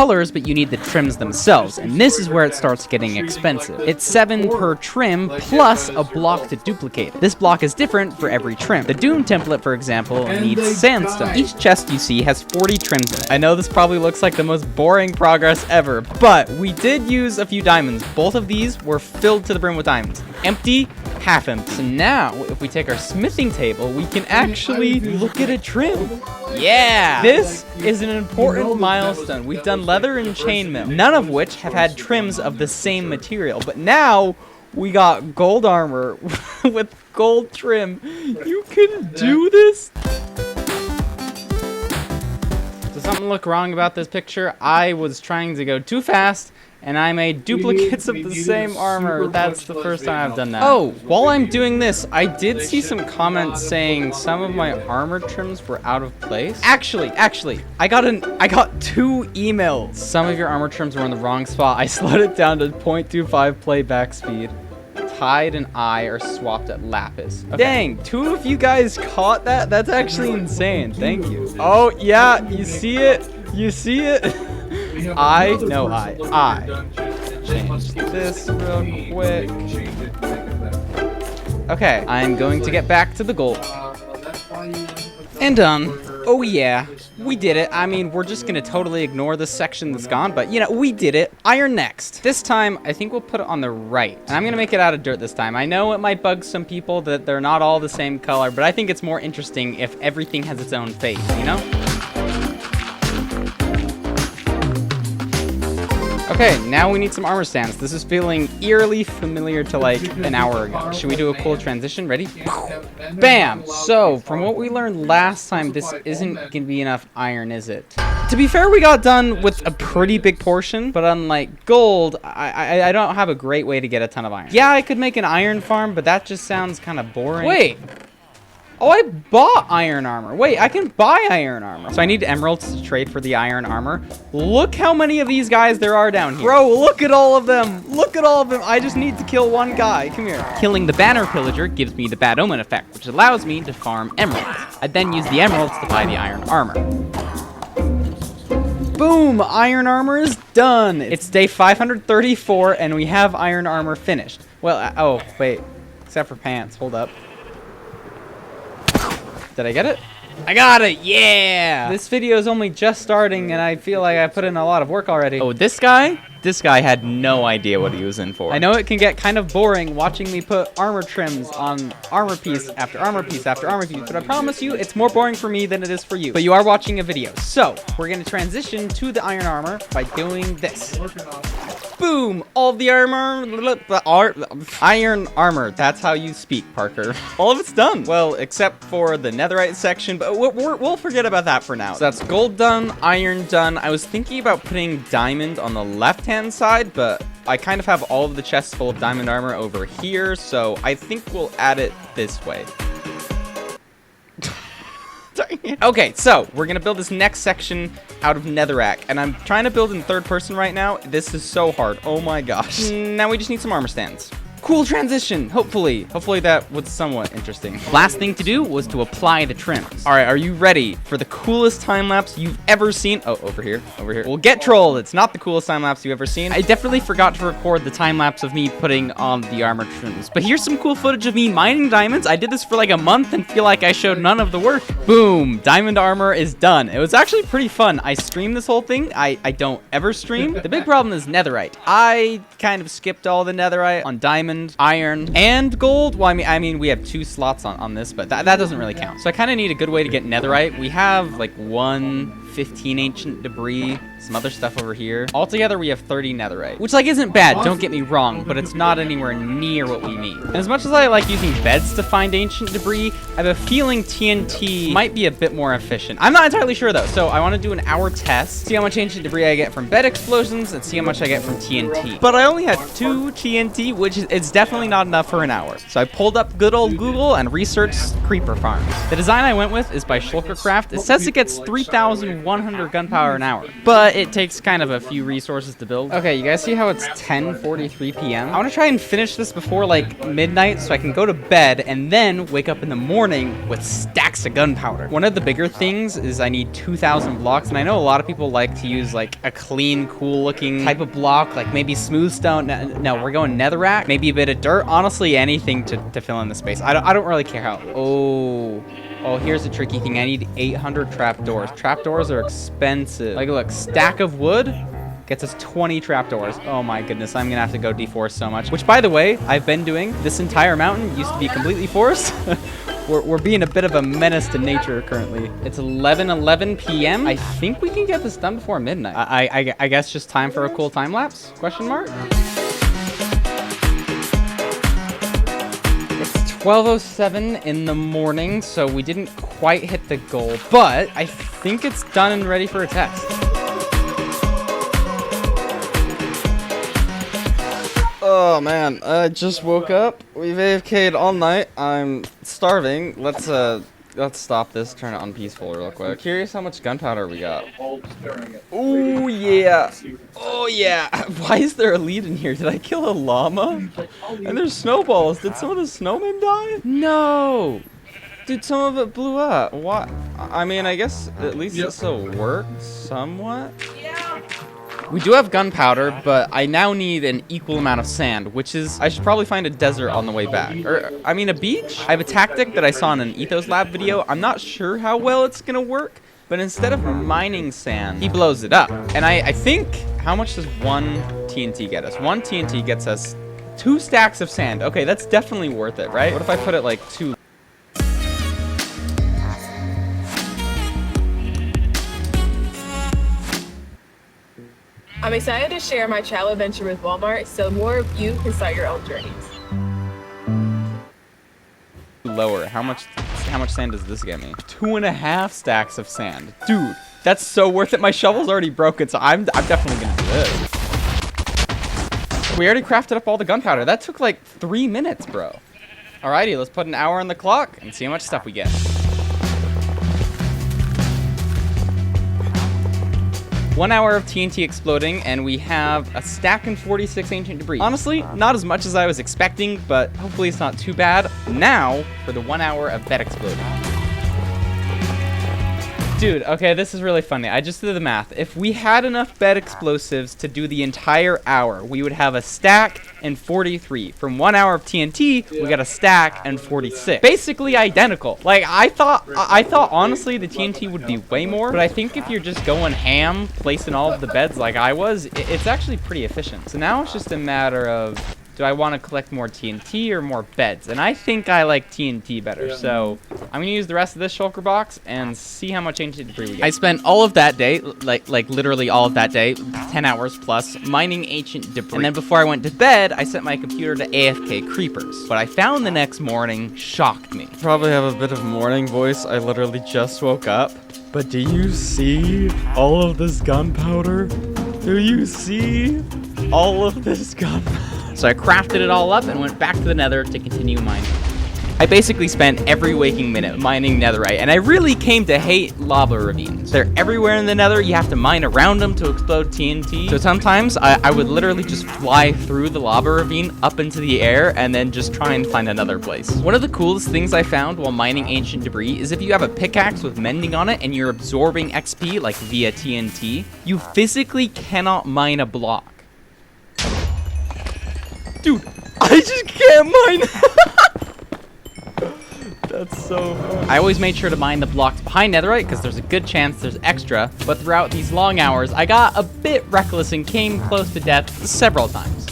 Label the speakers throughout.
Speaker 1: colors, but you need the trims themselves, and this is where it starts getting expensive. It's 7 per trim plus a block to duplicate it. This block is different for every trim. The Doom template, for example, needs sandstone. Each chest you see has 40 trims in it. I know this probably looks like the most boring progress ever, but we did use a few diamonds. Both of these were filled to the brim with diamonds. Empty, half empty. So now, if we take our smithing table, we can actually look at a trim. Yeah! This is an important milestone. We've done leather and chainmail, none of which have had trims of the same material, but now we got gold armor with gold trim. You can do this? Does something look wrong about this picture? I was trying to go too fast, and I made duplicates of the same armor. That's the first time I've done that. Oh, while I'm doing this, I did see some comments saying some of my armor trims were out of place. Actually, I got 2 emails. Some of your armor trims were in the wrong spot. I slowed it down to 0.25 playback speed. Tide and I are swapped at lapis. Okay. Dang, 2 of you guys caught that? That's actually insane. Thank you. Oh, yeah, you see it? You see it? I change this real quick. Okay, I'm going to get back to the gold. And done. Oh yeah, we did it. I mean, we're just gonna totally ignore this section that's gone, but you know, we did it. Iron next. This time, I think we'll put it on the right. And I'm gonna make it out of dirt this time. I know it might bug some people that they're not all the same color, but I think it's more interesting if everything has its own face, you know? Okay, now we need some armor stands. This is feeling eerily familiar to like an hour ago. Should we do a cool transition? Ready? Bam! So, from what we learned last time, this isn't gonna be enough iron, is it? To be fair, we got done with a pretty big portion, but unlike gold, I don't have a great way to get a ton of iron. Yeah, I could make an iron farm, but that just sounds kind of boring. Wait! Oh, I bought iron armor. Wait, I can buy iron armor. So I need emeralds to trade for the iron armor. Look how many of these guys there are down here. Bro, look at all of them. Look at all of them. I just need to kill one guy. Come here. Killing the banner pillager gives me the bad omen effect, which allows me to farm emeralds. I then use the emeralds to buy the iron armor. Boom, iron armor is done. It's day 534 and we have iron armor finished. Well, oh, wait, except for pants, hold up. Did I get it? I got it, yeah! This video is only just starting and I feel like I put in a lot of work already. Oh, this guy? This guy had no idea what he was in for. I know it can get kind of boring watching me put armor trims on armor piece after armor piece after armor piece, but I promise you, it's more boring for me than it is for you. But you are watching a video, so we're gonna transition to the iron armor by doing this. Boom! All the iron armor. That's how you speak, Parker. All of it's done. Well, except for the netherite section, but we'll forget about that for now. So that's gold done, iron done. I was thinking about putting diamond on the left-hand side, but I kind of have all of the chests full of diamond armor over here, so I think we'll add it this way. Okay, so we're gonna build this next section out of netherrack, and I'm trying to build in third person right now. This is so hard. Oh my gosh. Now we just need some armor stands. Cool transition, hopefully that was somewhat interesting. Last thing to do was to apply the trims. All right, are you ready for the coolest time lapse you've ever seen? Oh, over here. Well, get trolled. It's not the coolest time lapse you've ever seen. I definitely forgot to record the time lapse of me putting on the armor trims, but here's some cool footage of me mining diamonds. I did this for like a month and feel like I showed none of the work. Boom, diamond armor is done. It was actually pretty fun. I streamed this whole thing. I don't ever stream. The big problem is netherite. I kind of skipped all the netherite on diamond, iron, and gold. Well, I mean, we have 2 slots on this, but that doesn't really count. So I kind of need a good way to get netherite. We have like 15 ancient debris, some other stuff over here. Altogether, we have 30 netherite, which like isn't bad, don't get me wrong, but it's not anywhere near what we need. And as much as I like using beds to find ancient debris, I have a feeling TNT might be a bit more efficient. I'm not entirely sure though, so I want to do an hour test, see how much ancient debris I get from bed explosions, and see how much I get from TNT. But I only had 2 TNT, which is definitely not enough for an hour. So I pulled up good old Google and researched creeper farms. The design I went with is by Shulkercraft. It says it gets 3,100 gunpowder an hour, but but it takes kind of a few resources to build. Okay, you guys see how it's 10:43 p.m.? I want to try and finish this before like midnight so I can go to bed and then wake up in the morning with stacks of gunpowder. One of the bigger things is I need 2,000 blocks, and I know a lot of people like to use like a clean, cool looking type of block, like maybe smooth stone. No, we're going netherrack, maybe a bit of dirt, honestly anything to fill in the space. I don't really care how. Oh, here's a tricky thing. I need 800 trapdoors. Trapdoors are expensive. Like, look, stack of wood gets us 20 trapdoors. Oh my goodness, I'm gonna have to go deforest so much. Which, by the way, I've been doing. This entire mountain used to be completely forest. We're being a bit of a menace to nature currently. It's 11:11 p.m. I think we can get this done before midnight. I guess just time for a cool time lapse? Question mark? 12:07 in the morning, so we didn't quite hit the goal, but I think it's done and ready for a test. Oh man, I just woke up. We've AFK'd all night. I'm starving. Let's stop this, turn it on peaceful real quick. I'm curious how much gunpowder we got. Oh yeah. Oh yeah. Why is there a lead in here? Did I kill a llama? And there's snowballs. Did some of the snowmen die? No. Dude, some of it blew up. What? I mean, I guess at least it still works somewhat. We do have gunpowder, but I now need an equal amount of sand, which is, I should probably find a desert on the way back. Or, I mean, a beach? I have a tactic that I saw in an Ethos Lab video. I'm not sure how well it's gonna work, but instead of mining sand, he blows it up. And I think, how much does one TNT get us? One TNT gets us 2 stacks of sand. Okay, that's definitely worth it, right? What if I put it like 2?
Speaker 2: I'm excited to share my travel adventure with Walmart so more of you can start your own journeys.
Speaker 1: Lower. How much sand does this get me? 2.5 stacks of sand. Dude, that's so worth it. My shovel's already broken, so I'm definitely gonna do this. We already crafted up all the gunpowder. That took like 3 minutes, bro. Alrighty, let's put an hour on the clock and see how much stuff we get. 1 hour of TNT exploding, and we have a stack and 46 ancient debris. Honestly, not as much as I was expecting, but hopefully it's not too bad. Now, for the 1 hour of bed exploding. Dude, okay, this is really funny. I just did the math. If we had enough bed explosives to do the entire hour, we would have a stack and 43. From 1 hour of TNT, we got a stack and 46. Basically identical. Like, I thought honestly the TNT would be way more, but I think if you're just going ham, placing all of the beds like I was, it's actually pretty efficient. So now it's just a matter of, do I want to collect more TNT or more beds? And I think I like TNT better, so I'm gonna use the rest of this shulker box and see how much ancient debris we get. I spent all of that day, like literally all of that day, 10 hours plus, mining ancient debris. And then before I went to bed, I set my computer to AFK creepers. What I found the next morning shocked me. Probably have a bit of morning voice. I literally just woke up. But do you see all of this gunpowder? Do you see all of this gunpowder? So I crafted it all up and went back to the nether to continue mining. I basically spent every waking minute mining netherite, and I really came to hate lava ravines. They're everywhere in the nether. You have to mine around them to explode TNT. So sometimes I would literally just fly through the lava ravine up into the air and then just try and find another place. One of the coolest things I found while mining ancient debris is if you have a pickaxe with mending on it and you're absorbing XP, like via TNT, you physically cannot mine a block. Dude, I just can't mine. That's so fun. I always made sure to mine the blocks behind netherite because there's a good chance there's extra, but throughout these long hours, I got a bit reckless and came close to death several times.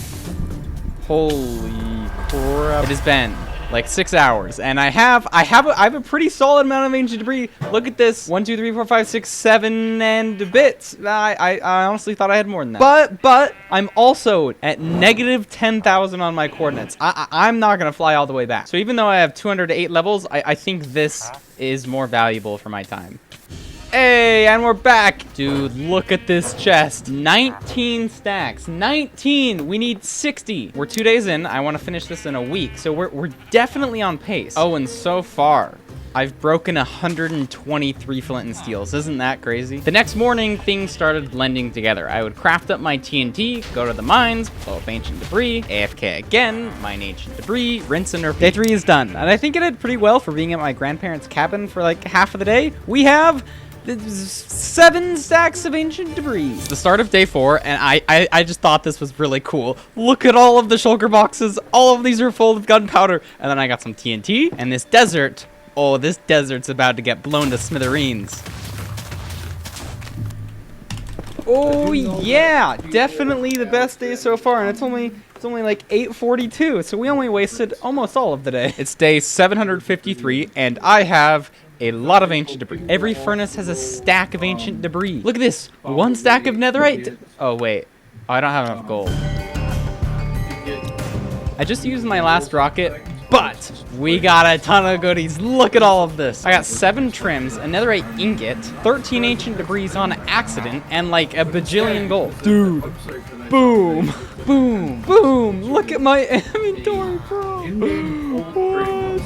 Speaker 1: Holy crap. It has been like 6 hours, and I have a pretty solid amount of ancient debris. Look at this. 1, 2, 3, 4, 5, 6, 7 and bits. I honestly thought I had more than that. But I'm also at negative 10,000 on my coordinates. I'm not gonna fly all the way back. So even though I have 208 levels, I think this is more valuable for my time. Hey, and we're back. Dude, look at this chest. 19 stacks. 19. We need 60. We're 2 days in. I want to finish this in a week. So we're definitely on pace. Oh, and so far, I've broken 123 flint and steels. Isn't that crazy? The next morning, things started blending together. I would craft up my TNT, go to the mines, blow up ancient debris, AFK again, mine ancient debris, rinse and repeat. Day 3 is done. And I think it did pretty well for being at my grandparents' cabin for like half of the day. We have 7 stacks of ancient debris. The start of day 4, and I just thought this was really cool. Look at all of the shulker boxes. All of these are full of gunpowder. And then I got some TNT, and this desert. Oh, this desert's about to get blown to smithereens. Oh yeah, definitely the best day so far, and it's only like 8:42, so we only wasted almost all of the day. It's day 753, and I have a lot of ancient debris. Every furnace has a stack of ancient debris. Look at this, 1 stack of netherite. Oh wait, I don't have enough gold. I just used my last rocket, but we got a ton of goodies. Look at all of this. I got 7 trims, a netherite ingot, 13 ancient debris on accident, and like a bajillion gold. Dude, boom, boom, boom. Look at my inventory, bro. What?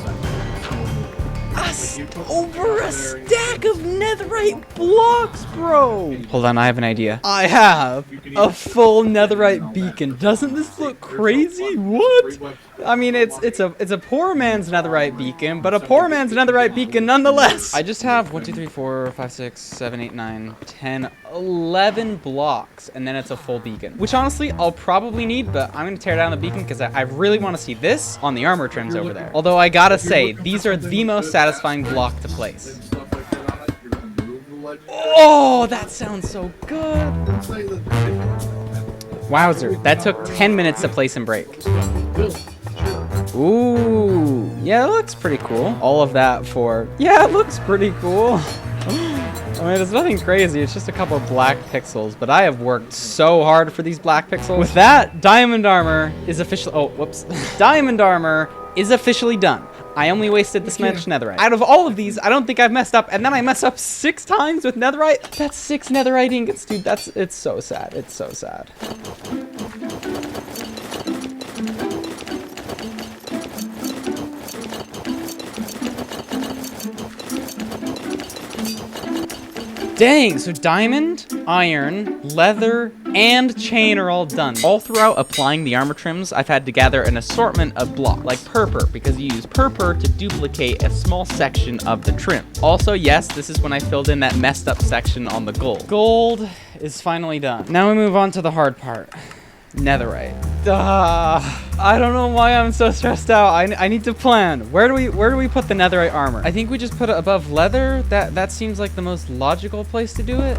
Speaker 1: Over a stack of netherite blocks, bro. Hold on, I have an idea. I have a full netherite beacon. Doesn't this look crazy? What? I mean, it's a poor man's netherite beacon, but a poor man's netherite beacon nonetheless. I just have 1, 2, 3, 4, 5, 6, 7, 8, 9, 10, 11 blocks, and then it's a full beacon. Which honestly, I'll probably need, but I'm gonna tear down the beacon because I really want to see this on the armor trims over there. Although I gotta say, these are the most satisfying block to place. Oh, that sounds so good. Wowzer, that took 10 minutes to place and break. Ooh, yeah, it looks pretty cool. All of that for, yeah, it looks pretty cool. I mean, it's nothing crazy. It's just a couple of black pixels, but I have worked so hard for these black pixels. With that, diamond armor is officially, oh, whoops. Diamond armor is officially done. I only wasted this much netherite. Out of all of these, I don't think I've messed up, and then I mess up 6 times with netherite. That's 6 netherite ingots, dude. It's so sad. It's so sad. Dang, so diamond, iron, leather, and chain are all done. All throughout applying the armor trims, I've had to gather an assortment of blocks, like purpur, because you use purpur to duplicate a small section of the trim. Also, yes, this is when I filled in that messed up section on the gold. Gold is finally done. Now we move on to the hard part. Netherite. I don't know why I'm so stressed out. I need to plan. Where do we put the netherite armor? I think we just put it above leather. That seems like the most logical place to do it.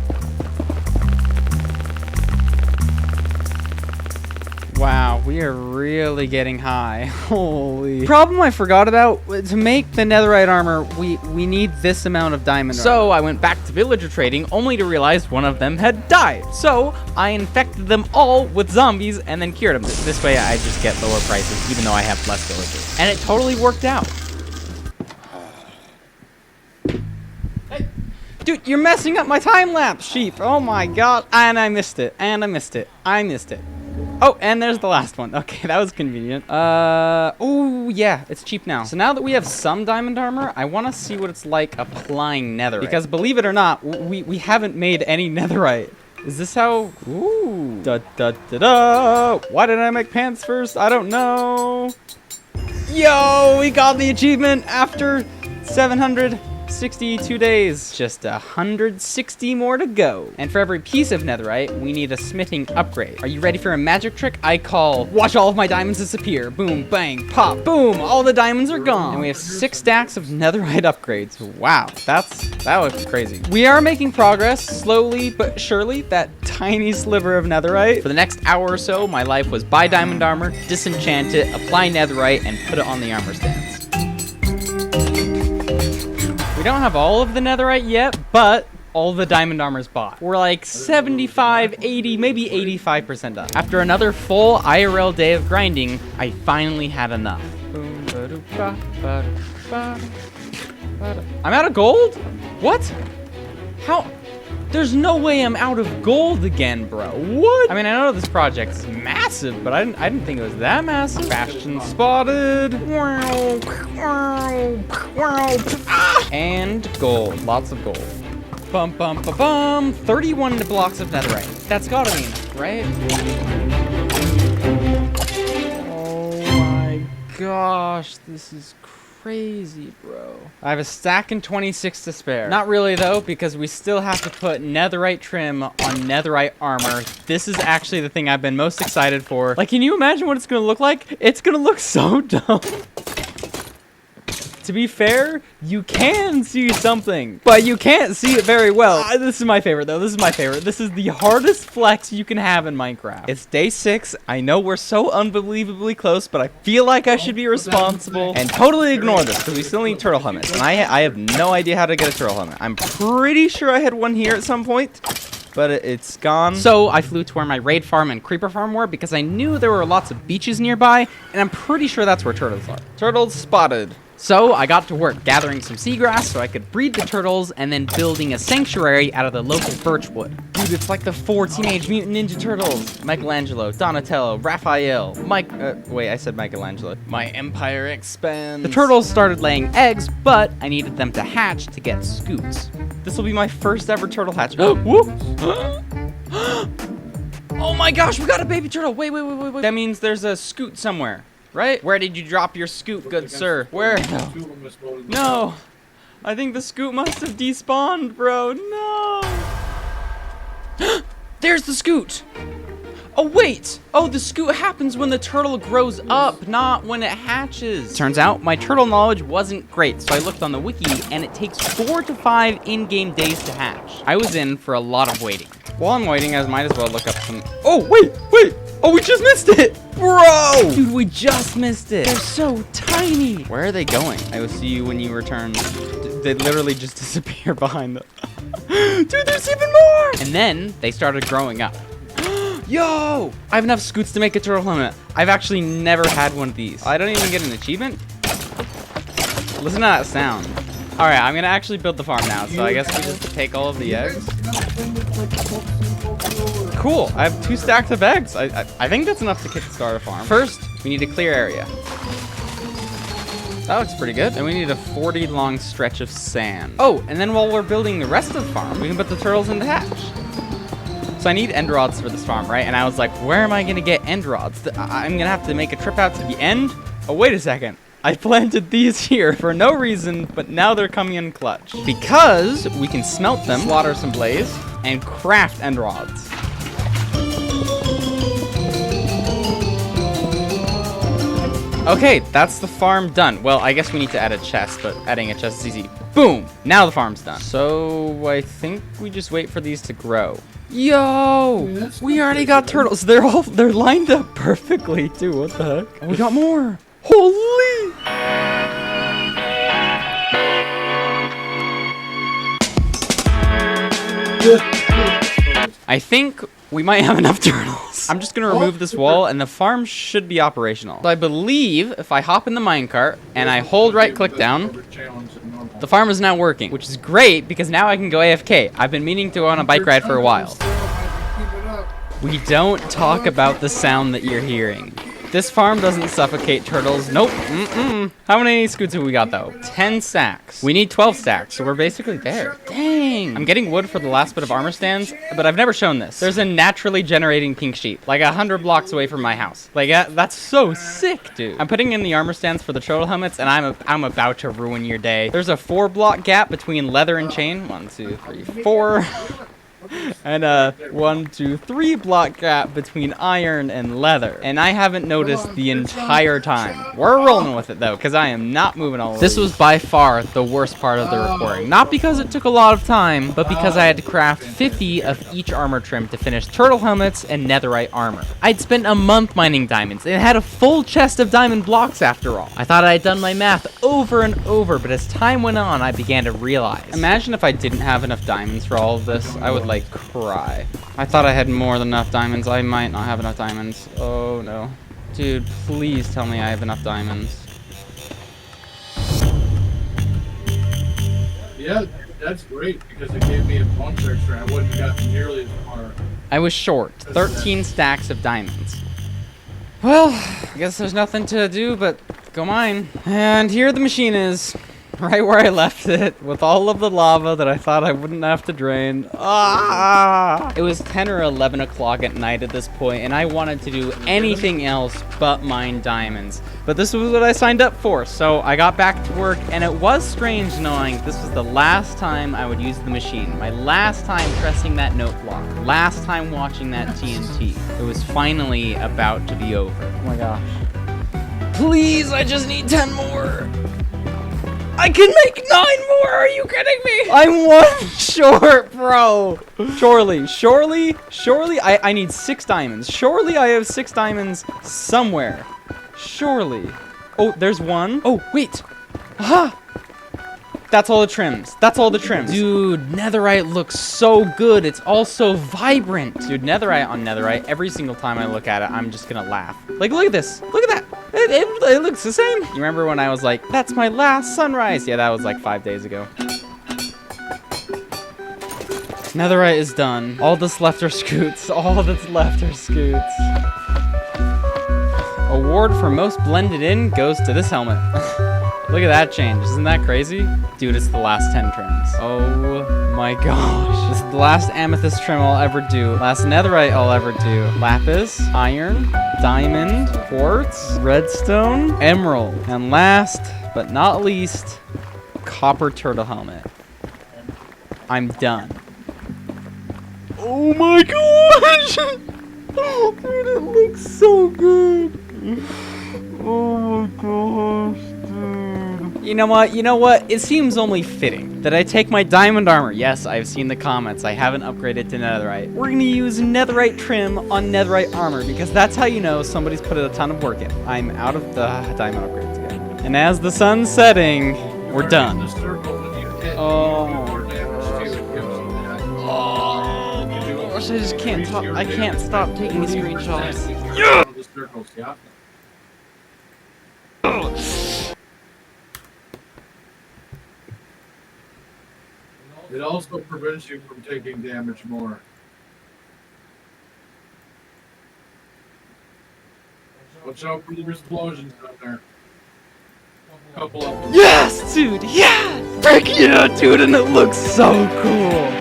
Speaker 1: Wow, we are really getting high. Holy. Problem I forgot about, to make the netherite armor, we need this amount of diamond armor. So I went back to villager trading only to realize one of them had died. So I infected them all with zombies and then cured them. This way I just get lower prices even though I have less villagers. And it totally worked out. Hey. Dude, you're messing up my time lapse, sheep. Oh my god. And I missed it. And I missed it. I missed it. Oh, and there's the last one. Okay, that was convenient. Oh, yeah, it's cheap now. So now that we have some diamond armor, I want to see what it's like applying netherite. Because believe it or not, we haven't made any netherite. Is this how? Ooh. Da da da da. Why did I make pants first? I don't know. Yo, we got the achievement after 762 days. Just 160 more to go. And for every piece of netherite, we need a smithing upgrade. Are you ready for a magic trick I call watch all of my diamonds disappear? Boom, bang, pop, boom, all the diamonds are gone. And we have 6 stacks of netherite upgrades. Wow, that was crazy. We are making progress, slowly but surely, that tiny sliver of netherite. For the next hour or so, my life was buy diamond armor, disenchant it, apply netherite, and put it on the armor stands. We don't have all of the netherite yet, but all the diamond armor's bought. We're like 75, 80, maybe 85% done. After another full IRL day of grinding, I finally had enough. I'm out of gold? What? How There's no way I'm out of gold again, bro. What? I mean, I know this project's massive, but I didn't think it was that massive. Bastion spotted. And gold. Lots of gold. Bum, bum, bum, bum. 31 blocks of netherite. That's gotta be enough, right? Oh my gosh, this is crazy, bro. I have a stack and 26 to spare. Not really though, because we still have to put netherite trim on netherite armor. This is actually the thing I've been most excited for. Like, can you imagine what it's gonna look like? It's gonna look so dumb. To be fair, you can see something, but you can't see it very well. This is my favorite, though. This is my favorite. This is the hardest flex you can have in Minecraft. It's day 6. I know we're so unbelievably close, but I feel like I should be responsible and totally ignore this because we still need turtle helmets. And I have no idea how to get a turtle helmet. I'm pretty sure I had one here at some point, but it's gone. So I flew to where my raid farm and creeper farm were because I knew there were lots of beaches nearby, and I'm pretty sure that's where turtles are. Turtles spotted. So I got to work gathering some seagrass so I could breed the turtles and then building a sanctuary out of the local birch wood. Dude, it's like the 4 Teenage Mutant Ninja Turtles. Michelangelo, Donatello, Raphael, wait, I said Michelangelo. My empire expands. The turtles started laying eggs, but I needed them to hatch to get scoots. This will be my first ever turtle hatch. Whoop. Oh my gosh, we got a baby turtle. Wait. That means there's a scoot somewhere. Right? Where did you drop your scoot, good sir? Where? No. I think the scoot must have despawned, bro. No. There's the scoot. Oh, wait. Oh, the scoot happens when the turtle grows up, not when it hatches. Turns out my turtle knowledge wasn't great, so I looked on the wiki, and it takes 4 to 5 in-game days to hatch. I was in for a lot of waiting. While I'm waiting, I might as well look up some... Oh, wait. Oh, we just missed it! Bro! Dude, we just missed it. They're so tiny. Where are they going? I will see you when you return. They literally just disappear behind them. Dude, there's even more! And then they started growing up. Yo! I have enough scoots to make a turtle helmet. I've actually never had one of these. I don't even get an achievement? Listen to that sound. All right, I'm gonna actually build the farm now. So I guess we just take all of the eggs. Cool, I have 2 stacks of eggs. I think that's enough to kickstart a farm. First, we need a clear area. That looks pretty good. And we need a 40 long stretch of sand. Oh, and then while we're building the rest of the farm, we can put the turtles in the hatch. So I need end rods for this farm, right? And I was like, where am I gonna get end rods? I'm gonna have to make a trip out to the end. Oh, wait a second. I planted these here for no reason, but now they're coming in clutch. Because we can smelt them, slaughter some blaze, and craft end rods. Okay, that's the farm done. Well, I guess we need to add a chest, but adding a chest is easy. Boom! Now the farm's done. So I think we just wait for these to grow. Yo! We already got turtles. They're lined up perfectly too. What the heck? We got more. Holy! I think we might have enough turtles. I'm just gonna remove this wall and the farm should be operational. So I believe if I hop in the minecart and I hold right click down, the farm is now working, which is great because now I can go AFK. I've been meaning to go on a bike ride for a while. We don't talk about the sound that you're hearing. This farm doesn't suffocate turtles. Nope. How many scoots have we got, though? 10 stacks. We need 12 stacks, so we're basically there. Dang. I'm getting wood for the last bit of armor stands, but I've never shown this. There's a naturally generating pink sheep, like 100 blocks away from my house. Like, that's so sick, dude. I'm putting in the armor stands for the turtle helmets, and I'm about to ruin your day. There's a 4-block gap between leather and chain. 1, 2, 3, 4. And a 1, 2, 3 block gap between iron and leather. And I haven't noticed the entire time. We're rolling with it though, because I am not moving all over. This was by far the worst part of the recording. Not because it took a lot of time, but because I had to craft 50 of each armor trim to finish turtle helmets and netherite armor. I'd spent a month mining diamonds and had a full chest of diamond blocks after all. I thought I had done my math over and over, but as time went on, I began to realize. Imagine if I didn't have enough diamonds for all of this. I would like cry. I thought I had more than enough diamonds. I might not have enough diamonds. Oh no. Dude, please tell me I have enough diamonds.
Speaker 3: Yeah, That's great because it gave me a bunch extra. I wouldn't have gotten nearly as far.
Speaker 1: I was short 13 stacks of diamonds. Well, I guess there's nothing to do but go mine. And here the machine is, right where I left it, with all of the lava that I thought I wouldn't have to drain. Ah! It was 10 or 11 o'clock at night at this point, and I wanted to do anything else but mine diamonds. But this was what I signed up for, so I got back to work, and it was strange knowing this was the last time I would use the machine. My last time pressing that note block. Last time watching that TNT. It was finally about to be over. Oh my gosh. Please, I just need 10 more. I can make 9 more! Are you kidding me? I'm 1 short, bro. Surely, I need 6 diamonds. Surely I have 6 diamonds somewhere. Surely. Oh, there's 1. Oh, wait. Aha! That's all the trims. That's all the trims. Dude, netherite looks so good. It's all so vibrant. Dude, netherite on netherite, every single time I look at it, I'm just gonna laugh. Like, look at this. Look at that. It looks the same. You remember when I was like, that's my last sunrise? Yeah, that was like 5 days ago. Netherite is done. All that's left are scoots. All that's left are scoots. Award for most blended in goes to this helmet. Look at that change. Isn't that crazy? Dude, it's the last 10 trims. Oh my gosh. This is the last amethyst trim I'll ever do. Last netherite I'll ever do. Lapis, iron, diamond, quartz, redstone, emerald. And last but not least, copper turtle helmet. I'm done. Oh my gosh! Dude, it looks so good. Oh my gosh, dude. You know what? It seems only fitting that I take my diamond armor. Yes, I've seen the comments. I haven't upgraded to netherite. We're gonna use netherite trim on netherite armor because that's how you know somebody's put a ton of work in. I'm out of the diamond upgrades again. And as the sun's setting, we're done. I just can't talk. I can't stop taking screenshots. Yeah!
Speaker 3: It also prevents you from taking damage more. Watch out for the explosions out there. Couple of them.
Speaker 1: Yes, dude. Yeah. Frick yeah, dude, and it looks so cool.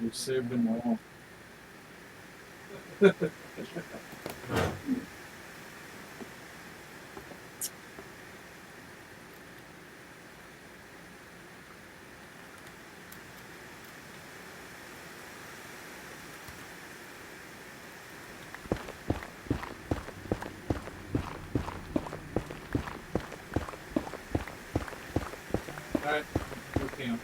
Speaker 3: We saved them all. Alright, go camp.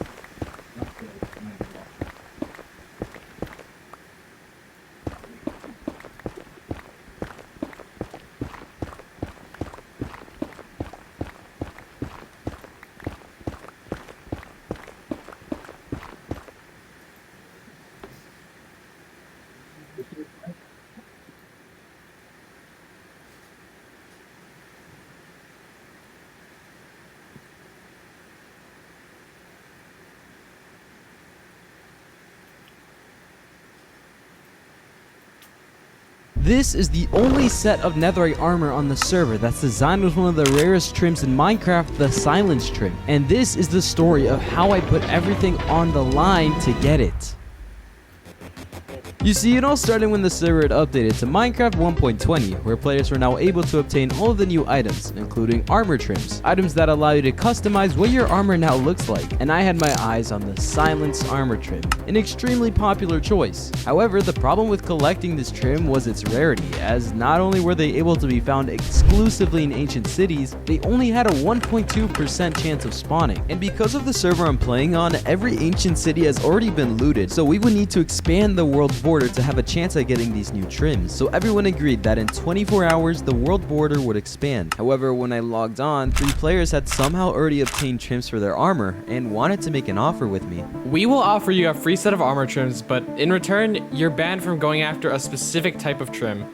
Speaker 4: This is the only set of netherite armor on the server that's designed with one of the rarest trims in Minecraft, the silence trim. And this is the story of how I put everything on the line to get it. You see, it all started when the server had updated to Minecraft 1.20, where players were now able to obtain all of the new items, including armor trims, items that allow you to customize what your armor now looks like, and I had my eyes on the silence armor trim, an extremely popular choice. However, the problem with collecting this trim was its rarity, as not only were they able to be found exclusively in ancient cities, they only had a 1.2% chance of spawning. And because of the server I'm playing on, every ancient city has already been looted, so we would need to expand the world border border to have a chance at getting these new trims. So everyone agreed that in 24 hours, the world border would expand. However, when I logged on, 3 players had somehow already obtained trims for their armor and wanted to make an offer with me.
Speaker 5: We will offer you a free set of armor trims, but in return, you're banned from going after a specific type of trim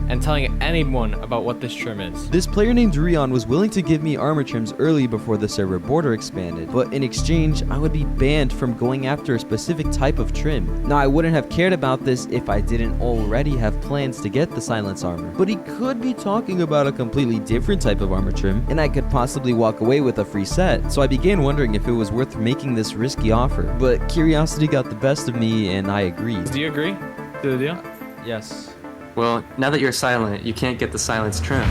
Speaker 5: and telling anyone about what this trim is.
Speaker 4: This player named Rion was willing to give me armor trims early before the server border expanded, but in exchange, I would be banned from going after a specific type of trim. Now, I wouldn't have cared about this if I didn't already have plans to get the silence armor, but he could be talking about a completely different type of armor trim, and I could possibly walk away with a free set. So I began wondering if it was worth making this risky offer, but curiosity got the best of me and I agreed.
Speaker 5: Do you agree to the deal?
Speaker 4: Yes.
Speaker 6: Well, now that you're silent, you can't get the silence trim.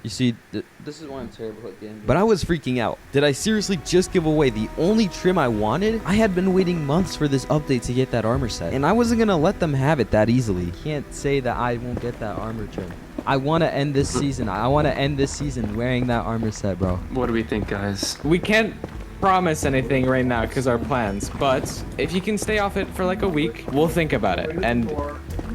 Speaker 4: You see, this is why I'm terrible at games. But I was freaking out. Did I seriously just give away the only trim I wanted? I had been waiting months for this update to get that armor set, and I wasn't gonna let them have it that easily. Can't say that I won't get that armor trim. I want to end this season. I want to end this season wearing that armor set, bro.
Speaker 6: What do we think, guys?
Speaker 5: We can't promise anything right now because our plans, but if you can stay off it for like a week, we'll think about it, and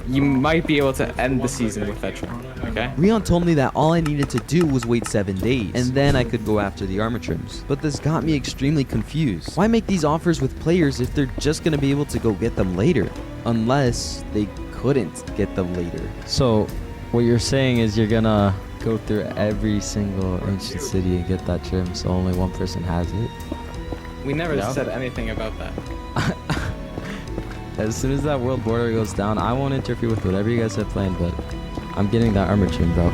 Speaker 5: you might be able to end the season with that trim, okay?
Speaker 4: Rion told me that all I needed to do was wait 7 days, and then I could go after the armor trims. But this got me extremely confused. Why make these offers with players if they're just gonna be able to go get them later? Unless they couldn't get them later. So, what you're saying is you're gonna go through every single ancient city and get that trim so only one person has it?
Speaker 5: We never
Speaker 4: No.
Speaker 5: said anything about that.
Speaker 4: As soon as that world border goes down, I won't interfere with whatever you guys have planned, but I'm getting that armor trim, bro.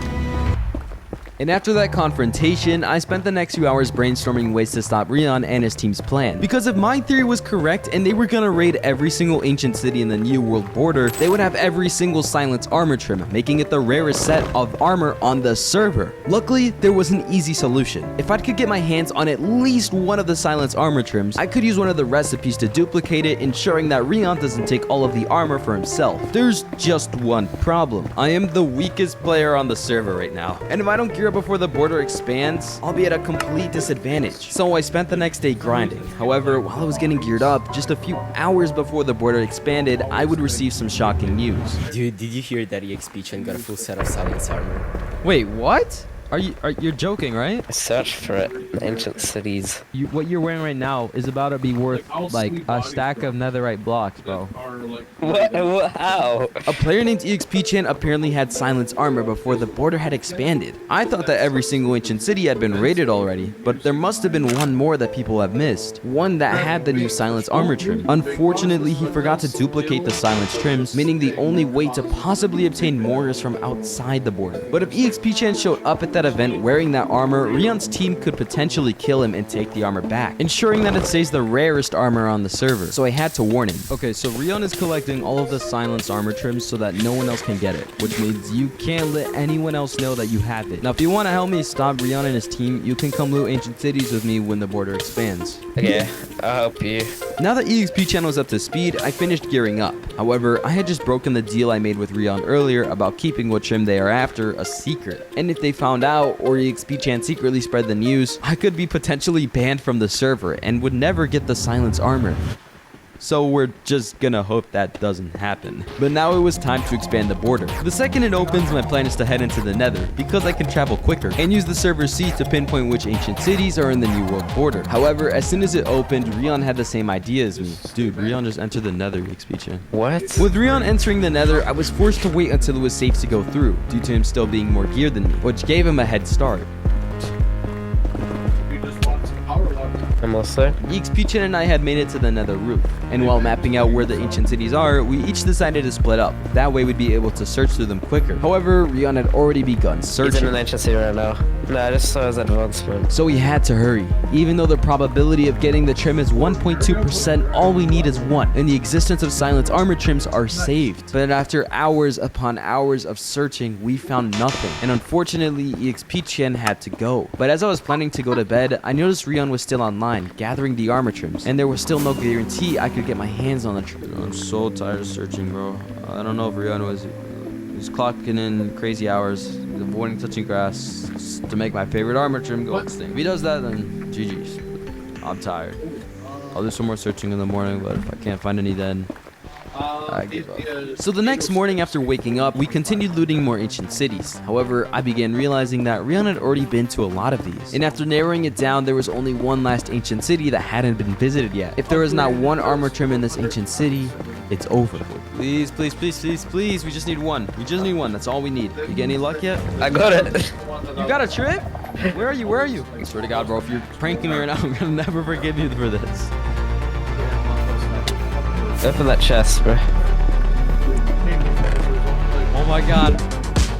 Speaker 4: And after that confrontation, I spent the next few hours brainstorming ways to stop Rion and his team's plan. Because if my theory was correct and they were gonna raid every single ancient city in the new world border, they would have every single silence armor trim, making it the rarest set of armor on the server. Luckily, there was an easy solution. If I could get my hands on at least one of the silence armor trims, I could use one of the recipes to duplicate it, ensuring that Rion doesn't take all of the armor for himself. There's just one problem. I am the weakest player on the server right now, and if I don't gear up before the border expands, I'll be at a complete disadvantage. So I spent the next day grinding. However, while I was getting geared up, just a few hours before the border expanded, I would receive some shocking news.
Speaker 7: Dude, did you hear that EXP Chen got a full set of silence armor?
Speaker 4: Wait, what? You're joking, right?
Speaker 7: I searched for it in ancient cities.
Speaker 4: What you're wearing right now is about to be worth like a stack of netherite blocks, bro.
Speaker 7: What? How?
Speaker 4: A player named EXP Chan apparently had silence armor before the border had expanded. I thought that every single ancient city had been raided already, but there must have been one more that people have missed. One that had the new silence armor trim. Unfortunately, he forgot to duplicate the silence trims, meaning the only way to possibly obtain more is from outside the border. But if EXP Chan showed up at that event wearing that armor, Rion's team could potentially kill him and take the armor back, ensuring that it stays the rarest armor on the server. So I had to warn him. Okay, so Rion is collecting all of the silence armor trims so that no one else can get it, which means you can't let anyone else know that you have it. Now, if you want to help me stop Rion and his team, you can come loot ancient cities with me when the border expands.
Speaker 7: Okay, I'll help you.
Speaker 4: Now that EXP Channel was up to speed, I finished gearing up. However, I had just broken the deal I made with Rion earlier about keeping what trim they are after a secret. And if they found out, or EXP Chan secretly spread the news, I could be potentially banned from the server and would never get the silence armor. So we're just gonna hope that doesn't happen. But now it was time to expand the border. The second it opens, my plan is to head into the nether, because I can travel quicker, and use the server C to pinpoint which ancient cities are in the new world border. However, as soon as it opened, Rion had the same idea as me. Dude, Rion just entered the nether, EXP Chan.
Speaker 7: What?
Speaker 4: With Rion entering the nether, I was forced to wait until it was safe to go through, due to him still being more geared than me, which gave him a head start.
Speaker 3: You just want some power level.
Speaker 7: Almost there.
Speaker 4: EXP Chan and I had made it to the nether roof, and while mapping out where the ancient cities are, we each decided to split up. That way we'd be able to search through them quicker. However, Rion had already begun
Speaker 7: He's in
Speaker 4: searching,
Speaker 7: an ancient city right now. No, I just saw his advancement.
Speaker 4: so we had to hurry. Even though the probability of getting the trim is 1.2%, all we need is 1, and the existence of silence armor trims are saved. But after hours upon hours of searching, we found nothing, and unfortunately, EXP Chan had to go. But as I was planning to go to bed, I noticed Rion was still online, gathering the armor trims, and there was still no guarantee I could get my hands on the trim. I'm so tired of searching, bro. I don't know if Rion was... He's clocking in crazy hours, avoiding touching grass to make my favorite armor trim go extinct. If he does that, then GG's. I'm tired. I'll do some more searching in the morning, but if I can't find any then, I give up. So the next morning after waking up, we continued looting more ancient cities. However, I began realizing that Rion had already been to a lot of these. And after narrowing it down, there was only one last ancient city that hadn't been visited yet. If there is not one armor trim in this ancient city, it's over. Please, please, please, please, please. We just need one. We just need one. That's all we need. You get any luck yet?
Speaker 6: I got it.
Speaker 4: You got a trip? Where are you? Where are you? I swear to God, bro, if you're pranking me right now, I'm gonna never forgive you for this.
Speaker 6: Go for that chest, bro.
Speaker 4: Oh my God.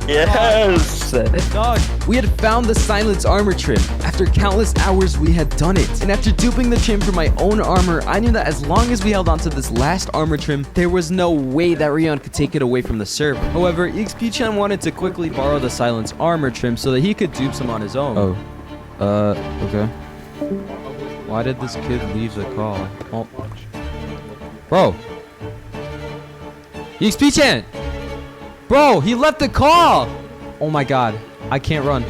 Speaker 6: Yes!
Speaker 4: Dog, we had found the silence armor trim. After countless hours, we had done it. And after duping the trim for my own armor, I knew that as long as we held onto this last armor trim, there was no way that Rion could take it away from the server. However, EXP-chan wanted to quickly borrow the silence armor trim so that he could dupe some on his own. Okay. Why did this kid leave the call? Oh. Bro. EXP-chan! Bro, he left the call! Oh my God, I can't run.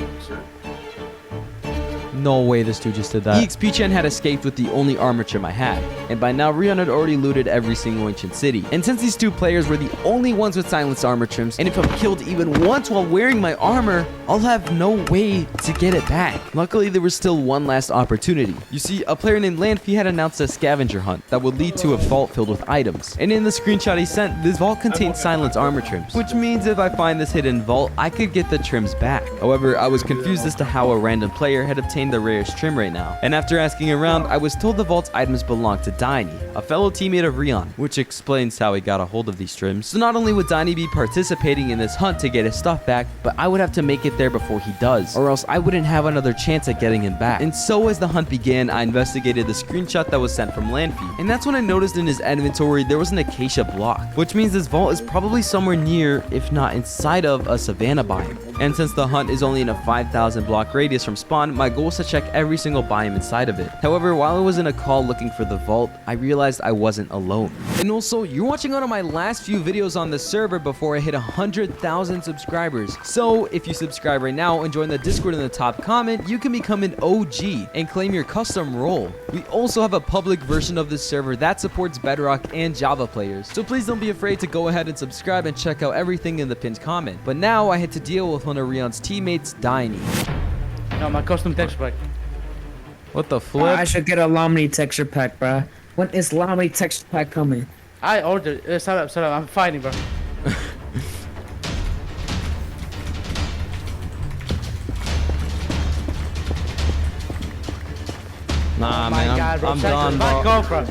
Speaker 4: No way this dude just did that. EXP-chan had escaped with the only armor trim I had, and by now Rion had already looted every single ancient city. And since these two players were the only ones with silenced armor trims, and if I'm killed even once while wearing my armor, I'll have no way to get it back. Luckily, there was still one last opportunity. You see, a player named Landfee had announced a scavenger hunt that would lead to a vault filled with items. And in the screenshot he sent, this vault contained silenced armor trims, which means if I find this hidden vault, I could get the trims back. However, I was confused as to how a random player had obtained the rarest trim right now. And after asking around, I was told the vault's items belonged to Daini, a fellow teammate of Rion, which explains how he got a hold of these trims. So not only would Daini be participating in this hunt to get his stuff back, but I would have to make it there before he does, or else I wouldn't have another chance at getting him back. And so as the hunt began, I investigated the screenshot that was sent from Landfee, and that's when I noticed in his inventory there was an acacia block, which means this vault is probably somewhere near, if not inside of, a savanna biome. And since the hunt is only in a 5,000 block radius from spawn, my goal is to check every single biome inside of it. However, while I was in a call looking for the vault, I realized I wasn't alone. And also, you're watching one of my last few videos on the server before I hit 100,000 subscribers. So if you subscribe right now and join the Discord in the top comment, you can become an OG and claim your custom role. We also have a public version of this server that supports Bedrock and Java players. So please don't be afraid to go ahead and subscribe and check out everything in the pinned comment. But now I had to deal with one of Rion's teammates, Daini.
Speaker 8: No, my custom texture pack.
Speaker 4: What the flip?
Speaker 8: I should get a Lomni texture pack, bruh. When is Lomni texture pack coming? I ordered. Shut up. I'm fighting, bro.
Speaker 4: Nah,
Speaker 8: Oh
Speaker 4: man,
Speaker 8: my God, bro.
Speaker 4: I'm done,
Speaker 8: Back
Speaker 4: bro.
Speaker 8: off, bro.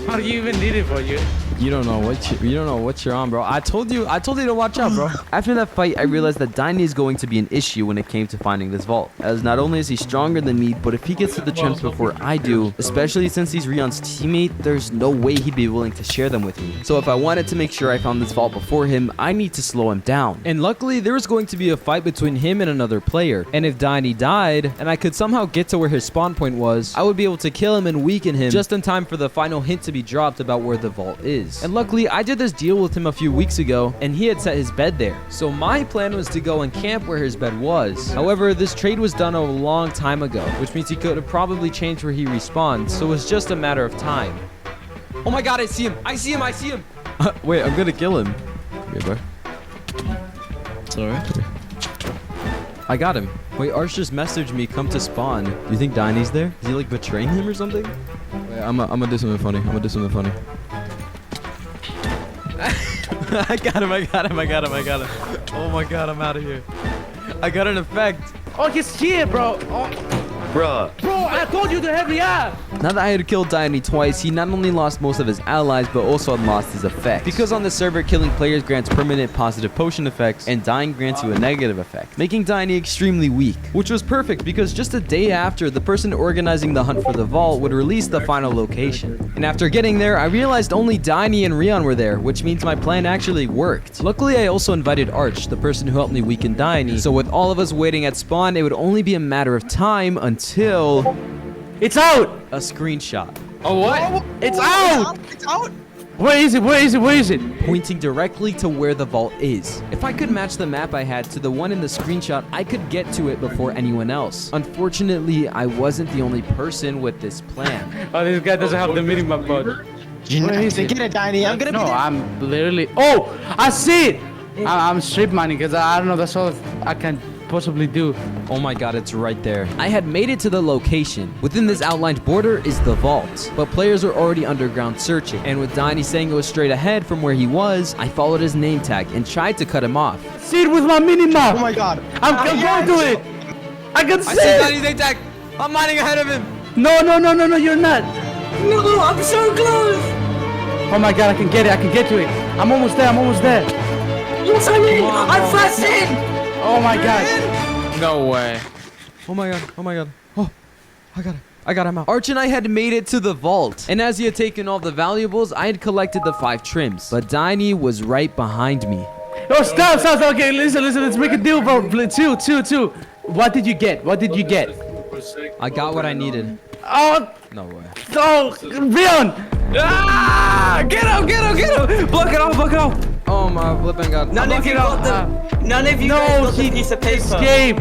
Speaker 8: How do you even need it for you?
Speaker 4: You don't know what you're on, bro. I told you to watch out, bro. After that fight, I realized that Daini is going to be an issue when it came to finding this vault, as not only is he stronger than me, but if he gets to the trims before I do, especially since he's Rion's teammate, there's no way he'd be willing to share them with me. So if I wanted to make sure I found this vault before him, I need to slow him down. And luckily, there was going to be a fight between him and another player, and if Daini died, and I could somehow get to where his spawn point was, I would be able to kill him and weaken him just in time for the final hint to be dropped about where the vault is. And luckily, I did this deal with him a few weeks ago, and he had set his bed there. So my plan was to go and camp where his bed was. However, this trade was done a long time ago, which means he could have probably changed where he respawns, so it was just a matter of time. Oh my God, I see him! Wait, I'm gonna kill him. Okay, bro. Sorry. I got him. Wait, Arch just messaged me, come to spawn. Do you think Daini's there? Is he like betraying him or something? Wait, I'm gonna do something funny. I got him. Oh my God, I'm out of here. I got an effect.
Speaker 8: Oh, he's here, bro. Oh.
Speaker 6: Bruh.
Speaker 8: Bro, I told you to help me out.
Speaker 4: Now that I had killed Daini twice, he not only lost most of his allies, but also had lost his effects. Because on the server, killing players grants permanent positive potion effects, and dying grants you a negative effect, making Daini extremely weak. Which was perfect, because just a day after, the person organizing the hunt for the vault would release the final location. And after getting there, I realized only Daini and Rion were there, which means my plan actually worked. Luckily, I also invited Arch, the person who helped me weaken Daini, so with all of us waiting at spawn, it would only be a matter of time until...
Speaker 8: It's out.
Speaker 4: a screenshot.
Speaker 8: Oh, what? It's out.
Speaker 9: It's out.
Speaker 8: Where is it?
Speaker 4: Pointing directly to where the vault is. If I could match the map I had to the one in the screenshot, I could get to it before anyone else. Unfortunately, I wasn't the only person with this plan.
Speaker 8: Oh, this guy doesn't have the minimap mod. Where is it?
Speaker 9: Get it, Tiny. I'm gonna
Speaker 8: No,
Speaker 9: be there.
Speaker 8: I'm literally. Oh, I see it. I'm strip mining because I don't know. That's all I can possibly do.
Speaker 4: Oh my god, it's right there. I had made it to the location. Within this outlined border is the vault, but players were already underground searching. And with Diney saying it was straight ahead from where he was, I followed his name tag and tried to cut him off.
Speaker 8: See it with my mini map.
Speaker 9: Oh my god.
Speaker 8: I'm going to it. I can see
Speaker 4: I see
Speaker 8: it.
Speaker 4: Diney's name tag. I'm mining ahead of him.
Speaker 8: No, you're not.
Speaker 10: No, I'm so close.
Speaker 8: Oh my god, I can get it. I can get to it. I'm almost there.
Speaker 10: Yes, I mean, I'm fast in.
Speaker 8: Oh my god.
Speaker 5: No way.
Speaker 4: Oh my god. Oh, I got him out. Arch and I had made it to the vault. And as he had taken all the valuables, I had collected the 5 trims. But Diney was right behind me.
Speaker 8: Oh, stop. Okay, listen. Let's make a deal, bro. Two. What did you get?
Speaker 4: I got what I needed.
Speaker 8: Oh,
Speaker 4: No way.
Speaker 8: oh, Leon.
Speaker 5: Ah! Get him! Block it off!
Speaker 4: Oh my flipping god.
Speaker 10: None of you got the guys got the piece of paper.
Speaker 8: Escape.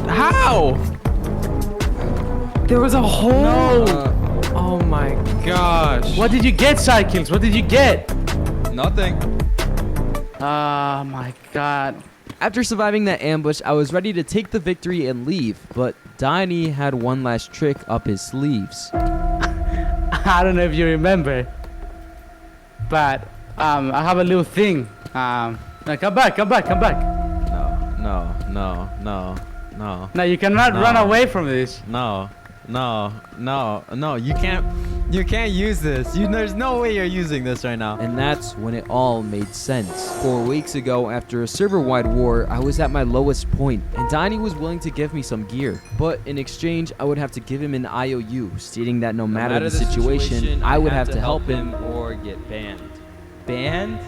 Speaker 5: How? There was a hole.
Speaker 8: No.
Speaker 5: Oh my gosh.
Speaker 8: What did you get, Cycles? What did you get?
Speaker 4: Nothing.
Speaker 8: Oh my god.
Speaker 4: After surviving that ambush, I was ready to take the victory and leave, but Diney had one last trick up his sleeves.
Speaker 8: I don't know if you remember, but I have a little thing. Now come back.
Speaker 4: No.
Speaker 8: Now you cannot
Speaker 4: No.
Speaker 8: run away from this.
Speaker 4: No. You can't use this. There's no way you're using this right now. And that's when it all made sense. 4 weeks ago, after a server-wide war, I was at my lowest point, and Diney was willing to give me some gear. But in exchange, I would have to give him an IOU, stating that no matter the situation, I would have to help him or get banned. Banned?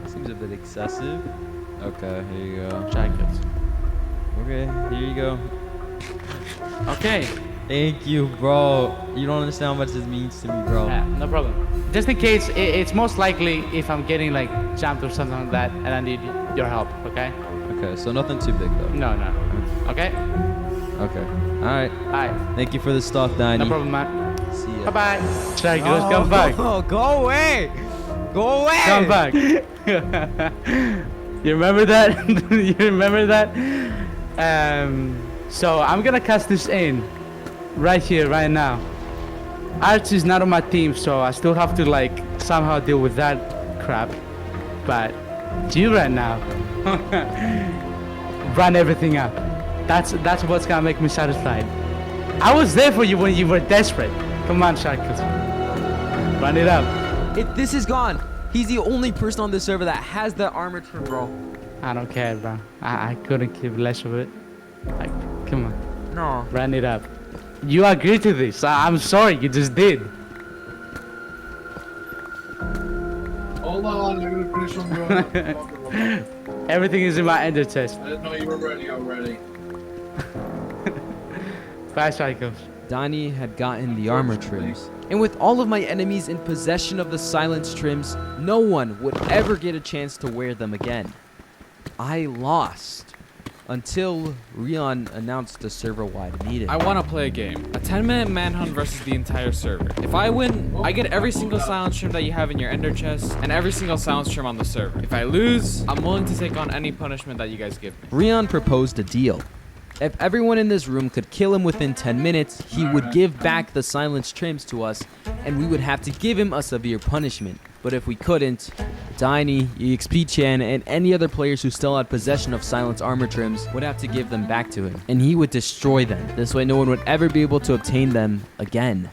Speaker 4: Seems a bit excessive. Okay, here you go.
Speaker 8: Jackets.
Speaker 4: Okay, here you go.
Speaker 8: Okay.
Speaker 4: Thank you, bro. You don't understand how much this means to me, bro.
Speaker 8: Yeah, no problem. Just in case, it's most likely if I'm getting like jumped or something like that, and I need your help. Okay?
Speaker 4: Okay, so nothing too big though.
Speaker 8: No. Okay.
Speaker 4: Okay. All right.
Speaker 8: Alright.
Speaker 4: Thank you for the stuff, Diney.
Speaker 8: No problem, man.
Speaker 4: See ya.
Speaker 8: Bye. Jackets, come back.
Speaker 4: Oh, go away. Go away.
Speaker 8: Come back. You remember that? So I'm gonna cast this in right here, right now. Arch is not on my team, so I still have to like somehow deal with that crap. But you right now, run everything up. That's what's gonna make me satisfied. I was there for you when you were desperate. Come on, Shackles. Run it up.
Speaker 4: This is gone. He's the only person on this server that has that armor trim, bro.
Speaker 8: I don't care, bro. I couldn't give less of it. Like, come on.
Speaker 4: No.
Speaker 8: Run it up. You agreed to this. I'm sorry, you just did.
Speaker 3: Hold on, I'm gonna finish on going.
Speaker 8: Everything is in my ender chest.
Speaker 3: I didn't know you were ready already.
Speaker 8: Bye, Psychos.
Speaker 4: Diney had gotten the armor trims. And with all of my enemies in possession of the silence trims, no one would ever get a chance to wear them again. I lost. Until Rion announced the server-wide meeting.
Speaker 5: I want to play a game. A 10-minute manhunt versus the entire server. If I win, I get every single silence trim that you have in your ender chest and every single silence trim on the server. If I lose, I'm willing to take on any punishment that you guys give me.
Speaker 4: Rion proposed a deal. If everyone in this room could kill him within 10 minutes, he would give back the silence trims to us, and we would have to give him a severe punishment. But if we couldn't, Diney, EXP Chan, and any other players who still had possession of silence armor trims would have to give them back to him, and he would destroy them. This way no one would ever be able to obtain them again.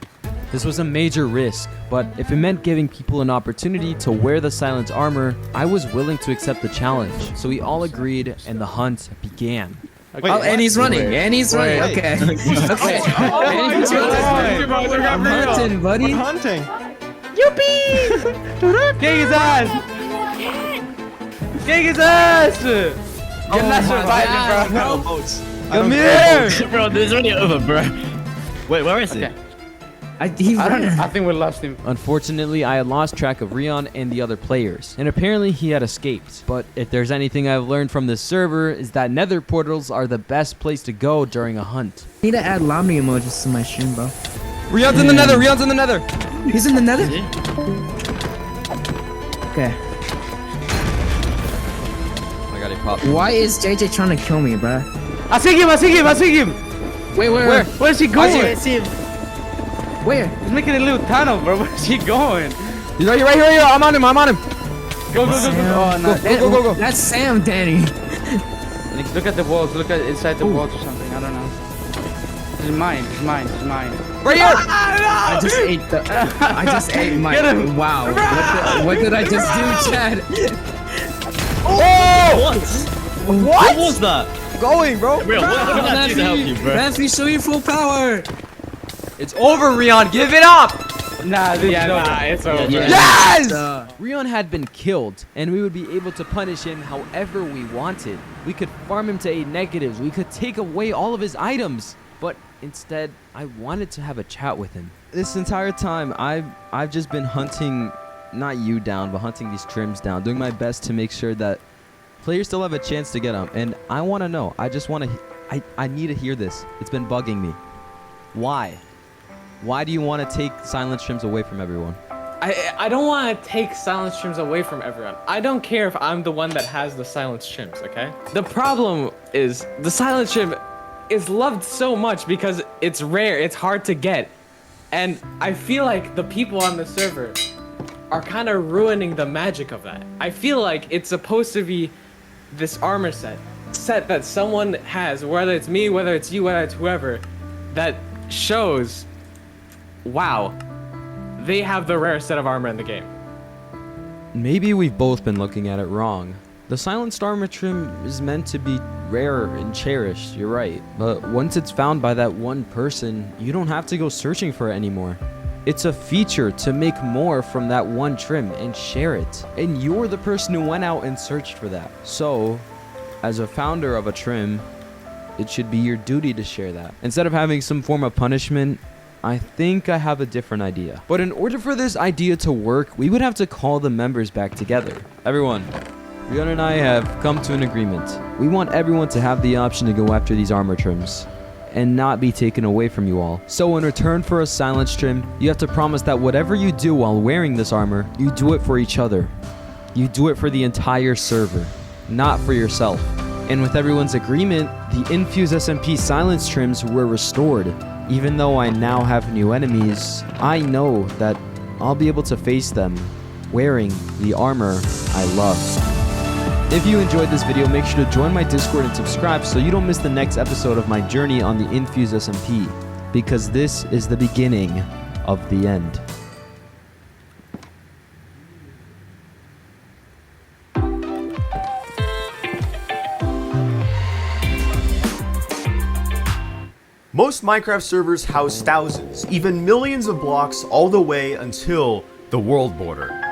Speaker 4: This was a major risk, but if it meant giving people an opportunity to wear the silence armor, I was willing to accept the challenge. So we all agreed, and the hunt began.
Speaker 9: Wait,
Speaker 10: Oh, and he's running.
Speaker 9: Wait.
Speaker 10: And he's running.
Speaker 9: Wait.
Speaker 10: Okay.
Speaker 9: Oh,
Speaker 10: Okay. And he's running. I'm hunting, buddy.
Speaker 9: We're hunting.
Speaker 8: Kick his ass! Kick his ass! You're not surviving, bro.
Speaker 9: Come
Speaker 4: here!
Speaker 10: Bro, this is already over, bro. Wait, where is
Speaker 8: Okay.
Speaker 10: he?
Speaker 8: I think we lost him.
Speaker 4: Unfortunately, I had lost track of Rion and the other players, and apparently he had escaped. But if there's anything I've learned from this server, is that nether portals are the best place to go during a hunt.
Speaker 10: I need to add Lamni emojis to my stream, bro.
Speaker 4: Rion's in the nether! Rion's in the nether!
Speaker 10: He's in the nether?
Speaker 9: Okay.
Speaker 7: I got it popped.
Speaker 9: Why is JJ trying to kill me, bruh?
Speaker 8: I see him. I see him. I see him.
Speaker 9: Wait, where?
Speaker 8: Where's he going?
Speaker 7: I see him.
Speaker 9: Where?
Speaker 8: He's making a little tunnel, bro. Where's he going?
Speaker 7: He's right here. I'm on him.
Speaker 8: Go. Oh, no.
Speaker 7: Go.
Speaker 9: That's Sam, Danny.
Speaker 8: Look at the walls. Look at inside the walls or something. I don't know. It's mine.
Speaker 7: Right here.
Speaker 9: I just ate the. I just ate my.
Speaker 8: Get him.
Speaker 9: Wow. What did I just do, Chad?
Speaker 7: What was that? Going, bro. Real, what did that do to help you, bro?
Speaker 9: Matthew, show your full power.
Speaker 7: It's over, Rion. Give it up.
Speaker 8: Nah, it's over.
Speaker 7: Yes!
Speaker 4: Rion had been killed, and we would be able to punish him however we wanted. We could farm him to 8 negatives. We could take away all of his items. But instead, I wanted to have a chat with him. This entire time, I've just been hunting, not you down, but hunting these trims down, doing my best to make sure that players still have a chance to get them. And I want to know. I need to hear this. It's been bugging me. Why? Why do you want to take silence trims away from everyone?
Speaker 5: I don't want to take silence trims away from everyone. I don't care if I'm the one that has the silence trims, okay? The problem is the silence trim is loved so much because it's rare, it's hard to get. And I feel like the people on the server are kind of ruining the magic of that. I feel like it's supposed to be this armor set that someone has, whether it's me, whether it's you, whether it's whoever, that shows, wow, they have the rarest set of armor in the game.
Speaker 4: Maybe we've both been looking at it wrong. The silenced armor trim is meant to be rare and cherished, you're right. But once it's found by that one person, you don't have to go searching for it anymore. It's a feature to make more from that one trim and share it. And you're the person who went out and searched for that. So, as a founder of a trim, it should be your duty to share that. Instead of having some form of punishment, I think I have a different idea. But in order for this idea to work, we would have to call the members back together. Everyone, Rion and I have come to an agreement. We want everyone to have the option to go after these armor trims and not be taken away from you all. So in return for a silence trim, you have to promise that whatever you do while wearing this armor, you do it for each other. You do it for the entire server, not for yourself. And with everyone's agreement, the Infuse SMP silence trims were restored. Even though I now have new enemies, I know that I'll be able to face them wearing the armor I love. If you enjoyed this video, make sure to join my Discord and subscribe so you don't miss the next episode of my journey on the Infuse SMP, because this is the beginning of the end.
Speaker 11: Most Minecraft servers house thousands, even millions of blocks all the way until the world border.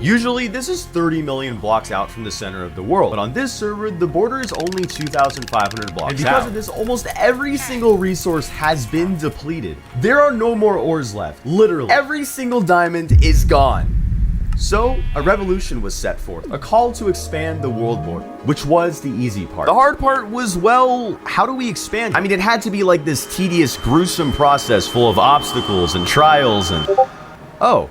Speaker 11: Usually this is 30 million blocks out from the center of the world, but on this server the border is only 2,500 blocks and because of this, almost every single resource has been depleted. There are no more ores left, literally. Every single diamond is gone. So, a revolution was set forth, a call to expand the world border, which was the easy part. The hard part was, well, how do we expand? I mean, it had to be like this tedious, gruesome process full of obstacles and trials and... Oh,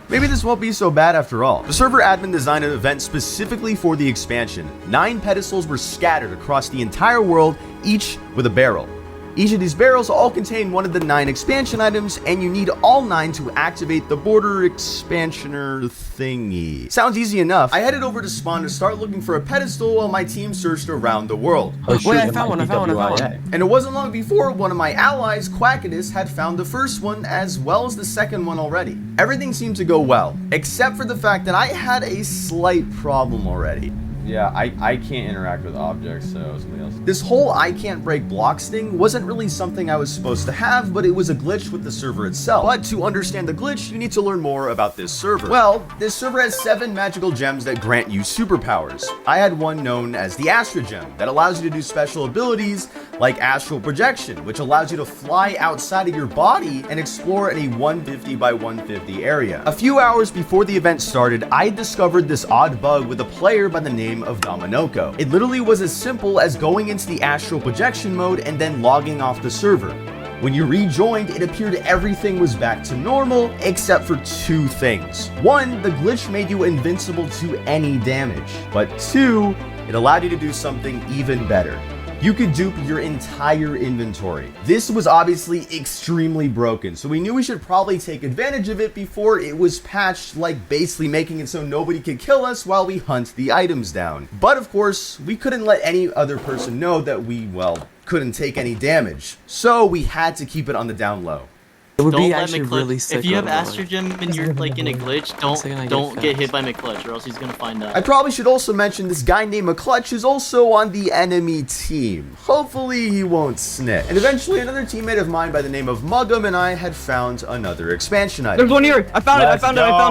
Speaker 11: maybe this won't be so bad after all. The server admin designed an event specifically for the expansion. 9 pedestals were scattered across the entire world, each with a barrel. Each of these barrels all contain one of the 9 expansion items, and you need all 9 to activate the border expansioner thingy. Sounds easy enough. I headed over to spawn to start looking for a pedestal while my team searched around the world.
Speaker 9: Wait, I found one.
Speaker 11: And it wasn't long before one of my allies, Quackidus, had found the first one as well as the second one already. Everything seemed to go well, except for the fact that I had a slight problem already.
Speaker 1: Yeah, I can't interact with objects, so something else.
Speaker 11: This whole I can't break blocks thing wasn't really something I was supposed to have, but it was a glitch with the server itself. But to understand the glitch, you need to learn more about this server. Well, this server has 7 magical gems that grant you superpowers. I had one known as the Astro Gem that allows you to do special abilities like astral projection, which allows you to fly outside of your body and explore in a 150 by 150 area. A few hours before the event started, I discovered this odd bug with a player by the name of Dominoko. It literally was as simple as going into the astral projection mode and then logging off the server. When you rejoined, it appeared everything was back to normal, except for two things. One, the glitch made you invincible to any damage. But two, it allowed you to do something even better. You could dupe your entire inventory. This was obviously extremely broken, so we knew we should probably take advantage of it before it was patched, like basically making it so nobody could kill us while we hunt the items down. But of course, we couldn't let any other person know that we, well, couldn't take any damage. So we had to keep it on the down low.
Speaker 6: It would be
Speaker 12: Don't let
Speaker 6: actually
Speaker 12: McClutch.
Speaker 6: really sick.
Speaker 12: If you have
Speaker 6: otherwise.
Speaker 12: Astro Gem and you're like in a glitch, don't get hit by McClutch, or else he's gonna find out.
Speaker 11: I probably should also mention this guy named McClutch is also on the enemy team. Hopefully he won't snitch. And eventually another teammate of mine by the name of Muggum and I had found another expansion item.
Speaker 7: There's one here. I found it. I
Speaker 11: Let's
Speaker 7: found it. The one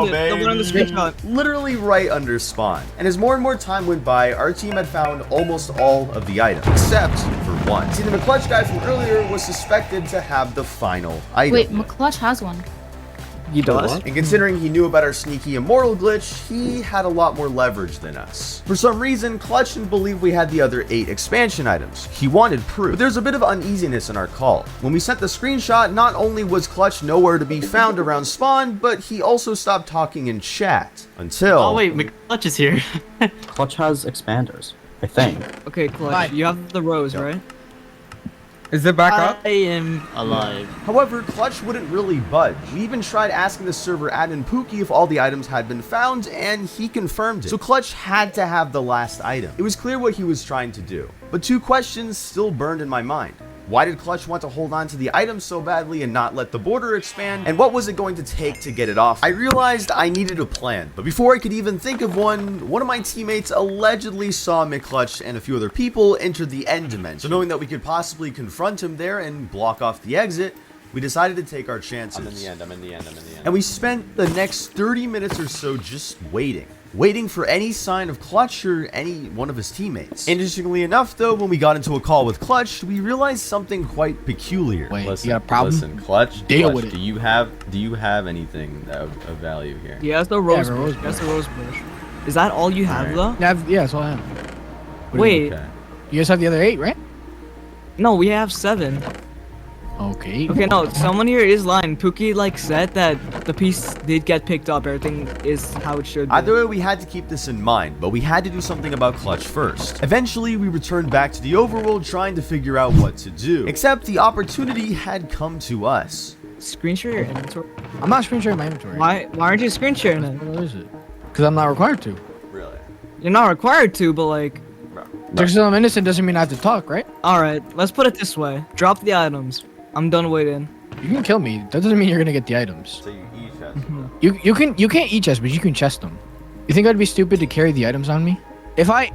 Speaker 7: on the
Speaker 11: baby.
Speaker 7: screenshot.
Speaker 11: Literally right under spawn. And as more and more time went by, our team had found almost all of the items, except for one. See, the McClutch guy from earlier was suspected to have the final item.
Speaker 13: Wait, McClutch has one.
Speaker 7: He does?
Speaker 11: And considering he knew about our sneaky immortal glitch, he had a lot more leverage than us. For some reason, Clutch didn't believe we had the other 8 expansion items. He wanted proof. But there's a bit of uneasiness in our call. When we sent the screenshot, not only was Clutch nowhere to be found around spawn, but he also stopped talking in chat. Until...
Speaker 12: Oh wait, McClutch is here.
Speaker 14: Clutch has expanders, I think.
Speaker 7: Okay, Clutch, you have the rose, right?
Speaker 10: Is it back up?
Speaker 12: I am alive.
Speaker 11: However, Clutch wouldn't really budge. We even tried asking the server admin Pookie if all the items had been found, and he confirmed it. So Clutch had to have the last item. It was clear what he was trying to do. But 2 questions still burned in my mind. Why did Clutch want to hold on to the item so badly and not let the border expand? And what was it going to take to get it off? I realized I needed a plan, but before I could even think of one of my teammates allegedly saw McClutch and a few other people enter the end dimension. So knowing that we could possibly confront him there and block off the exit, we decided to take our chances.
Speaker 1: I'm in the end.
Speaker 11: And we spent the next 30 minutes or so just waiting for any sign of Clutch or any one of his teammates. Interestingly enough, though, when we got into a call with Clutch, we realized something quite peculiar.
Speaker 1: Wait,
Speaker 10: you got a problem?
Speaker 1: Listen, Clutch.
Speaker 10: Deal with it.
Speaker 1: Do you have anything of value here?
Speaker 7: He has the rose
Speaker 10: rose
Speaker 7: bush. He has the rose bush. Is that all you have, though?
Speaker 10: Yeah, that's all I have.
Speaker 7: Wait.
Speaker 1: Okay.
Speaker 10: You guys have the other 8, right?
Speaker 7: No, we have 7.
Speaker 10: Okay.
Speaker 7: Okay, no, someone here is lying. Pookie, like, said that the piece did get picked up. Everything is how it should be.
Speaker 11: Either way, we had to keep this in mind, but we had to do something about Clutch first. Eventually, we returned back to the overworld trying to figure out what to do. Except the opportunity had come to us.
Speaker 7: Screen share your inventory?
Speaker 10: I'm not screen sharing my inventory.
Speaker 7: Why aren't you screen sharing it?
Speaker 10: What is it? Because I'm not required to.
Speaker 11: Really?
Speaker 7: You're not required to, but like...
Speaker 10: Just because I'm innocent doesn't mean I have to talk, right?
Speaker 7: Alright, let's put it this way. Drop the items. I'm done waiting.
Speaker 10: You can kill me. That doesn't mean you're gonna get the items.
Speaker 11: So you each have
Speaker 10: You can't eat chest, but you can chest them. You think I'd be stupid to carry the items on me? If I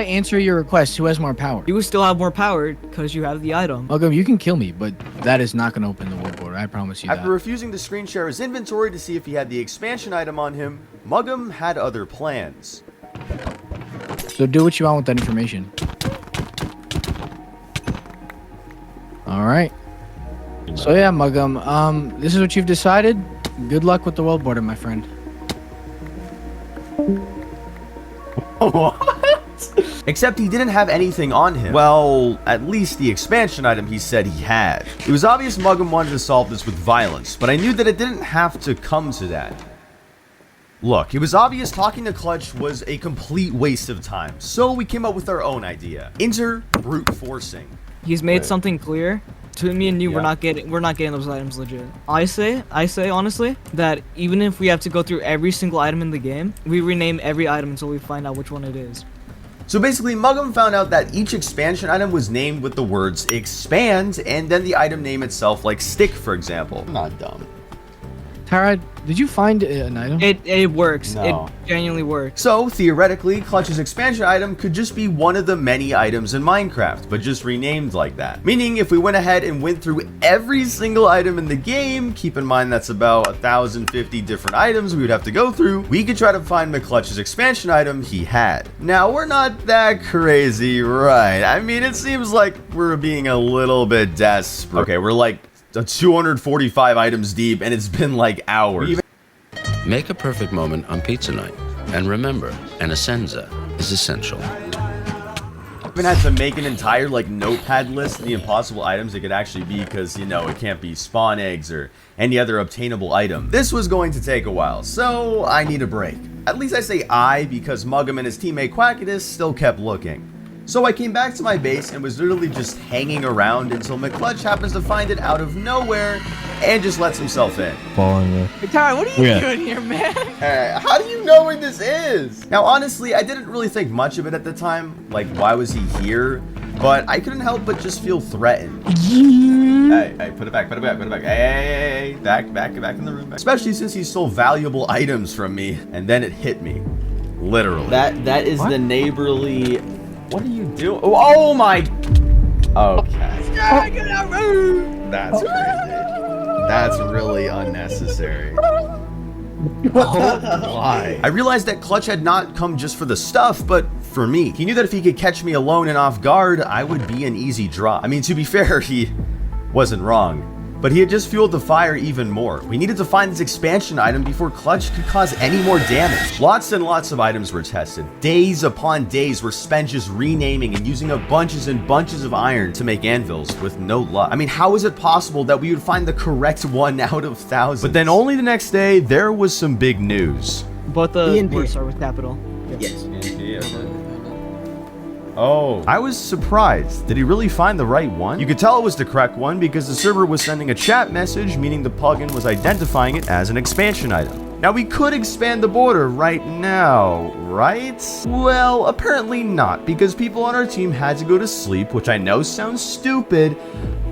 Speaker 10: answer your request, who has more power?
Speaker 7: You will still have more power because you have the item.
Speaker 10: Welcome, you can kill me, but that is not gonna open the world border. I promise you
Speaker 11: After
Speaker 10: that.
Speaker 11: refusing to screen share his inventory to see if he had the expansion item on him, Muggum had other plans.
Speaker 10: So do what you want with that information. All right. So yeah, Muggum, this is what you've decided. Good luck with the world border, my friend.
Speaker 11: Except he didn't have anything on him. Well, at least the expansion item he said he had. It was obvious Muggum wanted to solve this with violence, but I knew that it didn't have to come to that. Look, it was obvious talking to Clutch was a complete waste of time, so we came up with our own idea. Enter brute forcing.
Speaker 7: He's made something clear. To me and you, we're not getting those items legit. I say honestly that even if we have to go through every single item in the game, we rename every item until we find out which one it is.
Speaker 11: So basically, Muggum found out that each expansion item was named with the words expand and then the item name itself, like stick, for example. I'm not dumb.
Speaker 10: Tara, did you find an item?
Speaker 7: It works.
Speaker 11: No.
Speaker 7: It genuinely works.
Speaker 11: So, theoretically, Clutch's expansion item could just be one of the many items in Minecraft, but just renamed like that. Meaning, if we went ahead and went through every single item in the game, keep in mind that's about 1,050 different items we would have to go through, we could try to find McClutch's expansion item he had. Now, we're not that crazy, right? I mean, it seems like we're being a little bit desperate. Okay, we're like 245 items deep, and it's been like hours.
Speaker 15: Make a perfect moment on pizza night. And remember, an essenza is essential.
Speaker 11: even had to make an entire like notepad list of the impossible items it could actually be because, you know, it can't be spawn eggs or any other obtainable item. This was going to take a while, so I need a break. At least I say I because Muggum and his teammate Quackidus still kept looking. So I came back to my base and was literally just hanging around until McClutch happens to find it out of nowhere and just lets himself in.
Speaker 10: Following you.
Speaker 7: Tyler, what are you doing here, man?
Speaker 11: How do you know where this is? Now, honestly, I didn't really think much of it at the time. Like, why was he here? But I couldn't help but just feel threatened. Hey, put it back, put it back, put it back. Hey, back in the room. Especially since he stole valuable items from me. And then it hit me. Literally.
Speaker 1: That is the neighborly... What are you doing? Oh my... Okay. That's crazy. That's really unnecessary.
Speaker 11: Why? I realized that Clutch had not come just for the stuff, but for me. He knew that if he could catch me alone and off guard, I would be an easy draw. I mean, to be fair, he wasn't wrong. But he had just fueled the fire even more. We needed to find this expansion item before Clutch could cause any more damage. Lots and lots of items were tested. Days upon days were spent just renaming and using up bunches and bunches of iron to make anvils with no luck. I mean, how is it possible that we would find the correct one out of thousands? But then only the next day, there was some big news.
Speaker 7: Both the words start with capital.
Speaker 11: Yes. Oh. I was surprised. Did he really find the right one? You could tell it was the correct one because the server was sending a chat message, meaning the plugin was identifying it as an expansion item. Now we could expand the border right now, right? Well, apparently not, because people on our team had to go to sleep, which I know sounds stupid,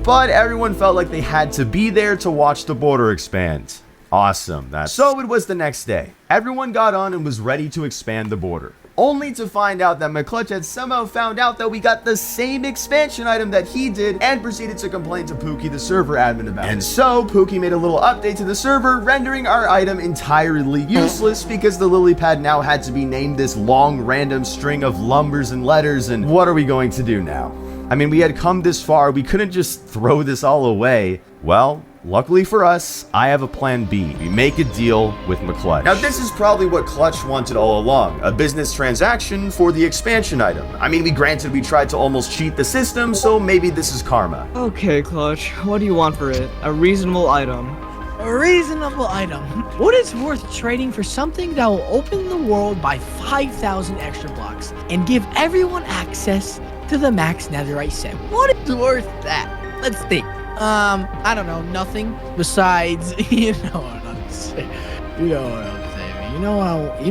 Speaker 11: but everyone felt like they had to be there to watch the border expand. Awesome. So it was the next day. Everyone got on and was ready to expand the border. Only to find out that McClutch had somehow found out that we got the same expansion item that he did and proceeded to complain to Pookie, the server admin, about it. And so Pookie made a little update to the server, rendering our item entirely useless because the lily pad now had to be named this long random string of numbers and letters, and what are we going to do now? I mean, we had come this far, we couldn't just throw this all away. Well, luckily for us, I have a plan B. We make a deal with McClutch. Now, this is probably what Clutch wanted all along, a business transaction for the expansion item. I mean, we tried to almost cheat the system, so maybe this is karma.
Speaker 7: Okay, Clutch, what do you want for it? A reasonable item.
Speaker 10: A reasonable item. What is worth trading for something that will open the world by 5,000 extra blocks and give everyone access to the max netherite set? What is worth that? Let's think. I don't know, nothing besides, you know what I'm saying. You know what I'm saying. You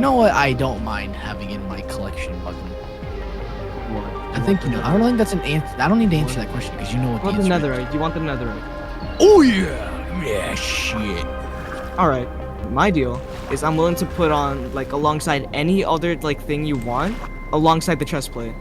Speaker 10: know what I don't mind having in my collection, Muggum. I think you know. I don't think that's an answer. I don't need to answer that question because you know what the answer is.
Speaker 7: Do you want the netherite?
Speaker 10: Oh yeah, shit.
Speaker 7: All right, my deal is I'm willing to put on like alongside any other like thing you want, alongside the chest plate.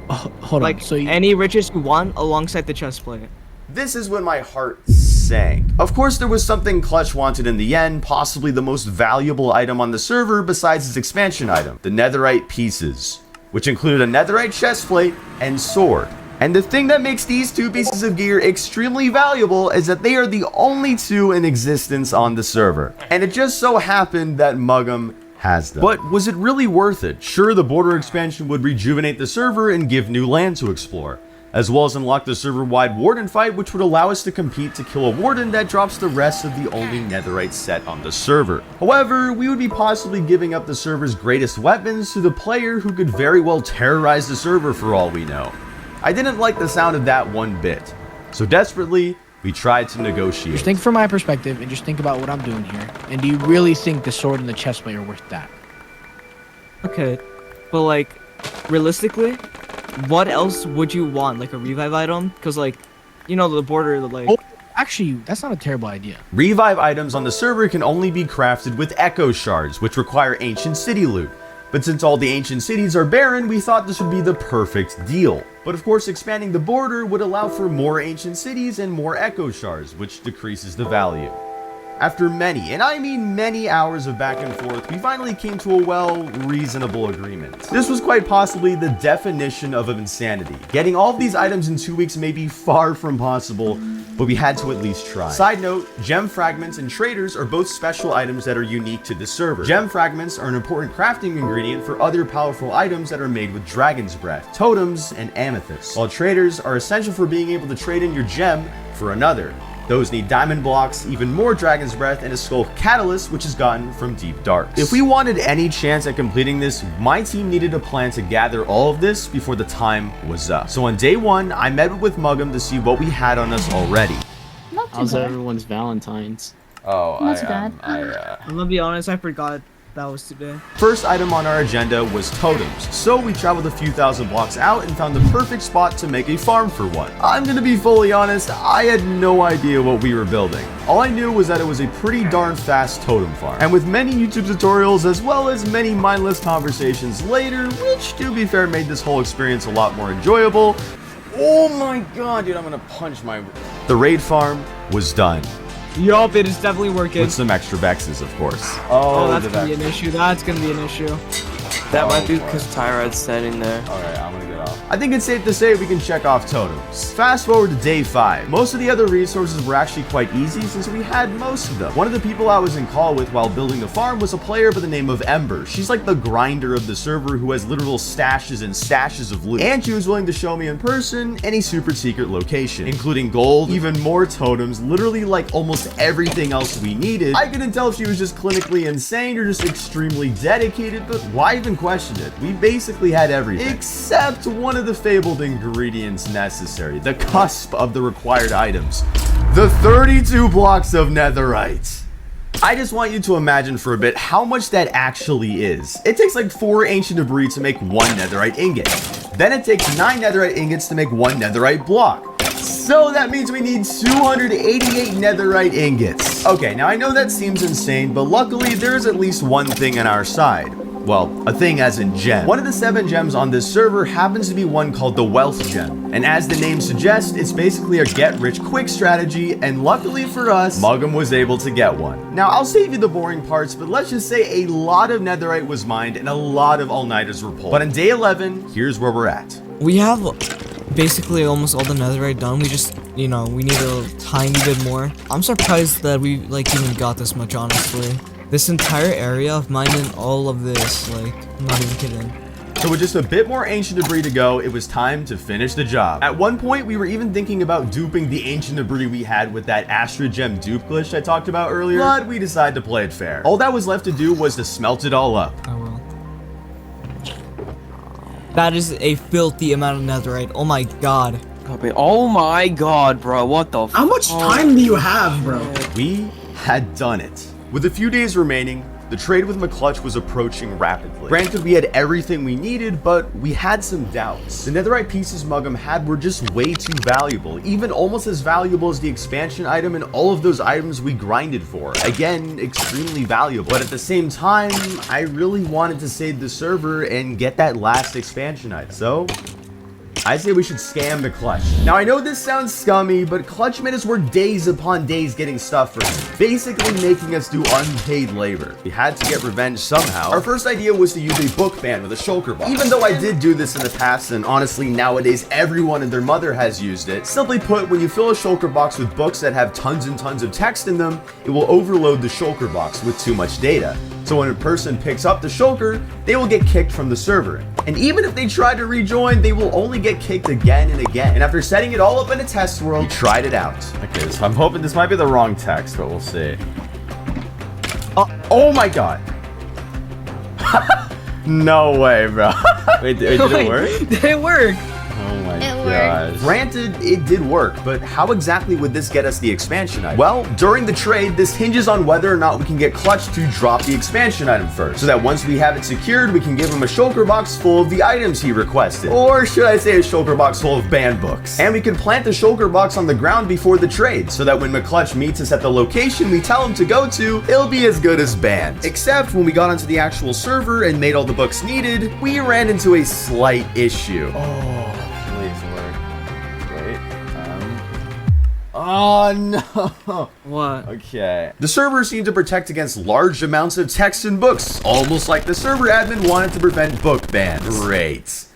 Speaker 10: Hold
Speaker 7: on. So any riches you want alongside the chest plate.
Speaker 11: This is when my heart sank. Of course, there was something Clutch wanted in the end, possibly the most valuable item on the server besides his expansion item, the netherite pieces, which included a netherite chestplate and sword. And the thing that makes these two pieces of gear extremely valuable is that they are the only two in existence on the server. And it just so happened that Muggum has them. But was it really worth it? Sure, the border expansion would rejuvenate the server and give new land to explore, as well as unlock the server-wide warden fight, which would allow us to compete to kill a warden that drops the rest of the only netherite set on the server. However, we would be possibly giving up the server's greatest weapons to the player who could very well terrorize the server for all we know. I didn't like the sound of that one bit, so desperately, we tried to negotiate.
Speaker 10: Just think from my perspective and just think about what I'm doing here. And do you really think the sword and the chestplate are worth that?
Speaker 7: Okay, but like, realistically, what else would you want? Like a revive item? Because like, you know, the border, like...
Speaker 10: Oh, actually, that's not a terrible idea.
Speaker 11: Revive items on the server can only be crafted with echo shards, which require ancient city loot. But since all the ancient cities are barren, we thought this would be the perfect deal. But of course, expanding the border would allow for more ancient cities and more echo shards, which decreases the value. After many, and I mean many hours of back and forth, we finally came to a, well, reasonable agreement. This was quite possibly the definition of insanity. Getting all of these items in 2 weeks may be far from possible, but we had to at least try. Side note, gem fragments and traders are both special items that are unique to this server. Gem fragments are an important crafting ingredient for other powerful items that are made with dragon's breath, totems, and amethysts, while traders are essential for being able to trade in your gem for another. Those need diamond blocks, even more dragon's breath, and a skull catalyst, which is gotten from deep darks. If we wanted any chance at completing this, my team needed a plan to gather all of this before the time was up. So on day 1, I met with Muggum to see what we had on us already.
Speaker 12: Not too How's bad. Everyone's Valentine's?
Speaker 11: Oh,
Speaker 12: Not too bad.
Speaker 7: I'm gonna be honest, I forgot that was today.
Speaker 11: First item on our agenda was totems, so we traveled a few thousand blocks out and found the perfect spot to make a farm for one. I'm gonna be fully honest, I had no idea what we were building. All I knew was that it was a pretty darn fast totem farm, and with many YouTube tutorials as well as many mindless conversations later, which to be fair made this whole experience a lot more enjoyable. Oh my god, dude, I'm gonna punch my... The raid farm was done.
Speaker 7: Yup, it is definitely working.
Speaker 11: With some extra Bexes, of course.
Speaker 7: Oh, that's gonna be an issue. That's gonna be an issue.
Speaker 13: That might be because Tyrod's standing there.
Speaker 11: Alright, I'm gonna get off. I think it's safe to say we can check off totems. Fast forward to day 5. Most of the other resources were actually quite easy since we had most of them. One of the people I was in call with while building the farm was a player by the name of Ember. She's like the grinder of the server who has literal stashes and stashes of loot. And she was willing to show me in person any super secret location, including gold, even more totems, literally like almost everything else we needed. I couldn't tell if she was just clinically insane or just extremely dedicated, but why even question it? We basically had everything, except one of the fabled ingredients necessary, the cusp of the required items, the 32 blocks of netherite. I just want you to imagine for a bit how much that actually is. It takes like 4 ancient debris to make 1 netherite ingot. Then it takes 9 netherite ingots to make 1 netherite block. So that means we need 288 netherite ingots. Okay, now I know that seems insane, but luckily there is at least one thing on our side. Well, a thing as in gem. One of the 7 gems on this server happens to be one called the Wealth Gem. And as the name suggests, it's basically a get-rich-quick strategy, and luckily for us, Muggum was able to get one. Now, I'll save you the boring parts, but let's just say a lot of netherite was mined and a lot of all-nighters were pulled. But on day 11, here's where we're at.
Speaker 7: We have basically almost all the netherite done. We just, you know, we need a tiny bit more. I'm surprised that we, like, even got this much, honestly. This entire area of mining all of this, like, I'm not even kidding.
Speaker 11: So with just a bit more ancient debris to go, it was time to finish the job. At one point, we were even thinking about duping the ancient debris we had with that Astra Gem dupe glitch I talked about earlier, but we decided to play it fair. All that was left to do was to smelt it all up.
Speaker 7: I will. That is a filthy amount of netherite. Oh my god.
Speaker 13: Oh my god, bro. What the f?
Speaker 10: How much time do you have, bro?
Speaker 11: We had done it. With a few days remaining, the trade with McClutch was approaching rapidly. Granted, we had everything we needed, but we had some doubts. The netherite pieces Muggum had were just way too valuable, even almost as valuable as the expansion item and all of those items we grinded for. Again, extremely valuable. But at the same time, I really wanted to save the server and get that last expansion item. So I say we should scam the Clutch. Now, I know this sounds scummy, but Clutch made us work days upon days getting stuff for him, basically making us do unpaid labor. We had to get revenge somehow. Our first idea was to use a book ban with a shulker box. Even though I did do this in the past, and honestly, nowadays, everyone and their mother has used it. Simply put, when you fill a shulker box with books that have tons and tons of text in them, it will overload the shulker box with too much data. So when a person picks up the shulker, they will get kicked from the server. And even if they try to rejoin, they will only get kicked again and again. And after setting it all up in a test world, we tried it out. Okay, so I'm hoping this might be the wrong text, but we'll see. Oh my god. No way, bro. Wait, did it work?
Speaker 7: Did it work?
Speaker 11: Oh my god. Granted, it did work, but how exactly would this get us the expansion item? Well, during the trade, this hinges on whether or not we can get Clutch to drop the expansion item first, so that once we have it secured, we can give him a shulker box full of the items he requested. Or should I say a shulker box full of banned books. And we can plant the shulker box on the ground before the trade, so that when McClutch meets us at the location we tell him to go to, it'll be as good as banned. Except when we got onto the actual server and made all the books needed, we ran into a slight issue. Oh no!
Speaker 7: What?
Speaker 11: Okay. The server seemed to protect against large amounts of text and books, almost like the server admin wanted to prevent book bans. Great.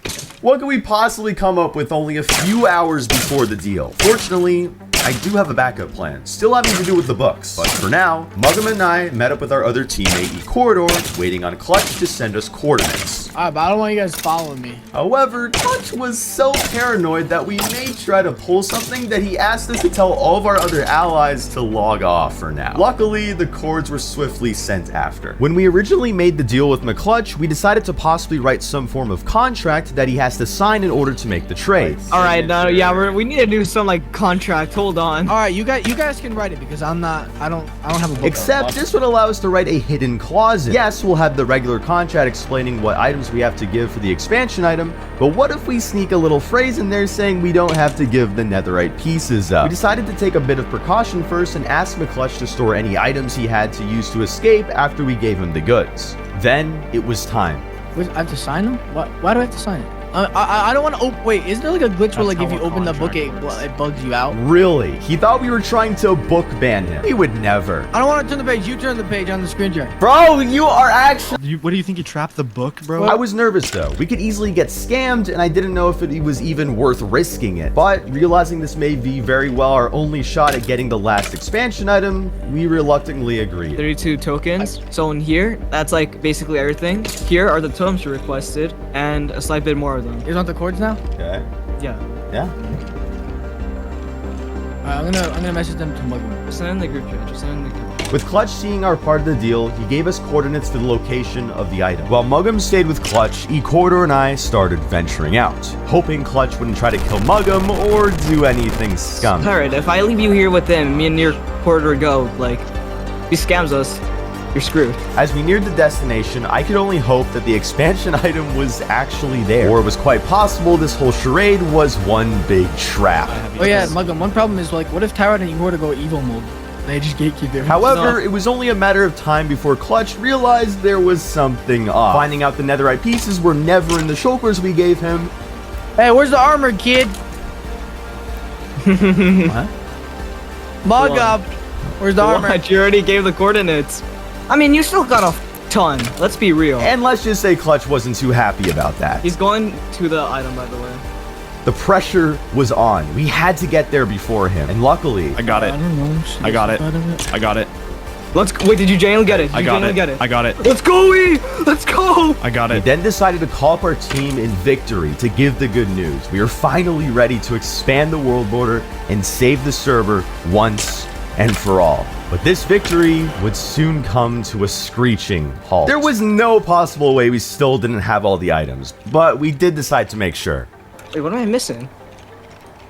Speaker 11: What could we possibly come up with only a few hours before the deal? Fortunately, I do have a backup plan, still having to do with the books. But for now, Muggum and I met up with our other teammate E-Corridor, waiting on Clutch to send us coordinates.
Speaker 10: Alright, but I don't want you guys following me.
Speaker 11: However, Clutch was so paranoid that we may try to pull something that he asked us to tell all of our other allies to log off for now. Luckily, the cords were swiftly sent after. When we originally made the deal with McClutch, we decided to possibly write some form of contract that he has to sign in order to make the trade.
Speaker 7: Alright, yeah, we need to do some like contract. Hold on.
Speaker 10: Alright, you guys can write it because I don't have a book.
Speaker 11: Except this would allow us to write a hidden clause in. Yes, we'll have the regular contract explaining what items we have to give for the expansion item, but what if we sneak a little phrase in there saying we don't have to give the netherite pieces up? We decided to take a bit of precaution first and ask McClutch to store any items he had to use to escape after we gave him the goods. Then it was time.
Speaker 10: Wait, I have to sign them? Why do I have to sign it? I don't want to wait, isn't there like a glitch where like if you open the book it bugs you out?
Speaker 11: Really? He thought we were trying to book ban him. We would never.
Speaker 10: I don't want to turn the page, you turn the page on the screen share.
Speaker 11: Bro, you are actually...
Speaker 16: What do you think, you trapped the book, bro?
Speaker 11: I was nervous though. We could easily get scammed and I didn't know if it was even worth risking it. But realizing this may be very well our only shot at getting the last expansion item, we reluctantly agreed.
Speaker 7: 32 tokens. So in here, that's like basically everything. Here are the totems you requested and a slight bit more of them.
Speaker 10: You want the cords now?
Speaker 11: Okay.
Speaker 7: Yeah.
Speaker 11: Yeah.
Speaker 10: Alright, I'm gonna message them to Muggum.
Speaker 7: Send in the group chat. Just send in the group.
Speaker 11: With Clutch seeing our part of the deal, he gave us coordinates to the location of the item. While Muggum stayed with Clutch, E-Corridor and I started venturing out, hoping Clutch wouldn't try to kill Muggum or do anything scummy.
Speaker 7: Alright, if I leave you here with them, me and your corridor go, like, he scams us, you're screwed.
Speaker 11: As we neared the destination, I could only hope that the expansion item was actually there. Or it was quite possible this whole charade was one big trap.
Speaker 10: Oh yeah, Muggum, one problem is like, what if Tyrant and Igor to go evil mode? They just gatekeep there.
Speaker 11: However, it was only a matter of time before Clutch realized there was something off. Finding out the netherite pieces were never in the shulkers we gave him.
Speaker 10: Hey, where's the armor, kid?
Speaker 11: What?
Speaker 10: Muggum, where's the armor?
Speaker 7: What? You already gave the coordinates. I mean, you still got a ton. Let's be real.
Speaker 11: And let's just say Clutch wasn't too happy about that.
Speaker 7: He's going to the item, by the way.
Speaker 11: The pressure was on. We had to get there before him. And luckily...
Speaker 16: I got it. I got it. I got it.
Speaker 7: Let's go. Wait, did you genuinely get it? Did
Speaker 16: I
Speaker 7: you
Speaker 16: got
Speaker 7: genuinely
Speaker 16: it.
Speaker 7: get it?
Speaker 16: I got it.
Speaker 7: Let's go, E! Let's go!
Speaker 16: I got
Speaker 11: We
Speaker 16: it.
Speaker 11: then decided to call up our team in victory to give the good news. We are finally ready to expand the world border and save the server once and for all. But this victory would soon come to a screeching halt. There was no possible way we still didn't have all the items, but we did decide to make sure.
Speaker 7: Wait, what am I missing?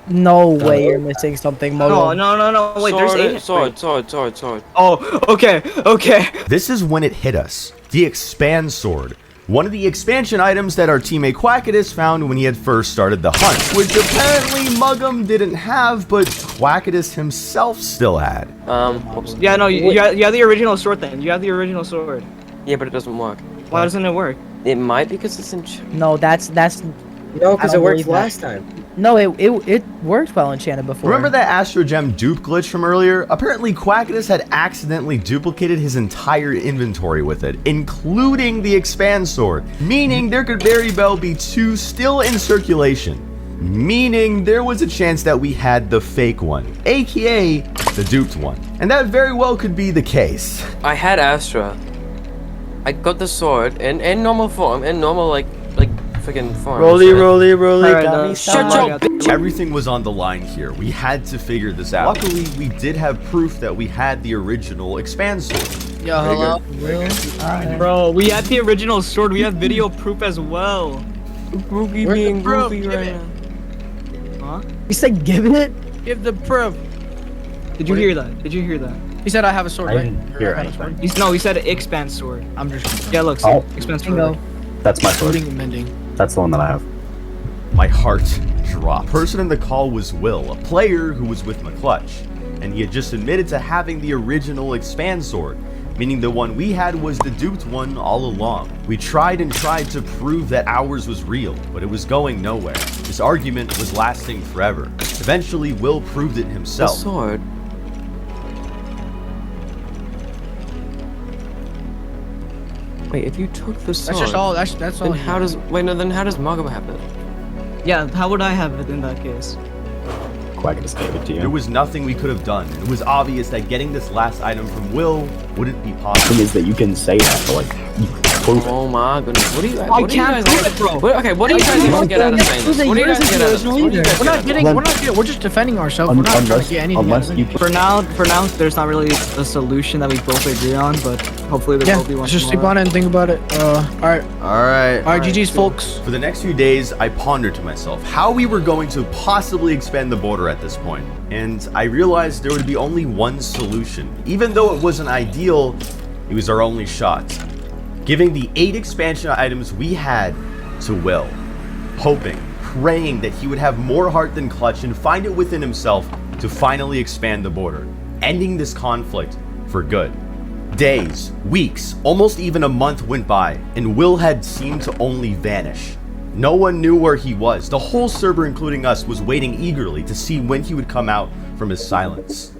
Speaker 10: No way you're missing something, Muggum.
Speaker 7: No. Wait, there's 8.
Speaker 13: Sword.
Speaker 7: Oh, okay.
Speaker 11: This is when it hit us. The Expand Sword. One of the expansion items that our teammate Quackitus found when he had first started the hunt, which apparently Muggum didn't have, but Quackitus himself still had.
Speaker 13: Whoops.
Speaker 7: Yeah, no, you have the original sword then. You have the original sword.
Speaker 13: Yeah, but it doesn't work.
Speaker 7: Why doesn't it work?
Speaker 13: It might because it's in...
Speaker 10: No, that's
Speaker 9: No, because it worked last time.
Speaker 10: No, it worked well enchanted before.
Speaker 11: Remember that Astro Gem dupe glitch from earlier? Apparently Quackitus had accidentally duplicated his entire inventory with it, including the Expand Sword, meaning there could very well be 2 still in circulation. Meaning there was a chance that we had the fake one, aka the duped one. And that very well could be the case.
Speaker 13: I had Astra. I got the sword in normal form, in normal like freaking form.
Speaker 10: Rolly, got me
Speaker 13: Shut your bitch.
Speaker 11: Everything was on the line here. We had to figure this out. Luckily, we did have proof that we had the original Expand Sword.
Speaker 10: Yo, hello?
Speaker 7: Bro, we had the original sword. We have video proof as well.
Speaker 13: Groovy
Speaker 10: Where's
Speaker 13: being
Speaker 10: the proof?
Speaker 13: goofy
Speaker 10: Give
Speaker 13: right
Speaker 10: it.
Speaker 13: now.
Speaker 7: Huh?
Speaker 10: He said give it? Give the proof.
Speaker 7: Did you hear that? Did you hear that?
Speaker 10: He said I have a sword,
Speaker 14: I
Speaker 10: right?
Speaker 14: didn't hear anything.
Speaker 7: No, he said expand sword.
Speaker 10: I'm just...
Speaker 7: Yeah, look,
Speaker 14: Oh.
Speaker 7: expand
Speaker 10: Bingo.
Speaker 7: sword.
Speaker 14: That's my sword.
Speaker 10: Shooting and mending.
Speaker 14: That's the one that I have.
Speaker 11: My heart dropped. The person in the call was Will, a player who was with McClutch, and he had just admitted to having the original Expand Sword, meaning the one we had was the duped one all along. We tried and tried to prove that ours was real, but it was going nowhere. This argument was lasting forever. Eventually, Will proved it
Speaker 13: The
Speaker 11: himself.
Speaker 13: sword. Wait, if you took the sword,
Speaker 10: That's just all. That's all.
Speaker 13: then how does Muggum have it?
Speaker 7: Yeah, how would I have it in that case?
Speaker 14: quite gonna say it to you.
Speaker 11: There was nothing we could have done. It was obvious that getting this last item from Will wouldn't be
Speaker 14: The
Speaker 11: possible.
Speaker 14: thing is that you can say that, but like, you prove it.
Speaker 13: Oh my goodness. What are you
Speaker 7: I
Speaker 13: what do you
Speaker 7: can't
Speaker 13: guys
Speaker 7: do it, bro.
Speaker 13: what, okay, what do you guys even get out of saying this? What do you guys get out of this? What do you guys
Speaker 10: We're
Speaker 13: get out
Speaker 10: not
Speaker 13: of
Speaker 10: getting.
Speaker 13: this?
Speaker 10: We're not getting. We're just defending ourselves. We're not trying to get anything.
Speaker 14: Unless
Speaker 10: out of
Speaker 14: you
Speaker 10: it.
Speaker 7: For now, there's not really a solution that we both agree on, but hopefully there
Speaker 10: Yeah,
Speaker 7: will be one.
Speaker 10: let's just sleep
Speaker 7: tomorrow.
Speaker 10: on it and think about it. Alright. Alright, GG's, folks.
Speaker 11: For the next few days, I pondered to myself how we were going to possibly expand the border at this point, and I realized there would be only one solution. Even though it wasn't ideal, it was our only shot. Giving the 8 expansion items we had to Will, hoping, praying that he would have more heart than Clutch and find it within himself to finally expand the border, ending this conflict for good. Days, weeks, almost even a month went by, and Will had seemed to only vanish. No one knew where he was. The whole server, including us, was waiting eagerly to see when he would come out from his silence.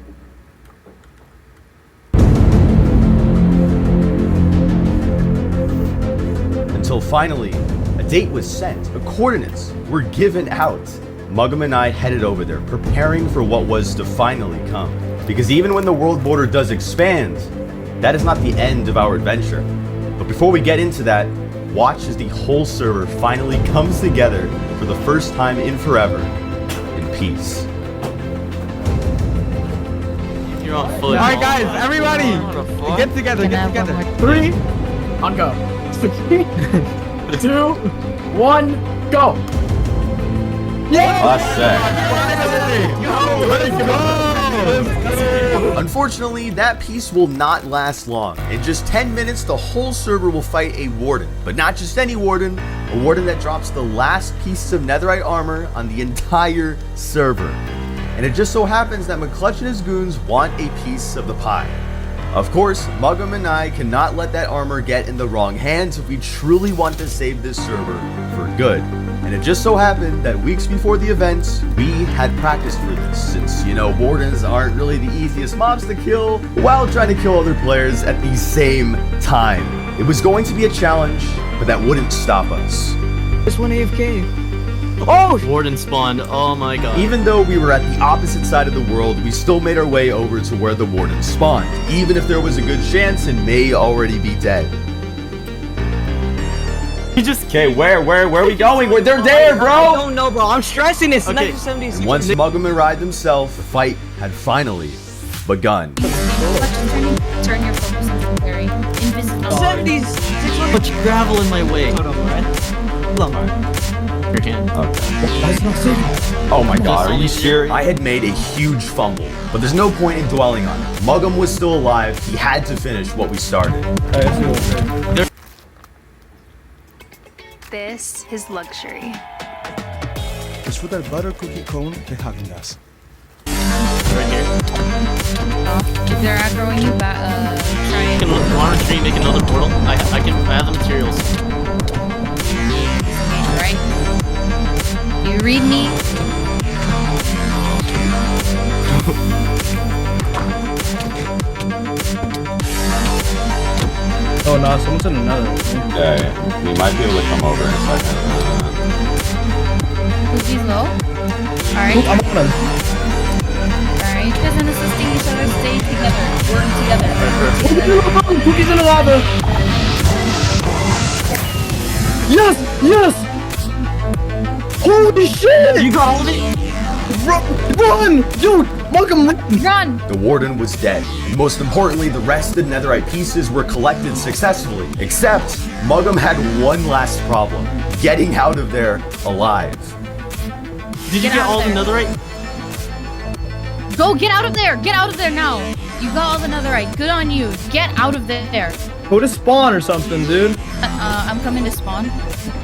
Speaker 11: Until finally, a date was set, the coordinates were given out. Muggum and I headed over there, preparing for what was to finally come. Because even when the world border does expand, that is not the end of our adventure. But before we get into that, watch as the whole server finally comes together for the first time in forever, in peace.
Speaker 12: You're on foot.
Speaker 7: Alright, guys, everybody, get together, get together.
Speaker 10: 3, on go. 3, 2, 1, go.
Speaker 11: Unfortunately, that peace will not last long. In just 10 minutes, the whole server will fight a warden. But not just any warden, a warden that drops the last pieces of netherite armor on the entire server. And it just so happens that McClutch and his goons want a piece of the pie. Of course, Muggum and I cannot let that armor get in the wrong hands if we truly want to save this server for good. And it just so happened that weeks before the event, we had practiced for this, since, you know, wardens aren't really the easiest mobs to kill while trying to kill other players at the same time. It was going to be a challenge, but that wouldn't stop us.
Speaker 7: This one AFK.
Speaker 12: Oh! Warden spawned. Oh my god.
Speaker 11: Even though we were at the opposite side of the world, we still made our way over to where the warden spawned, even if there was a good chance it may already be dead. Okay, where are we going? They're there, bro!
Speaker 7: I don't know, bro. I'm stressing this.
Speaker 12: Okay.
Speaker 7: 1970s.
Speaker 11: And once Muggum arrived himself, the fight had finally begun.
Speaker 17: Turn your focus on very invisible.
Speaker 7: 70s.
Speaker 12: Much gravel in my way.
Speaker 7: Hold on, right? Hold on.
Speaker 12: Your hand.
Speaker 11: Oh my god, are you serious? I had made a huge fumble, but there's no point in dwelling on it. Muggum was still alive, he had to finish what we started.
Speaker 17: This is luxury.
Speaker 16: Disfruta el butter cookie cone de Häagen-Dazs.
Speaker 12: Right here.
Speaker 17: If they're aggroing you, try
Speaker 12: You
Speaker 17: and
Speaker 12: can water tree, make another portal. I have the materials.
Speaker 17: right. You read me.
Speaker 7: Oh no, someone's in another.
Speaker 18: Yeah, we might be able to come over in a second.
Speaker 17: Poopy's low. Alright.
Speaker 7: I'm on him.
Speaker 17: Alright, you guys are assisting each other. Stay together. Work together.
Speaker 7: Cookie's in the lava. Yes! Yes! Holy shit!
Speaker 12: You got all of it?
Speaker 7: Run! Dude! Welcome!
Speaker 17: Run!
Speaker 11: The warden was dead. And most importantly, the rest of the netherite pieces were collected successfully. Except, Muggum had one last problem. Getting out of there alive.
Speaker 12: Did you get all the netherite?
Speaker 17: Go get out of there! Get out of there now! You got all the netherite. Good on you. Get out of there.
Speaker 7: Go to spawn or something, dude.
Speaker 17: I'm coming to spawn.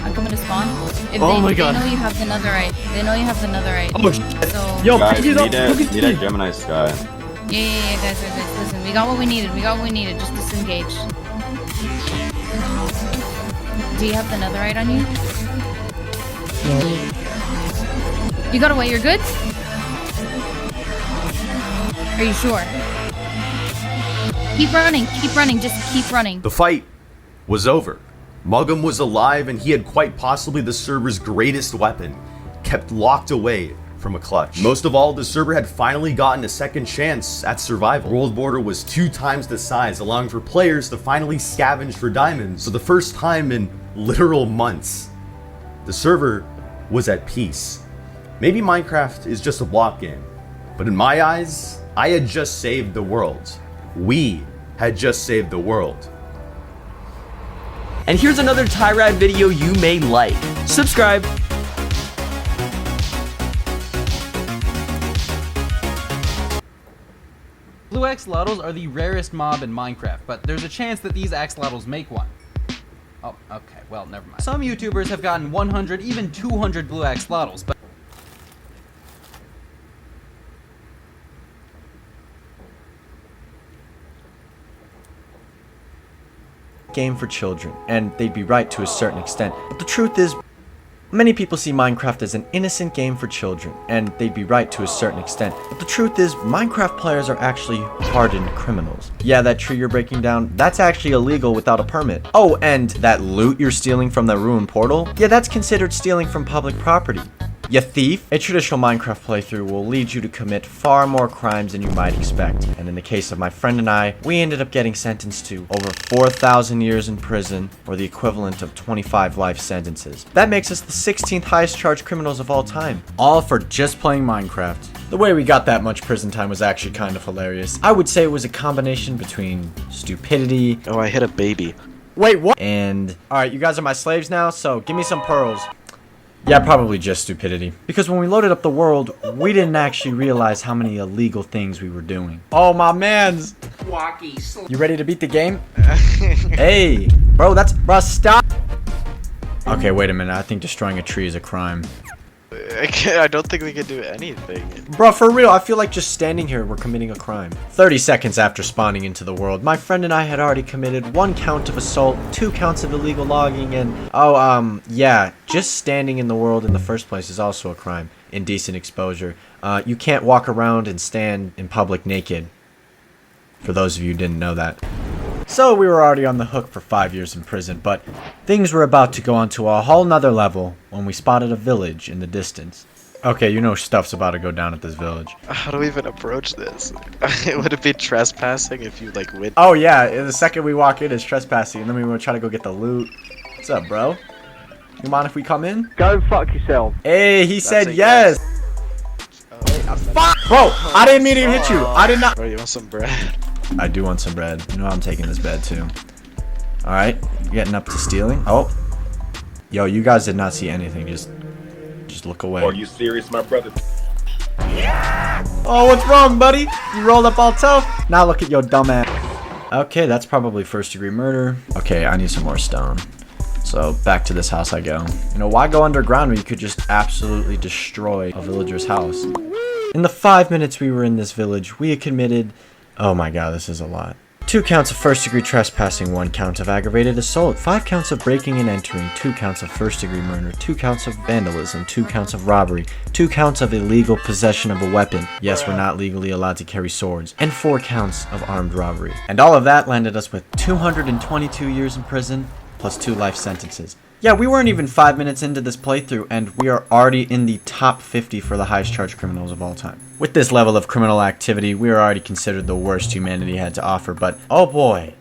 Speaker 17: I'm coming to spawn. If
Speaker 12: Oh
Speaker 17: they,
Speaker 12: my God.
Speaker 17: They know you have the netherite. They know you have the netherite.
Speaker 7: Oh shit.
Speaker 17: So,
Speaker 7: Yo,
Speaker 18: Guys,
Speaker 7: Cookie's up.
Speaker 18: need a Gemini Sky.
Speaker 17: yeah, guys. Listen, we got what we needed. Just disengage. Do you have the netherite on you? No. You got away. You're good? Are you sure? Keep running, just keep running.
Speaker 11: The fight was over. Muggum was alive and he had quite possibly the server's greatest weapon, kept locked away from a clutch. Most of all, the server had finally gotten a second chance at survival. World border was 2 times the size, allowing for players to finally scavenge for diamonds for the first time in literal months. The server was at peace. Maybe Minecraft is just a block game, but in my eyes, I had just saved the world. We had just saved the world.
Speaker 19: And here's another Tyrad video you may like. Subscribe.
Speaker 4: Blue axolotls are the rarest mob in Minecraft, but there's a chance that these axolotls make one. Oh, okay, well, never mind. Some YouTubers have gotten 100, even 200 blue axolotls, but
Speaker 20: game for children, and they'd be right to a certain extent. But the truth is, many people see Minecraft as an innocent game for children, and they'd be right to a certain extent. But the truth is, Minecraft players are actually hardened criminals. Yeah, that tree you're breaking down, that's actually illegal without a permit. Oh, and that loot you're stealing from the ruined portal? Yeah, that's considered stealing from public property. You thief! A traditional Minecraft playthrough will lead you to commit far more crimes than you might expect. And in the case of my friend and I, we ended up getting sentenced to over 4,000 years in prison, or the equivalent of 25 life sentences. That makes us the 16th highest charged criminals of all time. All for just playing Minecraft. The way we got that much prison time was actually kind of hilarious. I would say it was a combination between stupidity...
Speaker 21: Oh, I hit a baby.
Speaker 20: Wait, what? And... Alright, you guys are my slaves now, so give me some pearls. Yeah, probably just stupidity. Because when we loaded up the world, we didn't actually realize how many illegal things we were doing. Oh, my mans! You ready to beat the game? Hey, bro, bro, stop! Okay, wait a minute. I think destroying a tree is a crime.
Speaker 21: I don't think we can do anything.
Speaker 20: Bro, for real, I feel like just standing here, we're committing a crime. 30 seconds after spawning into the world, my friend and I had already committed 1 count of assault, 2 counts of illegal logging, and, yeah, just standing in the world in the first place is also a crime. Indecent exposure. You can't walk around and stand in public naked. For those of you who didn't know that. So we were already on the hook for 5 years in prison, but things were about to go on to a whole nother level when we spotted a village in the distance. Okay, you know stuff's about to go down at this village.
Speaker 21: How do we even approach this? Would it be trespassing if you, like, win?
Speaker 20: Oh yeah, the second we walk in is trespassing, and then we want to try to go get the loot. What's up, bro? You mind if we come in?
Speaker 22: Go fuck yourself.
Speaker 20: Hey, he said yes! Fuck! Bro, I didn't mean to hit you. I did not.
Speaker 21: Bro, you want some bread?
Speaker 20: I do want some bread. You know I'm taking this bed too. Alright, getting up to stealing. Oh. Yo, you guys did not see anything. Just look away.
Speaker 18: Are you serious, my brother?
Speaker 20: Oh, what's wrong, buddy? You rolled up all tough? Now look at your dumb ass. Okay, that's probably first-degree murder. Okay, I need some more stone. So back to this house I go. You know, why go underground when you could just absolutely destroy a villager's house? In the 5 minutes we were in this village, we had committed... Oh my god, this is a lot. 2 counts of first-degree trespassing, 1 count of aggravated assault, 5 counts of breaking and entering, 2 counts of first-degree murder, 2 counts of vandalism, 2 counts of robbery, 2 counts of illegal possession of a weapon. Yes, we're not legally allowed to carry swords, and 4 counts of armed robbery. And all of that landed us with 222 years in prison, plus 2 life sentences. Yeah, we weren't even 5 minutes into this playthrough, and we are already in the top 50 for the highest charged criminals of all time. With this level of criminal activity, we are already considered the worst humanity had to offer, but oh boy.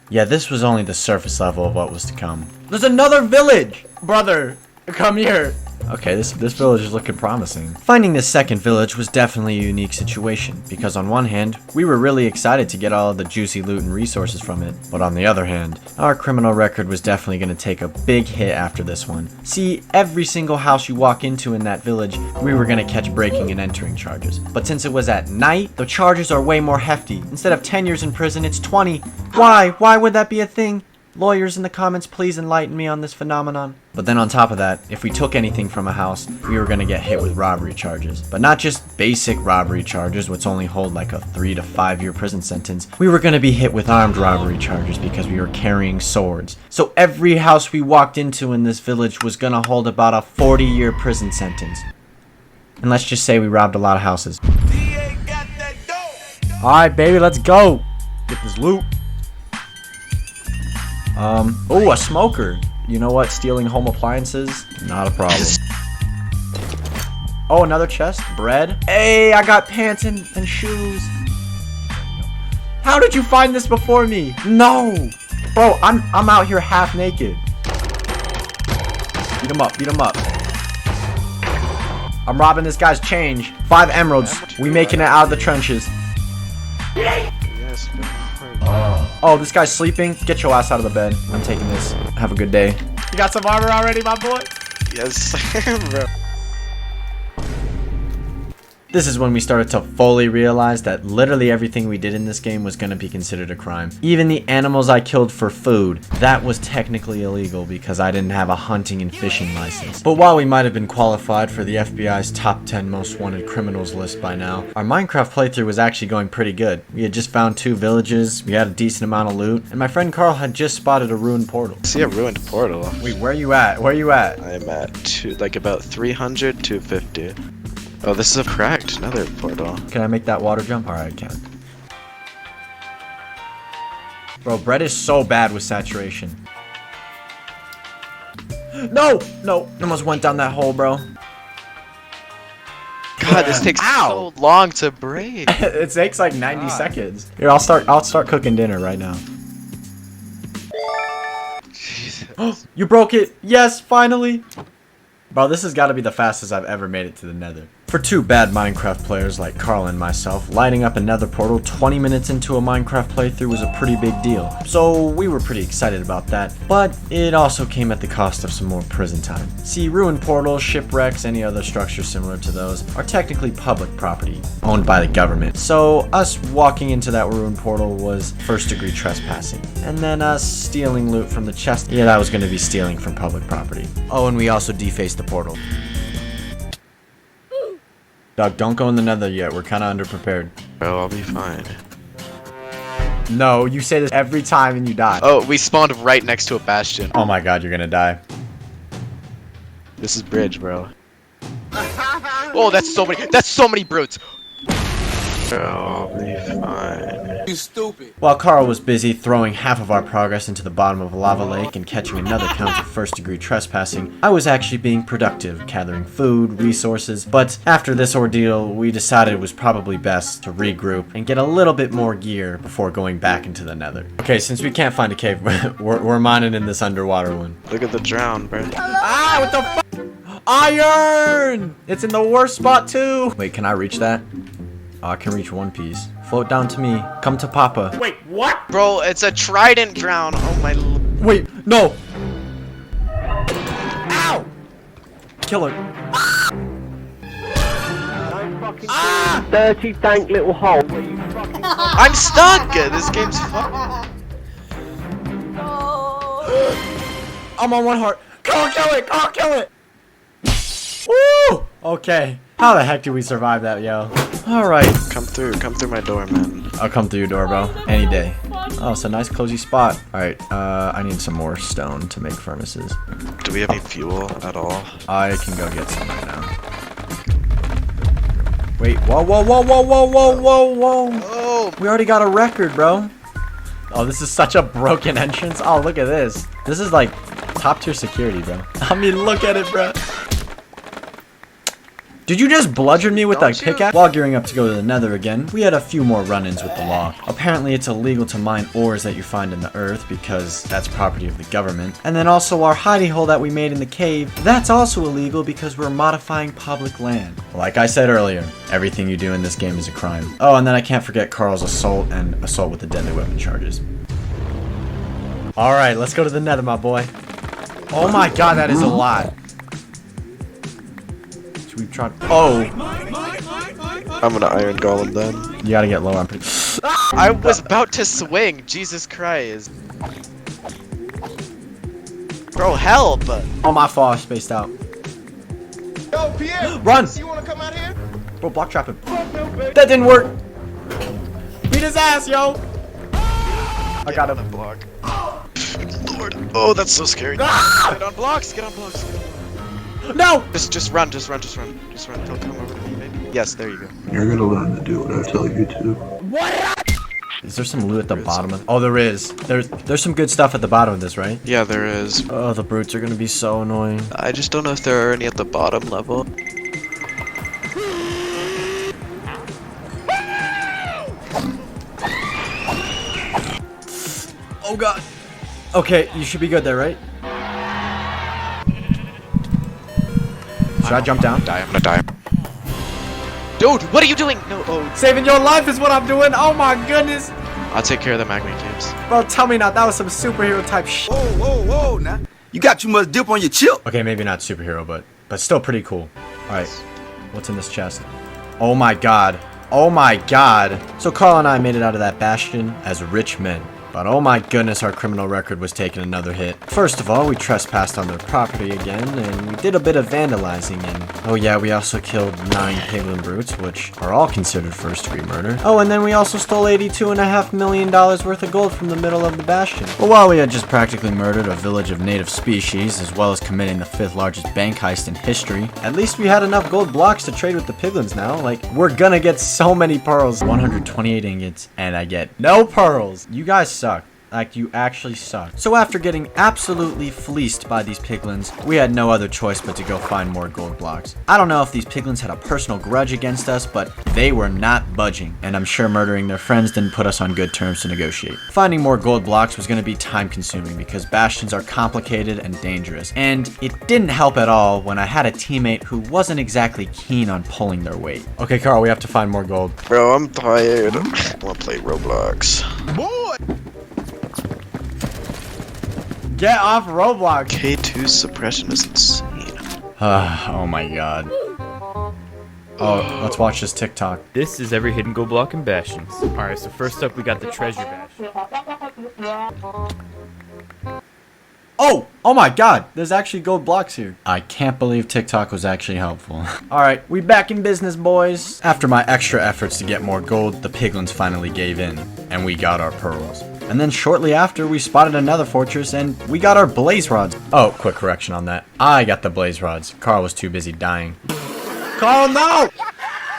Speaker 20: Yeah, this was only the surface level of what was to come. There's another village! Brother, come here. Okay, this village is looking promising. Finding this second village was definitely a unique situation, because on one hand, we were really excited to get all of the juicy loot and resources from it, but on the other hand, our criminal record was definitely going to take a big hit after this one. See, every single house you walk into in that village, we were going to catch breaking and entering charges. But since it was at night, the charges are way more hefty. Instead of 10 years in prison, it's 20. Why? Why would that be a thing? Lawyers in the comments, please enlighten me on this phenomenon. But then on top of that, if we took anything from a house, we were going to get hit with robbery charges. But not just basic robbery charges, which only hold like a 3 to 5 year prison sentence. We were going to be hit with armed robbery charges because we were carrying swords. So every house we walked into in this village was going to hold about a 40-year prison sentence. And let's just say we robbed a lot of houses. Alright, baby, let's go. Get this loot. Oh, a smoker. You know what? Stealing home appliances? Not a problem. Oh, another chest. Bread. Hey, I got pants and shoes. How did you find this before me? No. Bro, I'm out here half naked. Beat him up. Beat him up. I'm robbing this guy's change. 5 emeralds. We making it out of the trenches.
Speaker 21: Yes,
Speaker 20: Oh, this guy's sleeping. Get your ass out of the bed. I'm taking this. Have a good day. You got some armor already, my boy?
Speaker 21: yes, bro.
Speaker 20: This is when we started to fully realize that literally everything we did in this game was going to be considered a crime. Even the animals I killed for food, that was technically illegal because I didn't have a hunting and fishing license. But while we might have been qualified for the FBI's top 10 most wanted criminals list by now, our Minecraft playthrough was actually going pretty good. We had just found 2 villages, we had a decent amount of loot, and my friend Carl had just spotted a ruined portal.
Speaker 21: See a ruined portal.
Speaker 20: Wait, where you at? Where you at?
Speaker 21: I'm at like about 300, 250. Oh, this is a cracked nether portal.
Speaker 20: Can I make that water jump? Alright, I can. Bro, bread is so bad with saturation. No! No! Almost went down that hole, bro.
Speaker 21: God, this takes so long to break.
Speaker 20: It takes like 90 seconds. Here, I'll start cooking dinner right now. Jesus. You broke it! Yes, finally! Bro, this has got to be the fastest I've ever made it to the nether. For 2 bad Minecraft players like Carl and myself, lighting up a nether portal 20 minutes into a Minecraft playthrough was a pretty big deal. So we were pretty excited about that, but it also came at the cost of some more prison time. See, ruined portals, shipwrecks, any other structures similar to those are technically public property, owned by the government. So us walking into that ruined portal was first-degree trespassing. And then us stealing loot from the chest, yeah, that was going to be stealing from public property. Oh, and we also defaced the portal. Doug, don't go in the nether yet. We're kind of underprepared.
Speaker 21: Bro, I'll be fine.
Speaker 20: No, you say this every time and you die.
Speaker 21: Oh, we spawned right next to a bastion.
Speaker 20: Oh my god, you're gonna die.
Speaker 21: This is bridge, bro. Oh, that's so many brutes. Bro, I'll be fine.
Speaker 2: You stupid.
Speaker 20: While Carl was busy throwing half of our progress into the bottom of a lava lake and catching another count of first-degree trespassing, I was actually being productive, gathering food, resources, but after this ordeal, we decided it was probably best to regroup and get a little bit more gear before going back into the nether. Okay, since we can't find a cave, we're mining in this underwater one.
Speaker 21: Look at the drown, bro.
Speaker 20: Ah, what the f- Iron! It's in the worst spot too! Wait, can I reach that? Oh, I can reach one piece. Float down to me. Come to Papa.
Speaker 21: Wait, what? Bro, it's a trident drown. Oh my.
Speaker 20: Wait, no. Ow! Kill her. Ah!
Speaker 2: Dirty, dank little hole.
Speaker 21: I'm stuck. This game's fucked.
Speaker 20: I'm on 1 heart. Carl, kill it! Carl, kill it! Woo! Okay. How the heck do we survive that, yo? Alright.
Speaker 21: Come through my door, man.
Speaker 20: I'll come through your door, bro. Any day. Oh, it's a nice cozy spot. Alright, I need some more stone to make furnaces.
Speaker 21: Do we have any fuel at all?
Speaker 20: I can go get some right now. Wait, whoa, whoa, whoa, whoa, whoa, whoa, whoa, whoa.
Speaker 21: Oh.
Speaker 20: We already got a record, bro. Oh, this is such a broken entrance. Oh, look at this. This is like top tier security, bro. I mean, look at it, bro. Did you just bludgeon me with that pickaxe? While gearing up to go to the nether again, we had a few more run-ins with the law. Apparently it's illegal to mine ores that you find in the earth because that's property of the government. And then also our hidey hole that we made in the cave, that's also illegal because we're modifying public land. Like I said earlier, everything you do in this game is a crime. Oh, and then I can't forget Carl's assault and assault with the deadly weapon charges. Alright, let's go to the nether, my boy. Oh my god, that is a lot. We've tried. Oh!
Speaker 21: I'm gonna iron golem then.
Speaker 20: You gotta get low. I'm pretty.
Speaker 21: I was about to swing. Jesus Christ. Bro, help!
Speaker 20: Oh, my fault. I spaced out.
Speaker 2: Yo, Pierre!
Speaker 20: Run!
Speaker 2: You wanna come out here?
Speaker 20: Bro, block trap him. That didn't work! Beat his ass, yo! I got him.
Speaker 21: Block. Lord. Oh, that's so scary. Get on blocks! Get on blocks!
Speaker 20: No!
Speaker 21: Just run. Don't come over to me, maybe. Yes, there you go.
Speaker 2: You're gonna learn to do what I tell you to.
Speaker 20: What? Is there some loot at the bottom of? Oh, there is. There's some good stuff at the bottom of this, right?
Speaker 21: Yeah, there is.
Speaker 20: Oh, the brutes are gonna be so annoying.
Speaker 21: I just don't know if there are any at the bottom level.
Speaker 20: Oh god. Okay, you should be good there, right? Should I jump down?
Speaker 21: I'm gonna die. Dude, what are you doing? No,
Speaker 20: Saving your life is what I'm doing. Oh my goodness.
Speaker 21: I'll take care of the magma cubes.
Speaker 20: Bro, tell me not. That was some superhero type shit.
Speaker 16: Whoa, now. You got too much dip on your chip.
Speaker 20: Okay, maybe not superhero, but still pretty cool. Alright, what's in this chest? Oh my god. Oh my god. So Carl and I made it out of that bastion as rich men. But oh my goodness, our criminal record was taking another hit. First of all, we trespassed on their property again, and we did a bit of vandalizing, and oh yeah, we also killed 9 piglin brutes, which are all considered first-degree murder. Oh, and then we also stole $82.5 million worth of gold from the middle of the bastion. But while we had just practically murdered a village of native species, as well as committing the 5th largest bank heist in history, at least we had enough gold blocks to trade with the piglins now. Like, we're gonna get so many pearls. 128 ingots, and I get no pearls. You guys suck. Like, you actually suck. So after getting absolutely fleeced by these piglins, we had no other choice but to go find more gold blocks. I don't know if these piglins had a personal grudge against us, but they were not budging. And I'm sure murdering their friends didn't put us on good terms to negotiate. Finding more gold blocks was going to be time consuming because bastions are complicated and dangerous. And it didn't help at all when I had a teammate who wasn't exactly keen on pulling their weight. Okay, Carl, we have to find more gold.
Speaker 21: Bro, I'm tired. I wanna play Roblox.
Speaker 20: Get off Roblox!
Speaker 21: K2 suppression is insane.
Speaker 20: Oh my god. Oh, let's watch this TikTok.
Speaker 3: This is every hidden gold block in Bastions. Alright, so first up we got the treasure bastion.
Speaker 20: Oh my god, there's actually gold blocks here. I can't believe TikTok was actually helpful. Alright, we back in business, boys. After my extra efforts to get more gold, the piglins finally gave in, and we got our pearls. And then shortly after, we spotted another fortress, and we got our blaze rods. Oh, quick correction on that. I got the blaze rods. Carl was too busy dying. Carl, no!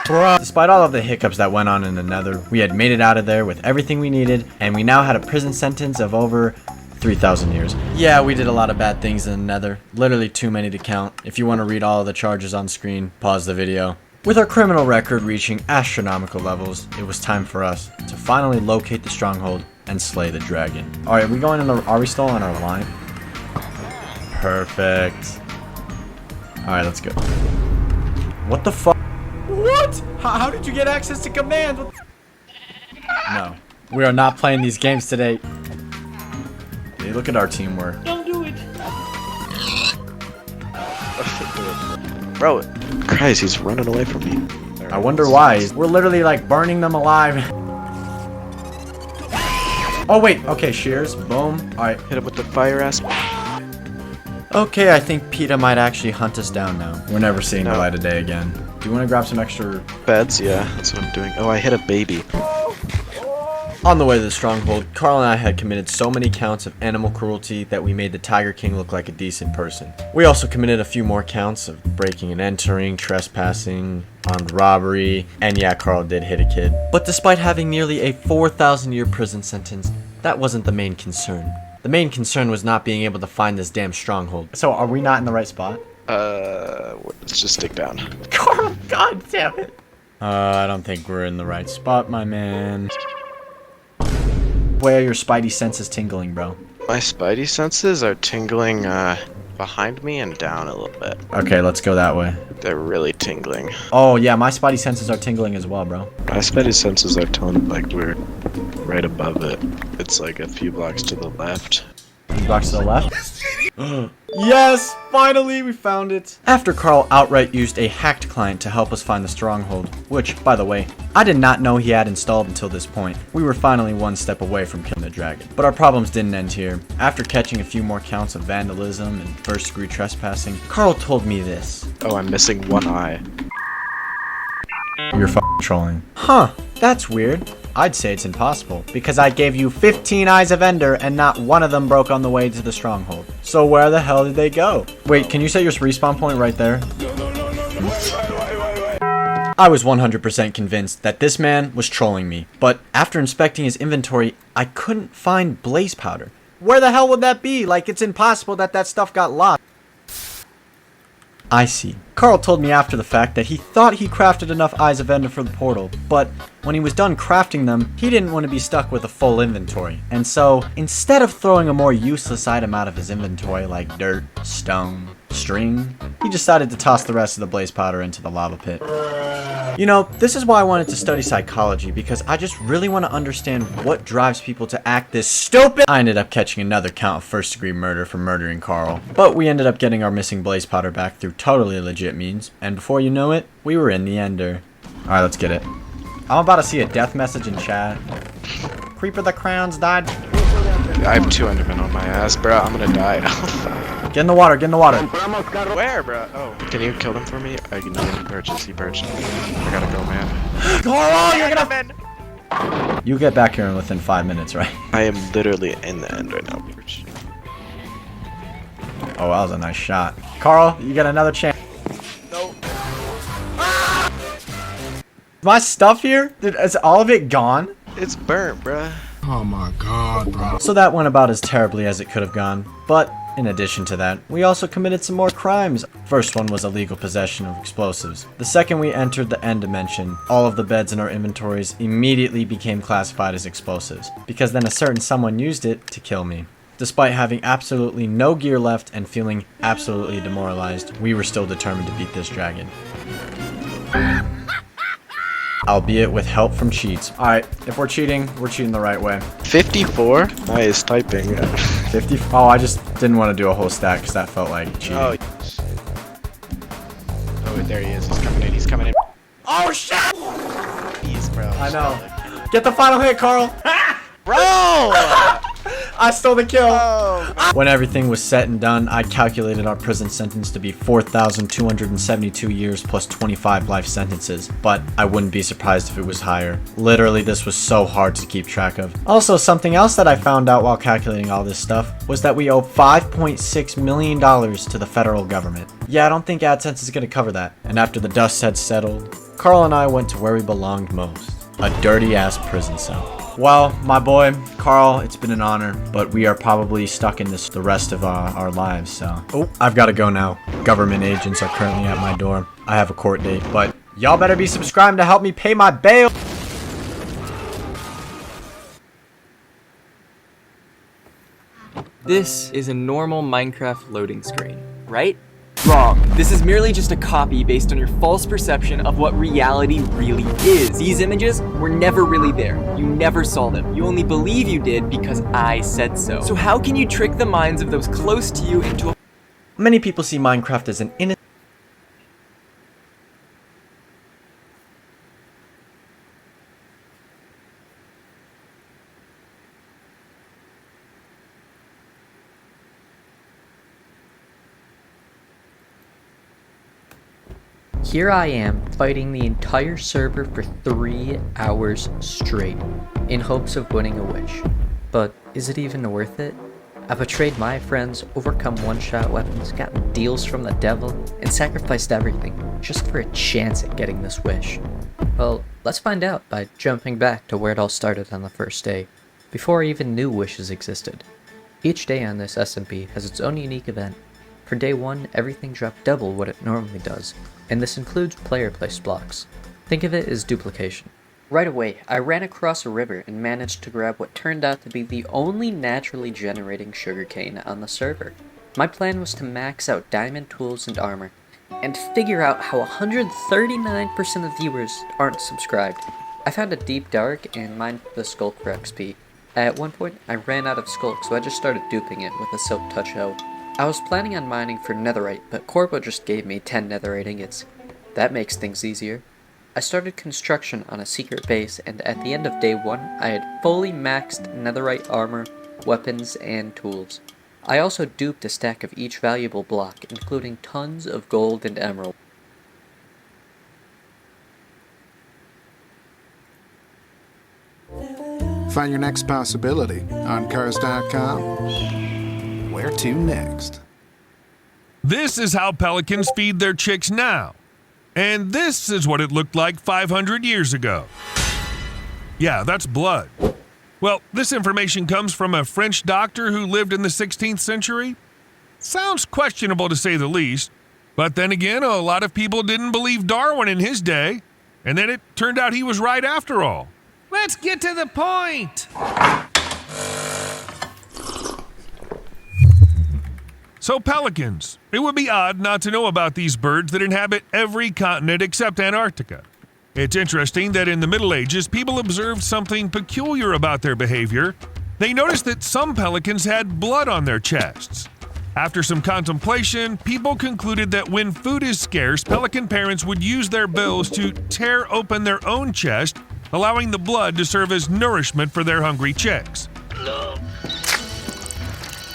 Speaker 20: Bruh. Despite all of the hiccups that went on in the nether, we had made it out of there with everything we needed, and we now had a prison sentence of over 3,000 years. Yeah, we did a lot of bad things in the nether. Literally too many to count. If you want to read all of the charges on screen, pause the video. With our criminal record reaching astronomical levels, it was time for us to finally locate the stronghold and slay the dragon. Alright, are we still on our line? Perfect. Alright, let's go. What the fuck? What? How did you get access to command? No. We are not playing these games today. Hey, look at our teamwork.
Speaker 21: Don't do it. Bro, Christ, he's running away from me.
Speaker 20: I wonder why. We're literally like burning them alive. Oh wait, okay, shears, boom. Alright,
Speaker 21: hit him with the fire ass.
Speaker 20: Okay, I think PETA might actually hunt us down now. We're never seeing the light of day again. Do you want to grab some extra
Speaker 21: beds? Yeah, that's what I'm doing. Oh, I hit a baby.
Speaker 20: On the way to the stronghold, Carl and I had committed so many counts of animal cruelty that we made the Tiger King look like a decent person. We also committed a few more counts of breaking and entering, trespassing, armed robbery, and yeah, Carl did hit a kid. But despite having nearly a 4,000-year prison sentence, that wasn't the main concern. The main concern was not being able to find this damn stronghold. So are we not in the right spot?
Speaker 21: Let's just dig down.
Speaker 20: Carl, god damn it. I don't think we're in the right spot, my man. Where are your spidey senses tingling, bro?
Speaker 21: My spidey senses are tingling behind me and down a little bit.
Speaker 20: Okay, let's go that way.
Speaker 21: They're really tingling.
Speaker 20: Oh yeah, my spidey senses are tingling as well, bro.
Speaker 21: My spidey senses are telling me like we're right above it. It's like a few blocks to the left.
Speaker 20: A few blocks to the left? Yes! Finally, we found it! After Carl outright used a hacked client to help us find the stronghold, which, by the way, I did not know he had installed until this point, we were finally one step away from killing the dragon. But our problems didn't end here. After catching a few more counts of vandalism and first-degree trespassing, Carl told me this.
Speaker 21: Oh, I'm missing one eye.
Speaker 20: You're f***ing trolling. Huh, that's weird. I'd say it's impossible, because I gave you 15 eyes of Ender and not one of them broke on the way to the stronghold. So where the hell did they go? Wait, can you set your respawn point right there? I was 100% convinced that this man was trolling me, but after inspecting his inventory, I couldn't find blaze powder. Where the hell would that be? Like, it's impossible that that stuff got lost. I see. Carl told me after the fact that he thought he crafted enough Eyes of Ender for the portal, but when he was done crafting them, he didn't want to be stuck with a full inventory. And so, instead of throwing a more useless item out of his inventory like dirt, stone, string, he decided to toss the rest of the blaze powder into the lava pit. You know, this is why I wanted to study psychology, because I just really want to understand what drives people to act this stupid. I ended up catching another count of first-degree murder for murdering Carl, but we ended up getting our missing blaze powder back through totally legit means, and before you know it, we were in the ender. Alright, let's get it. I'm about to see a death message in chat. Creeper the Crowns died.
Speaker 21: I have 2 Endermen on my ass, bro. I'm gonna die now.
Speaker 20: Get in the water, get in the water.
Speaker 21: Where, bro? Oh. Can you kill them for me? I know he perches, he perched. I gotta go, man.
Speaker 20: Carl, you're gonna... You get back here within 5 minutes, right?
Speaker 21: I am literally in the end right now.
Speaker 20: Oh, that was a nice shot. Carl, you get another chance.
Speaker 21: No.
Speaker 20: My stuff here? Is all of it gone?
Speaker 21: It's burnt, bruh.
Speaker 16: Oh my god, bro.
Speaker 20: So that went about as terribly as it could have gone. But in addition to that, we also committed some more crimes. First one was illegal possession of explosives. The second we entered the end dimension, all of the beds in our inventories immediately became classified as explosives, because then a certain someone used it to kill me. Despite having absolutely no gear left and feeling absolutely demoralized, we were still determined to beat this dragon. Albeit with help from cheats. Alright, if we're cheating the right way.
Speaker 21: 54? Nice typing.
Speaker 20: 50? Oh, I just didn't want to do a whole stack because that felt like cheating.
Speaker 21: Oh, there he is. He's coming in. He's coming in.
Speaker 20: Oh, shit!
Speaker 21: Jeez, bro.
Speaker 20: I know. Get the final hit, Carl!
Speaker 21: Bro!
Speaker 20: I stole the kill! When everything was said and done, I calculated our prison sentence to be 4,272 years plus 25 life sentences, but I wouldn't be surprised if it was higher. Literally, this was so hard to keep track of. Also, something else that I found out while calculating all this stuff was that we owe $5.6 million to the federal government. Yeah, I don't think AdSense is gonna cover that. And after the dust had settled, Carl and I went to where we belonged most, a dirty-ass prison cell. Well, my boy, Carl, it's been an honor, but we are probably stuck in this the rest of our lives, so. Oh, I've got to go now. Government agents are currently at my door. I have a court date, but y'all better be subscribing to help me pay my bail.
Speaker 8: This is a normal Minecraft loading screen, right? Wrong. This is merely just a copy based on your false perception of what reality really is. These images were never really there. You never saw them. You only believe you did because I said so. So how can you trick the minds of those close to you into a...
Speaker 20: Many people see Minecraft as an innocent...
Speaker 22: Here I am, fighting the entire server for 3 hours straight, in hopes of winning a wish. But is it even worth it? I betrayed my friends, overcome one-shot weapons, gotten deals from the devil, and sacrificed everything, just for a chance at getting this wish. Well, let's find out by jumping back to where it all started on the first day, before I even knew wishes existed. Each day on this SMP has its own unique event. For day 1, everything dropped double what it normally does, and this includes player-placed blocks. Think of it as duplication. Right away, I ran across a river and managed to grab what turned out to be the only naturally generating sugarcane on the server. My plan was to max out diamond tools and armor, and figure out how 139% of viewers aren't subscribed. I found a deep dark and mined the skulk for XP. At one point, I ran out of skulk, so I just started duping it with a silk touch hoe. I was planning on mining for netherite, but Corbo just gave me 10 netherite ingots. That makes things easier. I started construction on a secret base, and at the end of day 1, I had fully maxed netherite armor, weapons, and tools. I also duped a stack of each valuable block, including tons of gold and emerald.
Speaker 16: Find your next possibility on cars.com. Where to next?
Speaker 23: This is how pelicans feed their chicks now. And this is what it looked like 500 years ago. Yeah, that's blood. Well, this information comes from a French doctor who lived in the 16th century. Sounds questionable to say the least, But then again, a lot of people didn't believe Darwin in his day, and then it turned out he was right after all. Let's get to the point! So pelicans. It would be odd not to know about these birds that inhabit every continent except Antarctica. It's interesting that in the Middle Ages, people observed something peculiar about their behavior. They noticed that some pelicans had blood on their chests. After some contemplation, people concluded that when food is scarce, pelican parents would use their bills to tear open their own chest, allowing the blood to serve as nourishment for their hungry chicks.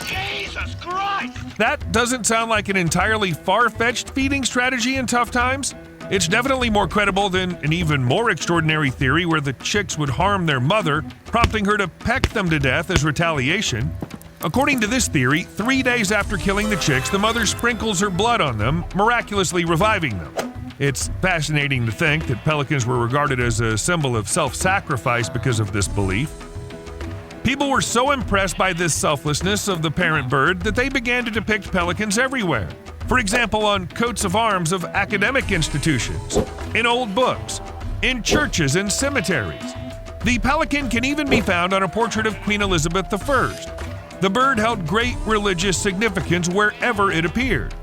Speaker 2: Jesus Christ!
Speaker 23: That doesn't sound like an entirely far-fetched feeding strategy in tough times. It's definitely more credible than an even more extraordinary theory where the chicks would harm their mother, prompting her to peck them to death as retaliation. According to this theory, 3 days after killing the chicks, the mother sprinkles her blood on them, miraculously reviving them. It's fascinating to think that pelicans were regarded as a symbol of self-sacrifice because of this belief. People were so impressed by this selflessness of the parent bird that they began to depict pelicans everywhere. For example, on coats of arms of academic institutions, in old books, in churches and cemeteries. The pelican can even be found on a portrait of Queen Elizabeth I. The bird held great religious significance wherever it appeared.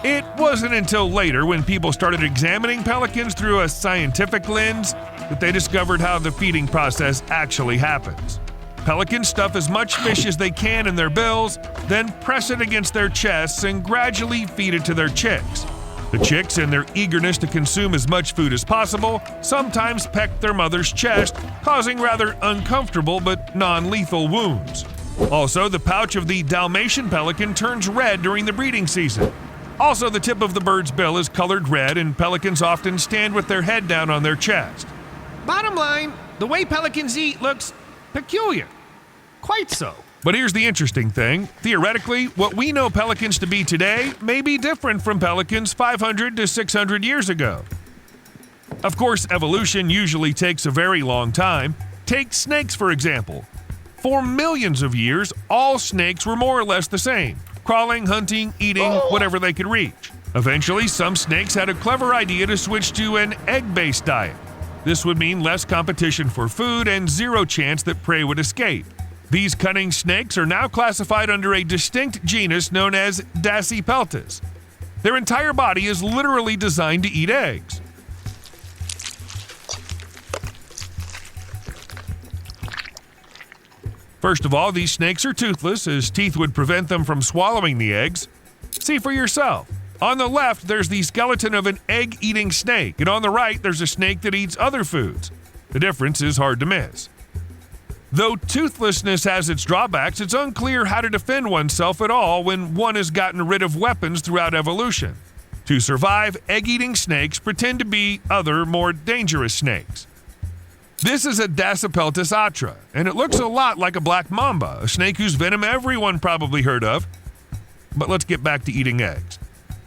Speaker 23: It wasn't until later, when people started examining pelicans through a scientific lens, that they discovered how the feeding process actually happens. Pelicans stuff as much fish as they can in their bills, then press it against their chests and gradually feed it to their chicks. The chicks, in their eagerness to consume as much food as possible, sometimes peck their mother's chest, causing rather uncomfortable but non-lethal wounds. Also, the pouch of the Dalmatian pelican turns red during the breeding season. Also, the tip of the bird's bill is colored red, and pelicans often stand with their head down on their chest. Bottom line, the way pelicans eat looks peculiar. Quite so. But here's the interesting thing. Theoretically, what we know pelicans to be today may be different from pelicans 500 to 600 years ago. Of course, evolution usually takes a very long time. Take snakes, for example. For millions of years, all snakes were more or less the same. Crawling, hunting, eating, whatever they could reach. Eventually, some snakes had a clever idea to switch to an egg-based diet. This would mean less competition for food and zero chance that prey would escape. These cunning snakes are now classified under a distinct genus known as Dasypeltis. Their entire body is literally designed to eat eggs. First of all, these snakes are toothless, as teeth would prevent them from swallowing the eggs. See for yourself. On the left, there's the skeleton of an egg-eating snake, and on the right, there's a snake that eats other foods. The difference is hard to miss. Though toothlessness has its drawbacks, it's unclear how to defend oneself at all when one has gotten rid of weapons throughout evolution. To survive, egg-eating snakes pretend to be other, more dangerous snakes. This is a Dasypeltis atra, and it looks a lot like a black mamba, a snake whose venom everyone probably heard of. But let's get back to eating eggs.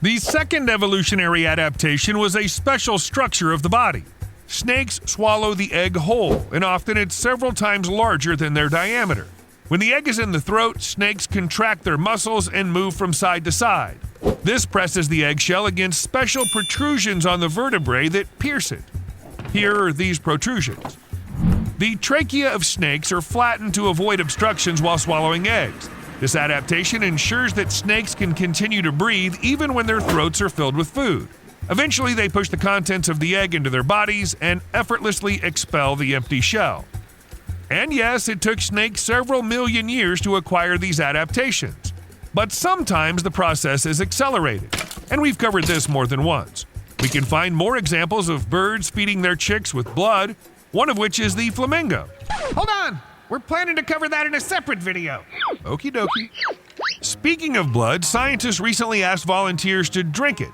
Speaker 23: The second evolutionary adaptation was a special structure of the body. Snakes swallow the egg whole, and often it's several times larger than their diameter. When the egg is in the throat, snakes contract their muscles and move from side to side. This presses the eggshell against special protrusions on the vertebrae that pierce it. Here are these protrusions. The trachea of snakes are flattened to avoid obstructions while swallowing eggs. This adaptation ensures that snakes can continue to breathe even when their throats are filled with food. Eventually, they push the contents of the egg into their bodies and effortlessly expel the empty shell. And yes, it took snakes several million years to acquire these adaptations. But sometimes the process is accelerated, and we've covered this more than once. We can find more examples of birds feeding their chicks with blood, one of which is the flamingo. Hold on! We're planning to cover that in a separate video. Okie dokie. Speaking of blood, scientists recently asked volunteers to drink it.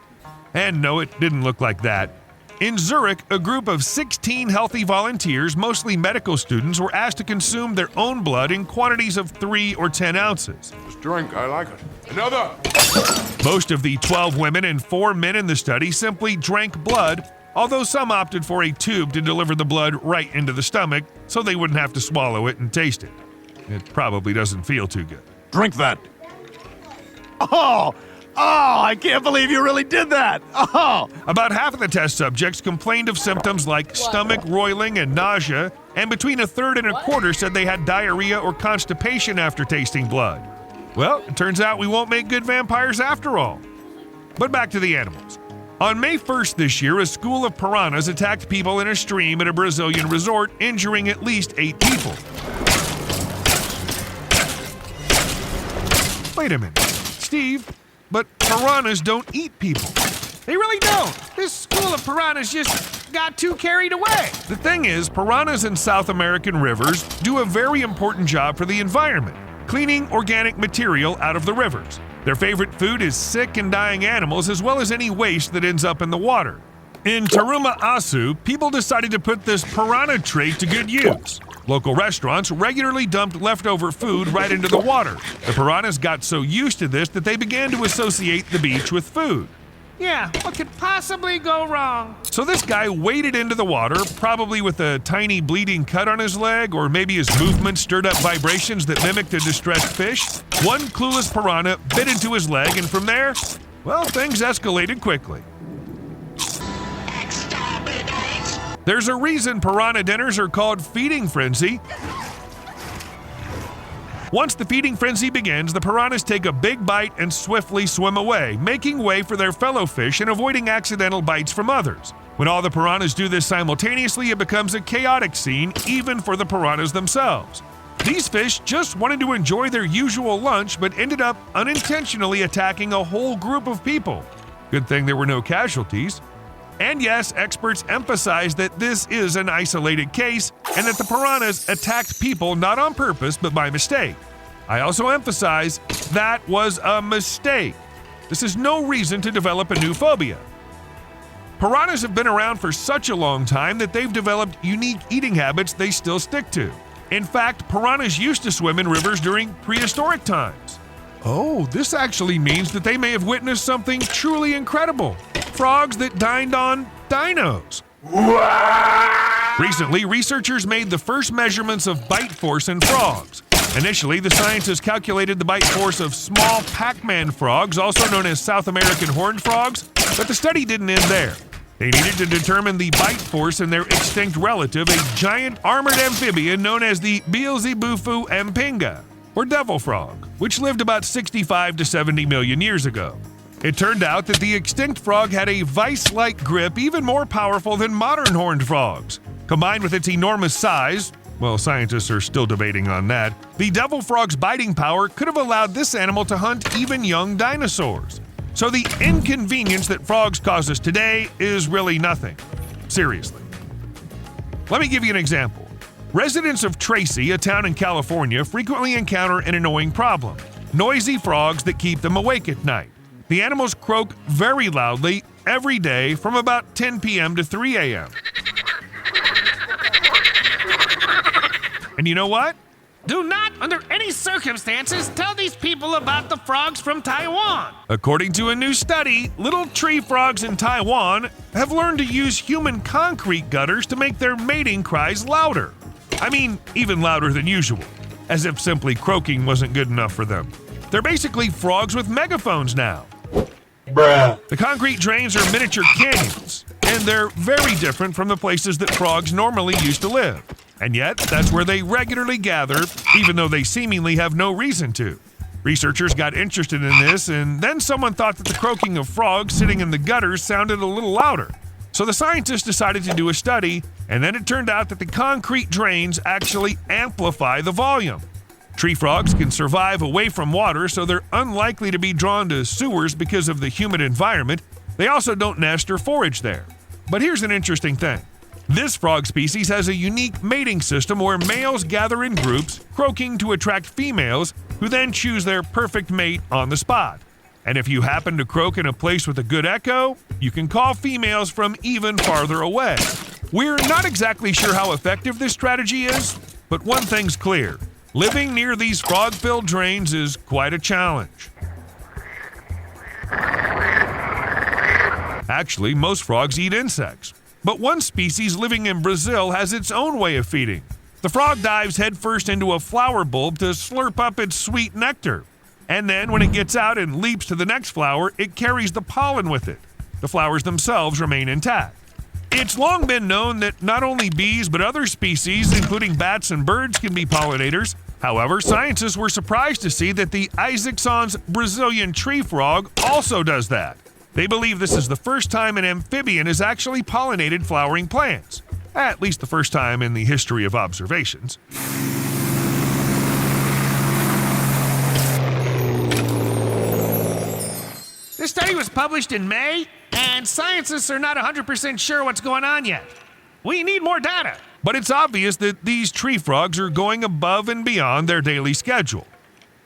Speaker 23: And no, it didn't look like that. In Zurich, a group of 16 healthy volunteers, mostly medical students, were asked to consume their own blood in quantities of 3 or 10 ounces.
Speaker 2: Just drink, I like it. Another!
Speaker 23: Most of the 12 women and 4 men in the study simply drank blood, although some opted for a tube to deliver the blood right into the stomach so they wouldn't have to swallow it and taste it. It probably doesn't feel too good.
Speaker 2: Drink that! Oh!
Speaker 23: Oh, I can't believe you really did that. Oh. About half of the test subjects complained of symptoms like stomach roiling and nausea, and between a third and a quarter said they had diarrhea or constipation after tasting blood. Well, it turns out we won't make good vampires after all. But back to the animals. On May 1st this year, a school of piranhas attacked people in a stream at a Brazilian resort, injuring at least 8 people. Wait a minute, Steve, but piranhas don't eat people. They really don't. This school of piranhas just got too carried away. The thing is, piranhas in South American rivers do a very important job for the environment, cleaning organic material out of the rivers. Their favorite food is sick and dying animals, as well as any waste that ends up in the water. In Taruma Asu, people decided to put this piranha trait to good use. Local restaurants regularly dumped leftover food right into the water. The piranhas got so used to this that they began to associate the beach with food. Yeah, what could possibly go wrong? So this guy waded into the water, probably with a tiny bleeding cut on his leg, or maybe his movement stirred up vibrations that mimicked a distressed fish. One clueless piranha bit into his leg, and from there, well, things escalated quickly. There's a reason piranha dinners are called feeding frenzy. Once the feeding frenzy begins, the piranhas take a big bite and swiftly swim away, making way for their fellow fish and avoiding accidental bites from others. When all the piranhas do this simultaneously, it becomes a chaotic scene, even for the piranhas themselves. These fish just wanted to enjoy their usual lunch, but ended up unintentionally attacking a whole group of people. Good thing there were no casualties. And yes, experts emphasize that this is an isolated case and that the piranhas attacked people not on purpose but by mistake. I also emphasize that was a mistake. This is no reason to develop a new phobia. Piranhas have been around for such a long time that they've developed unique eating habits they still stick to. In fact, piranhas used to swim in rivers during prehistoric times. Oh, this actually means that they may have witnessed something truly incredible. Frogs that dined on dinos. Recently, researchers made the first measurements of bite force in frogs. Initially, the scientists calculated the bite force of small Pac-Man frogs, also known as South American horned frogs, but the study didn't end there. They needed to determine the bite force in their extinct relative, a giant armored amphibian known as the Beelzebufu mpinga, or devil frog, which lived about 65 to 70 million years ago. It turned out that the extinct frog had a vice-like grip even more powerful than modern horned frogs. Combined with its enormous size, well, scientists are still debating on that, the devil frog's biting power could have allowed this animal to hunt even young dinosaurs. So the inconvenience that frogs cause us today is really nothing. Seriously. Let me give you an example. Residents of Tracy, a town in California, frequently encounter an annoying problem: noisy frogs that keep them awake at night. The animals croak very loudly every day from about 10 p.m. to 3 a.m. And you know what?
Speaker 5: Do not, under any circumstances, tell these people about the frogs from Taiwan.
Speaker 23: According to a new study, little tree frogs in Taiwan have learned to use human concrete gutters to make their mating cries louder. I mean, even louder than usual, as if simply croaking wasn't good enough for them. They're basically frogs with megaphones now.
Speaker 2: Bruh.
Speaker 23: The concrete drains are miniature canyons, and they're very different from the places that frogs normally used to live. And yet, that's where they regularly gather, even though they seemingly have no reason to. Researchers got interested in this, and then someone thought that the croaking of frogs sitting in the gutters sounded a little louder. So the scientists decided to do a study, and then it turned out that the concrete drains actually amplify the volume. Tree frogs can survive away from water, so they're unlikely to be drawn to sewers because of the humid environment. They also don't nest or forage there. But here's an interesting thing. This frog species has a unique mating system where males gather in groups, croaking to attract females, who then choose their perfect mate on the spot. And if you happen to croak in a place with a good echo, you can call females from even farther away. We're not exactly sure how effective this strategy is, but one thing's clear. Living near these frog-filled drains is quite a challenge. Actually, most frogs eat insects, but one species living in Brazil has its own way of feeding. The frog dives headfirst into a flower bulb to slurp up its sweet nectar. And then when it gets out and leaps to the next flower, it carries the pollen with it. The flowers themselves remain intact. It's long been known that not only bees but other species, including bats and birds, can be pollinators. However, scientists were surprised to see that the Isaacson's Brazilian tree frog also does that. They believe this is the first time an amphibian has actually pollinated flowering plants. At least the first time in the history of observations.
Speaker 5: This study was published in May, and scientists are not 100% sure what's going on yet. We need more data.
Speaker 23: But it's obvious that these tree frogs are going above and beyond their daily schedule.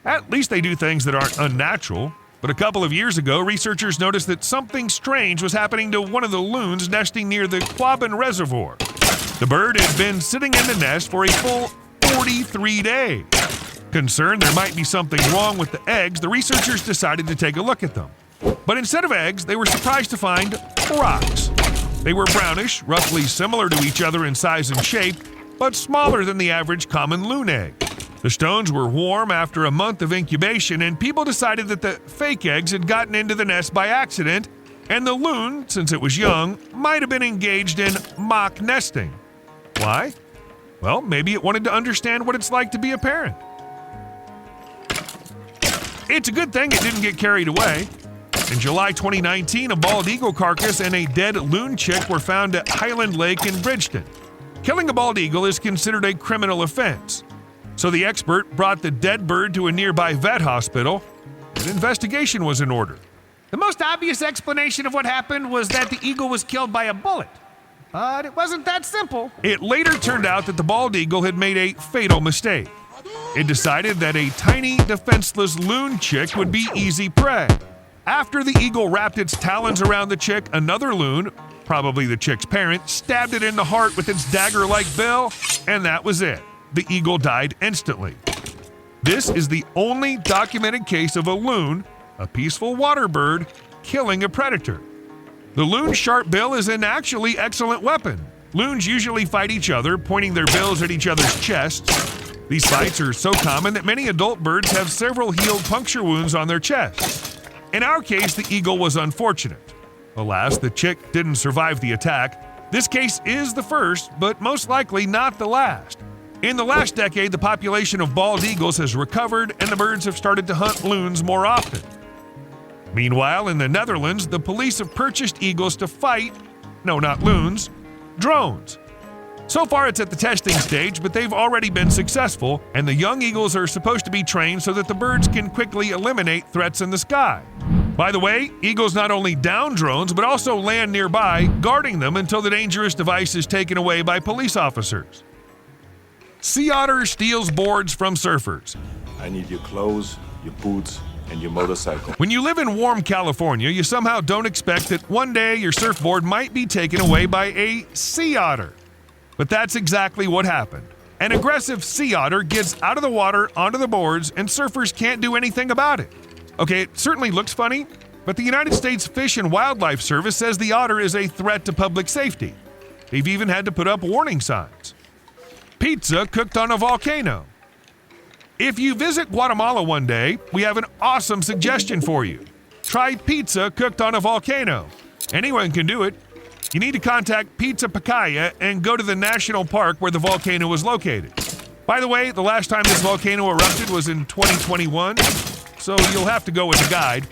Speaker 23: At least they do things that aren't unnatural. But a couple of years ago, researchers noticed that something strange was happening to one of the loons nesting near the Quabbin Reservoir. The bird had been sitting in the nest for a full 43 days. Concerned there might be something wrong with the eggs, the researchers decided to take a look at them. But instead of eggs, they were surprised to find rocks. They were brownish, roughly similar to each other in size and shape, but smaller than the average common loon egg. The stones were warm after a month of incubation, and people decided that the fake eggs had gotten into the nest by accident, and the loon, since it was young, might have been engaged in mock nesting. Why? Well, maybe it wanted to understand what it's like to be a parent. It's a good thing it didn't get carried away. In July 2019, a bald eagle carcass and a dead loon chick were found at Highland Lake in Bridgeton. Killing a bald eagle is considered a criminal offense. So the expert brought the dead bird to a nearby vet hospital. An investigation was in order.
Speaker 5: The most obvious explanation of what happened was that the eagle was killed by a bullet. But it wasn't that simple.
Speaker 23: It later turned out that the bald eagle had made a fatal mistake. It decided that a tiny, defenseless loon chick would be easy prey. After the eagle wrapped its talons around the chick, another loon, probably the chick's parent, stabbed it in the heart with its dagger-like bill, and that was it. The eagle died instantly. This is the only documented case of a loon, a peaceful water bird, killing a predator. The loon's sharp bill is an actually excellent weapon. Loons usually fight each other, pointing their bills at each other's chests. These fights are so common that many adult birds have several healed puncture wounds on their chests. In our case, the eagle was unfortunate. Alas, the chick didn't survive the attack. This case is the first, but most likely not the last. In the last decade, the population of bald eagles has recovered and the birds have started to hunt loons more often. Meanwhile, in the Netherlands, the police have purchased eagles to fight, no, not loons, drones. So far, it's at the testing stage, but they've already been successful, and the young eagles are supposed to be trained so that the birds can quickly eliminate threats in the sky. By the way, eagles not only down drones, but also land nearby, guarding them until the dangerous device is taken away by police officers. Sea otter steals boards from surfers.
Speaker 1: I need your clothes, your boots, and your motorcycle.
Speaker 23: When you live in warm California, you somehow don't expect that one day your surfboard might be taken away by a sea otter. But that's exactly what happened. An aggressive sea otter gets out of the water onto the boards, and surfers can't do anything about it. Okay, it certainly looks funny, but the United States Fish and Wildlife Service says the otter is a threat to public safety. They've even had to put up warning signs. Pizza cooked on a volcano. If you visit Guatemala one day, we have an awesome suggestion for you. Try pizza cooked on a volcano. Anyone can do it. You need to contact Pizza Pacaya and go to the national park where the volcano is located. By the way, the last time this volcano erupted was in 2021, so you'll have to go with a guide.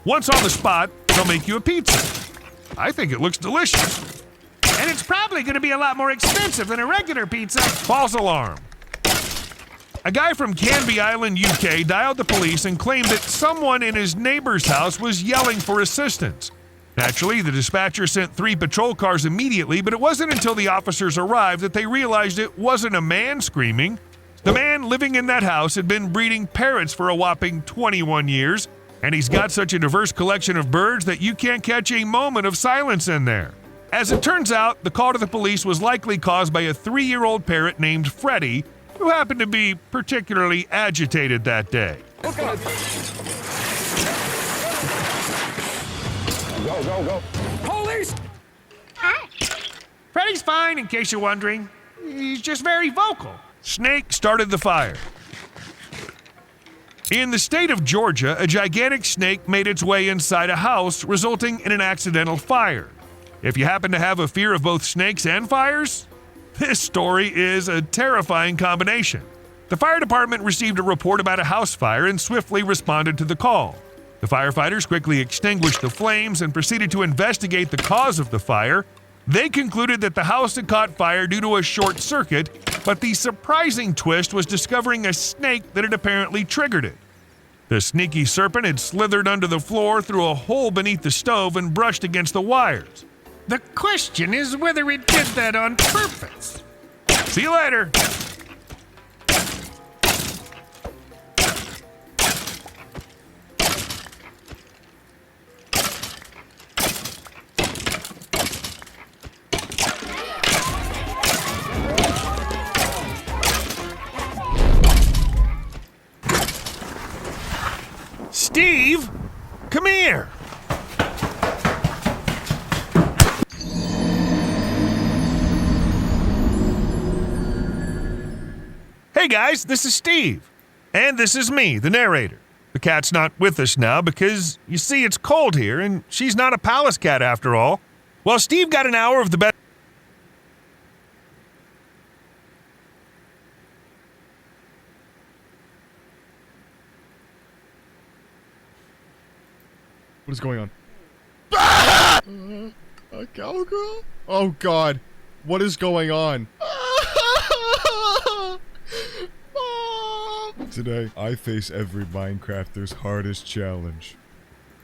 Speaker 23: Once on the spot, they'll make you a pizza. I think it looks delicious.
Speaker 5: And it's probably going to be a lot more expensive than a regular pizza.
Speaker 23: False alarm. A guy from Canby Island, UK, dialed the police and claimed that someone in his neighbor's house was yelling for assistance. Naturally, the dispatcher sent 3 patrol cars immediately, but it wasn't until the officers arrived that they realized it wasn't a man screaming. The man living in that house had been breeding parrots for a whopping 21 years, and he's got such a diverse collection of birds that you can't catch a moment of silence in there. As it turns out, the call to the police was likely caused by a 3-year-old parrot named Freddie, who happened to be particularly agitated that day.
Speaker 2: Go, go, go.
Speaker 5: Police! Hi. Freddy's fine, in case you're wondering. He's just very vocal.
Speaker 23: Snake started the fire. In the state of Georgia, a gigantic snake made its way inside a house, resulting in an accidental fire. If you happen to have a fear of both snakes and fires, this story is a terrifying combination. The fire department received a report about a house fire and swiftly responded to the call. The firefighters quickly extinguished the flames and proceeded to investigate the cause of the fire. They concluded that the house had caught fire due to a short circuit, but the surprising twist was discovering a snake that had apparently triggered it. The sneaky serpent had slithered under the floor through a hole beneath the stove and brushed against the wires.
Speaker 5: The question is whether it did that on purpose.
Speaker 23: See you later. Steve, come here. Hey guys, this is Steve. And this is me, the narrator. The cat's not with us now because, you see, it's cold here and she's not a palace cat after all. Well, Steve got an hour of the best.
Speaker 6: What is going on? A cowgirl? Oh god. What is going on? Today, I face every Minecrafter's hardest challenge.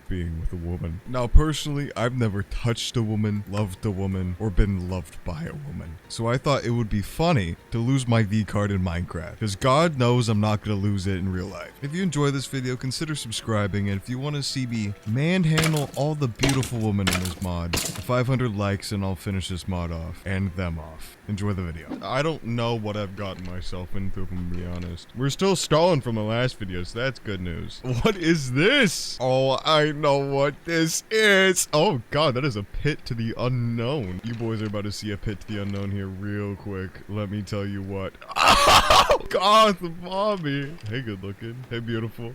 Speaker 6: Being with a woman. Now personally, I've never touched a woman, loved a woman, or been loved by a woman. So I thought it would be funny to lose my V card in Minecraft, because God knows I'm not going to lose it in real life. If you enjoy this video, consider subscribing, and if you want to see me manhandle all the beautiful women in this mod, 500 likes and I'll finish this mod off, and them off. Enjoy the video. I don't know what I've gotten myself into, if I'm gonna be honest. We're still stalling from the last video, so that's good news. What is this? Oh, I know what this is. Oh god, that is a pit to the unknown. You boys are about to see a pit to the unknown here real quick. Let me tell you what. Oh god, the mommy. Hey, good looking. Hey, beautiful.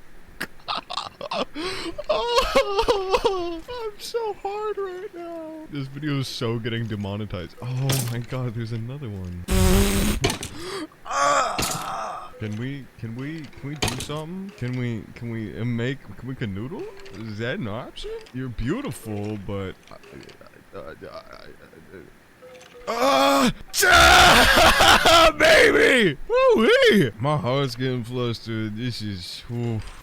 Speaker 6: Oh, I'm so hard right now. This video is so getting demonetized. Oh my god, there's another one. Can we do something? Can we canoodle? Is that an option? You're beautiful, but baby! Woo-wee! My heart's getting flustered. This is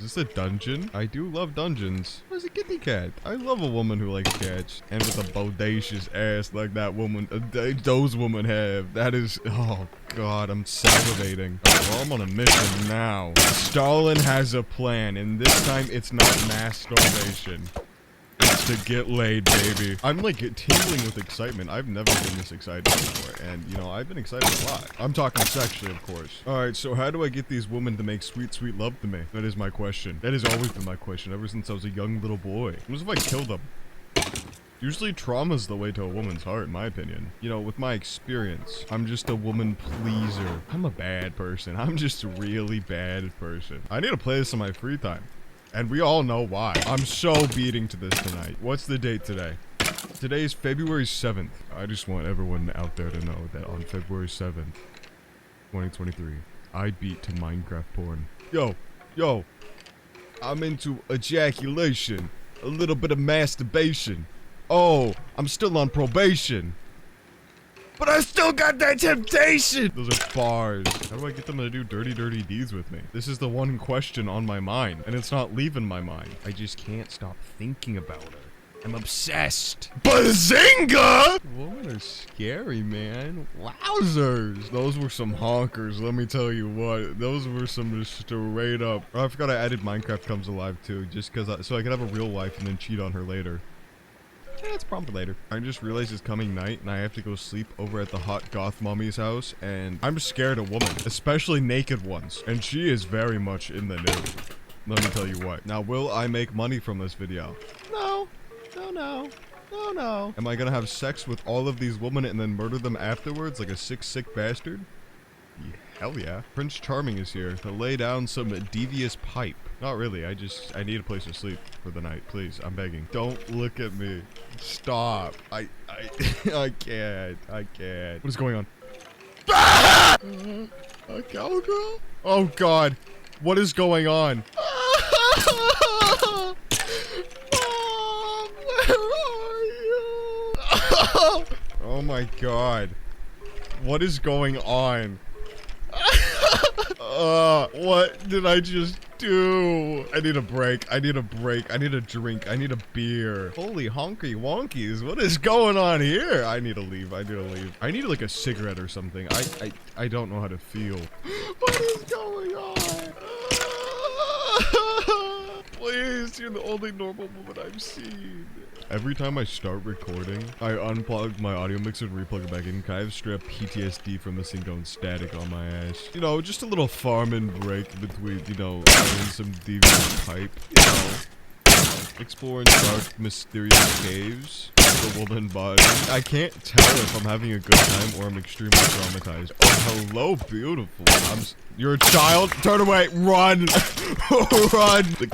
Speaker 6: this a dungeon? I do love dungeons. Where's a kitty cat? I love a woman who likes cats. And with a bodacious ass like that woman, those women have. That is, oh god, I'm salivating. Oh, well, I'm on a mission now. Stalin has a plan, and this time it's not mass starvation. It's to get laid, baby. I'm like tingling with excitement. I've never been this excited before, and you know, I've been excited a lot. I'm talking sexually, of course. Alright, so how do I get these women to make sweet, sweet love to me? That is my question. That has always been my question ever since I was a young little boy. What if I kill them? Usually trauma's the way to a woman's heart, in my opinion. You know, with my experience, I'm just a woman pleaser. I'm a bad person. I'm just a really bad person. I need to play this in my free time. And we all know why. I'm so beating to this tonight. What's the date today? Today is February 7th. I just want everyone out there to know that on February 7th, 2023, I beat to Minecraft porn. Yo, I'm into ejaculation, a little bit of masturbation. Oh, I'm still on probation. But I still got that temptation! Those are bars. How do I get them to do dirty, dirty deeds with me? This is the one question on my mind, and it's not leaving my mind. I just can't stop thinking about her. I'm obsessed. Bazinga! Women are scary, man. Wowzers. Those were some honkers, let me tell you what. Those were some straight up. Oh, I forgot I added Minecraft Comes Alive too, just because so I could have a real life and then cheat on her later. It's probably later. I just realized it's coming night and I have to go sleep over at the hot goth mommy's house, and I'm scared of women, especially naked ones, and she is very much in the nude. Let me tell you what. Now, will I make money from this video? No. Am I gonna have sex with all of these women and then murder them afterwards like a sick bastard? Hell yeah. Prince Charming is here to lay down some devious pipe. Not really, I need a place to sleep for the night. Please, I'm begging. Don't look at me. Stop. I can't. What is going on? Ah! A cowgirl? Oh god. What is going on? Oh, where are you? Oh my god. What is going on? What did I just do? I need a break. I need a break. I need a drink. I need a beer. Holy honky wonkies. What is going on here? I need to leave. I need to leave. I need like a cigarette or something. I don't know how to feel. What is going on? Please, you're the only normal woman I've seen. Every time I start recording, I unplug my audio mixer and replug it back in. I have straight up PTSD from this thing going static on my ass. You know, just a little farming break between, you know, having some deviant pipe, you know, exploring dark, mysterious caves, the woman body. I can't tell if I'm having a good time or I'm extremely traumatized. Oh, hello, beautiful. You're a child? Turn away. Run. Run. The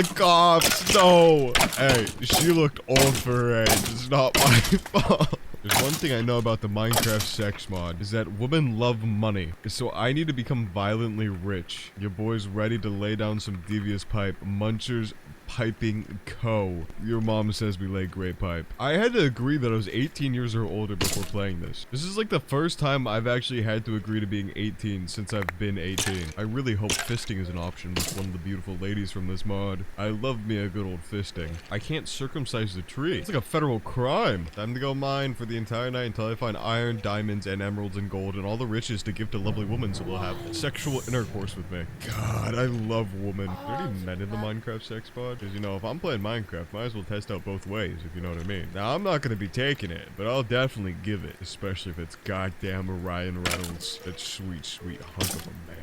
Speaker 6: cops. No. Hey, she looked old for her age. It's not my fault. There's one thing I know about the Minecraft sex mod, is that women love money. So I need to become violently rich. Your boy's ready to lay down some devious pipe. Munchers Piping Co. Your mom says we lay great pipe. I had to agree that I was 18 years or older before playing this. This is like the first time I've actually had to agree to being 18 since I've been 18. I really hope fisting is an option with one of the beautiful ladies from this mod. I love me a good old fisting. I can't circumcise the tree. It's like a federal crime. Time to go mine for the entire night until I find iron, diamonds, and emeralds and gold and all the riches to give to lovely women so they'll have sexual intercourse with me. God, I love women. Are there any men in the Minecraft sex mod? Because, you know, if I'm playing Minecraft, might as well test out both ways, if you know what I mean. Now, I'm not going to be taking it, but I'll definitely give it, especially if it's goddamn Ryan Reynolds. That sweet, sweet hunk of a man.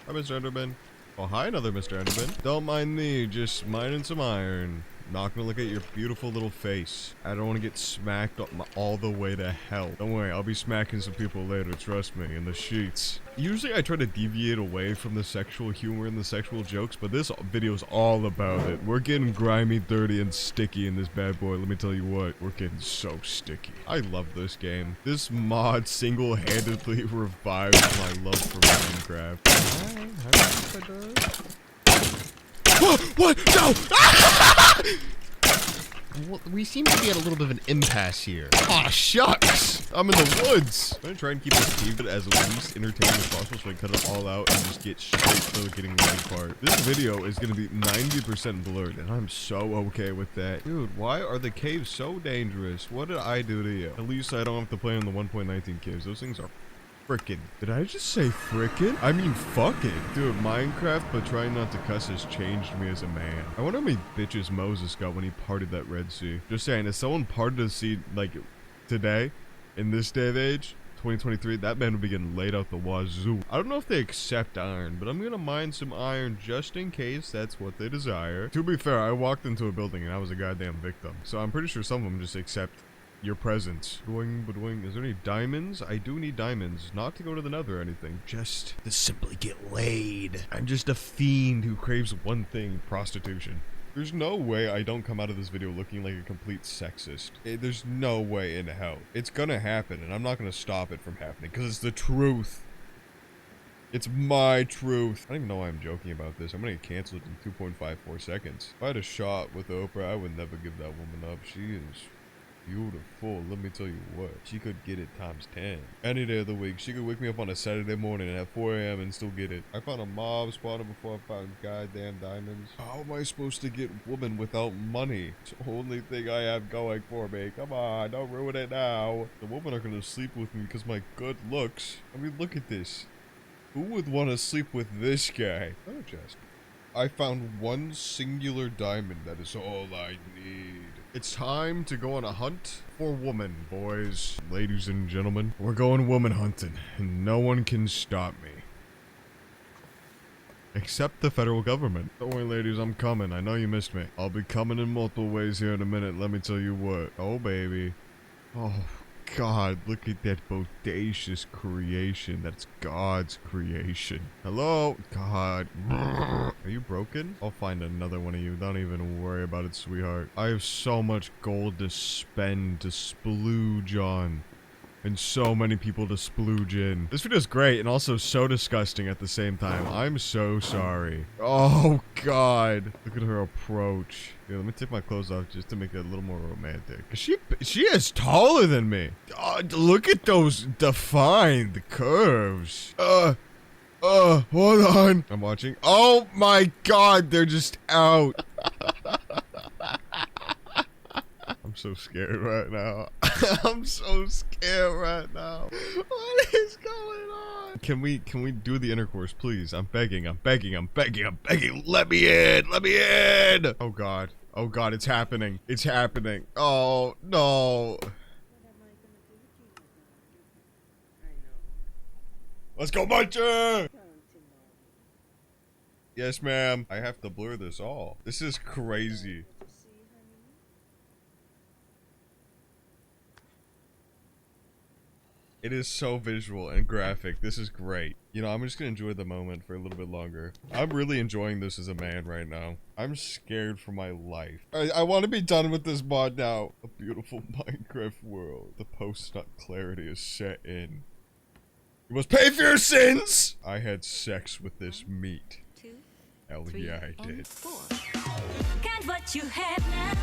Speaker 6: Hi, Mr. Enderman. Oh, hi, another Mr. Enderman. Don't mind me, just mining some iron. Not gonna look at your beautiful little face. I don't want to get smacked all the way to hell. Don't worry, I'll be smacking some people later, trust me, in the sheets. Usually I try to deviate away from the sexual humor and the sexual jokes, but this video's all about it. We're getting grimy, dirty, and sticky in this bad boy, let me tell you what. We're getting so sticky. I love this game. This mod single-handedly revives my love for Minecraft. What? No! Well, we seem to be at a little bit of an impasse here. Aw, shucks! I'm in the woods! I'm gonna try and keep this TV as least entertaining as possible so I can cut it all out and just get straight to the getting lag part. This video is gonna be 90% blurred, and I'm so okay with that. Dude, why are the caves so dangerous? What did I do to you? At least I don't have to play on the 1.19 caves. Those things are frickin'. Did I just say frickin'? I mean fucking. Dude, Minecraft, but trying not to cuss has changed me as a man. I wonder how many bitches Moses got when he parted that Red Sea. Just saying, if someone parted the sea, like, today, in this day of age, 2023, that man would be getting laid out the wazoo. I don't know if they accept iron, but I'm gonna mine some iron just in case that's what they desire. To be fair, I walked into a building and I was a goddamn victim. So I'm pretty sure some of them just accept your presence. Doing. Is there any diamonds? I do need diamonds. Not to go to the nether or anything. Just to simply get laid. I'm just a fiend who craves one thing, prostitution. There's no way I don't come out of this video looking like a complete sexist. There's no way in hell. It's gonna happen, and I'm not gonna stop it from happening, because it's the truth. It's my truth. I don't even know why I'm joking about this. I'm gonna get canceled in 2.54 seconds. If I had a shot with Oprah, I would never give that woman up. She is beautiful. Let me tell you what. She could get it times 10. Any day of the week. She could wake me up on a Saturday morning at 4 a.m. and still get it. I found a mob spawner before I found goddamn diamonds. How am I supposed to get women without money? It's the only thing I have going for me. Come on, don't ruin it now. The women are gonna sleep with me because my good looks. I mean, look at this. Who would want to sleep with this guy? Oh, just. I found one singular diamond. That is all I need. It's time to go on a hunt for woman, boys. Ladies and gentlemen, we're going woman hunting, and no one can stop me. Except the federal government. Don't worry, ladies, I'm coming. I know you missed me. I'll be coming in multiple ways here in a minute, let me tell you what. Oh, baby. Oh, God, look at that bodacious creation. That's God's creation. Hello? God. Are you broken? I'll find another one of you. Don't even worry about it, sweetheart. I have so much gold to spend, to splooge on. And so many people to splooge in. This video's great and also so disgusting at the same time. I'm so sorry. Oh, God. Look at her approach. Yeah, let me take my clothes off just to make it a little more romantic. She is taller than me. Oh, look at those defined curves. Hold on. I'm watching. Oh my God, they're just out. I'm so scared right now. I'm so scared right now. What is going on? Can we do the intercourse, please? I'm begging. Let me in. Oh God. Oh God, it's happening. It's happening. Oh no. Let's go, Muncher! Yes, ma'am. I have to blur this all. This is crazy. It is so visual and graphic. This is great. You know, I'm just gonna enjoy the moment for a little bit longer. I'm really enjoying this as a man right now. I'm scared for my life. I want to be done with this mod now. A beautiful Minecraft world. The post-nut clarity is set in. You must pay for your sins! I had sex with this meat. Hell yeah, I did.
Speaker 9: Count what you have now.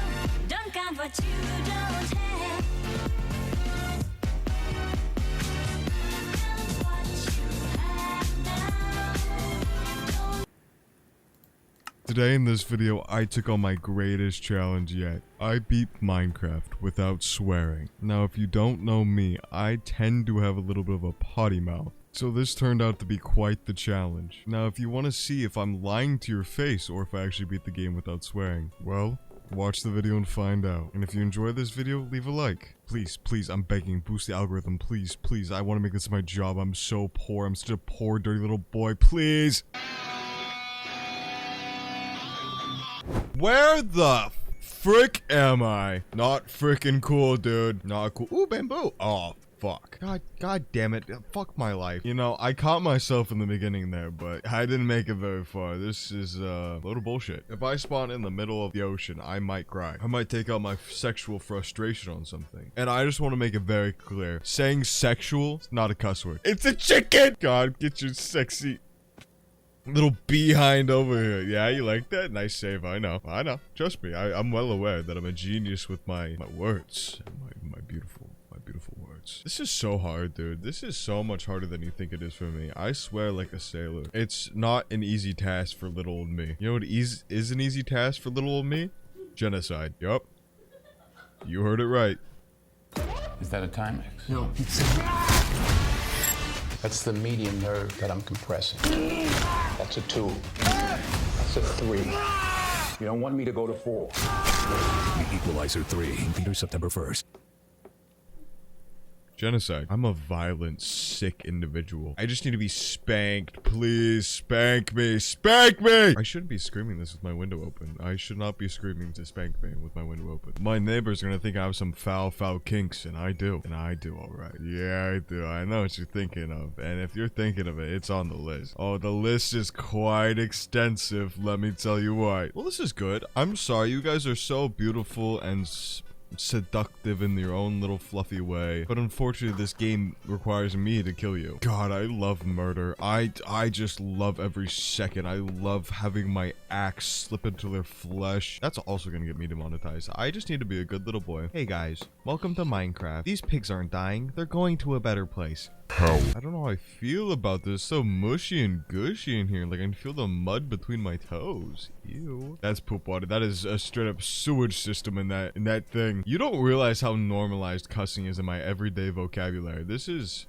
Speaker 9: Don't count what you don't have.
Speaker 6: Today in this video, I took on my greatest challenge yet. I beat Minecraft without swearing. Now, if you don't know me, I tend to have a little bit of a potty mouth. So this turned out to be quite the challenge. Now, if you want to see if I'm lying to your face or if I actually beat the game without swearing, well, watch the video and find out. And if you enjoy this video, leave a like. Please, please, I'm begging, boost the algorithm, please, please. I want to make this my job. I'm so poor. I'm such a poor, dirty little boy. Please. Where the frick am I? Not frickin' cool, dude. Not cool. Ooh, bamboo. Oh, fuck. God damn it. Fuck my life. You know, I caught myself in the beginning there, but I didn't make it very far. This is a load of bullshit. If I spawn in the middle of the ocean, I might cry. I might take out my sexual frustration on something. And I just want to make it very clear. Saying sexual is not a cuss word. It's a chicken! God, get your sexy little behind over here. Yeah, you like that? Nice save. I know. Trust me. I'm well aware that I'm a genius with my words. My beautiful words. This is so hard, dude. This is so much harder than you think it is for me. I swear like a sailor. It's not an easy task for little old me. You know what is an easy task for little old me? Genocide. Yup. You heard it right.
Speaker 13: Is that a Timex?
Speaker 10: No.
Speaker 13: That's the median nerve that I'm compressing. That's a 2. That's a 3. You don't want me to go to 4.
Speaker 15: The Equalizer 3, Peter, September 1st.
Speaker 6: Genocide. I'm a violent, sick individual. I just need to be spanked. Please, spank me. Spank me! I shouldn't be screaming this with my window open. I should not be screaming to spank me with my window open. My neighbors are gonna think I have some foul kinks, and I do. And I do, alright. Yeah, I do. I know what you're thinking of. And if you're thinking of it, it's on the list. Oh, the list is quite extensive, let me tell you why. Well, this is good. I'm sorry, you guys are so beautiful and seductive in your own little fluffy way, but unfortunately this game requires me to kill you. God, I love murder. I just love every second. I love having my axe slip into their flesh. That's also gonna get me demonetized. I just need to be a good little boy. Hey guys, welcome to Minecraft. These pigs aren't dying. They're going to a better place. How? I don't know how I feel about this. It's so mushy and gushy in here. Like I can feel the mud between my toes. Ew. That's poop water. That is a straight up sewage system in that thing. You don't realize how normalized cussing is in my everyday vocabulary. This is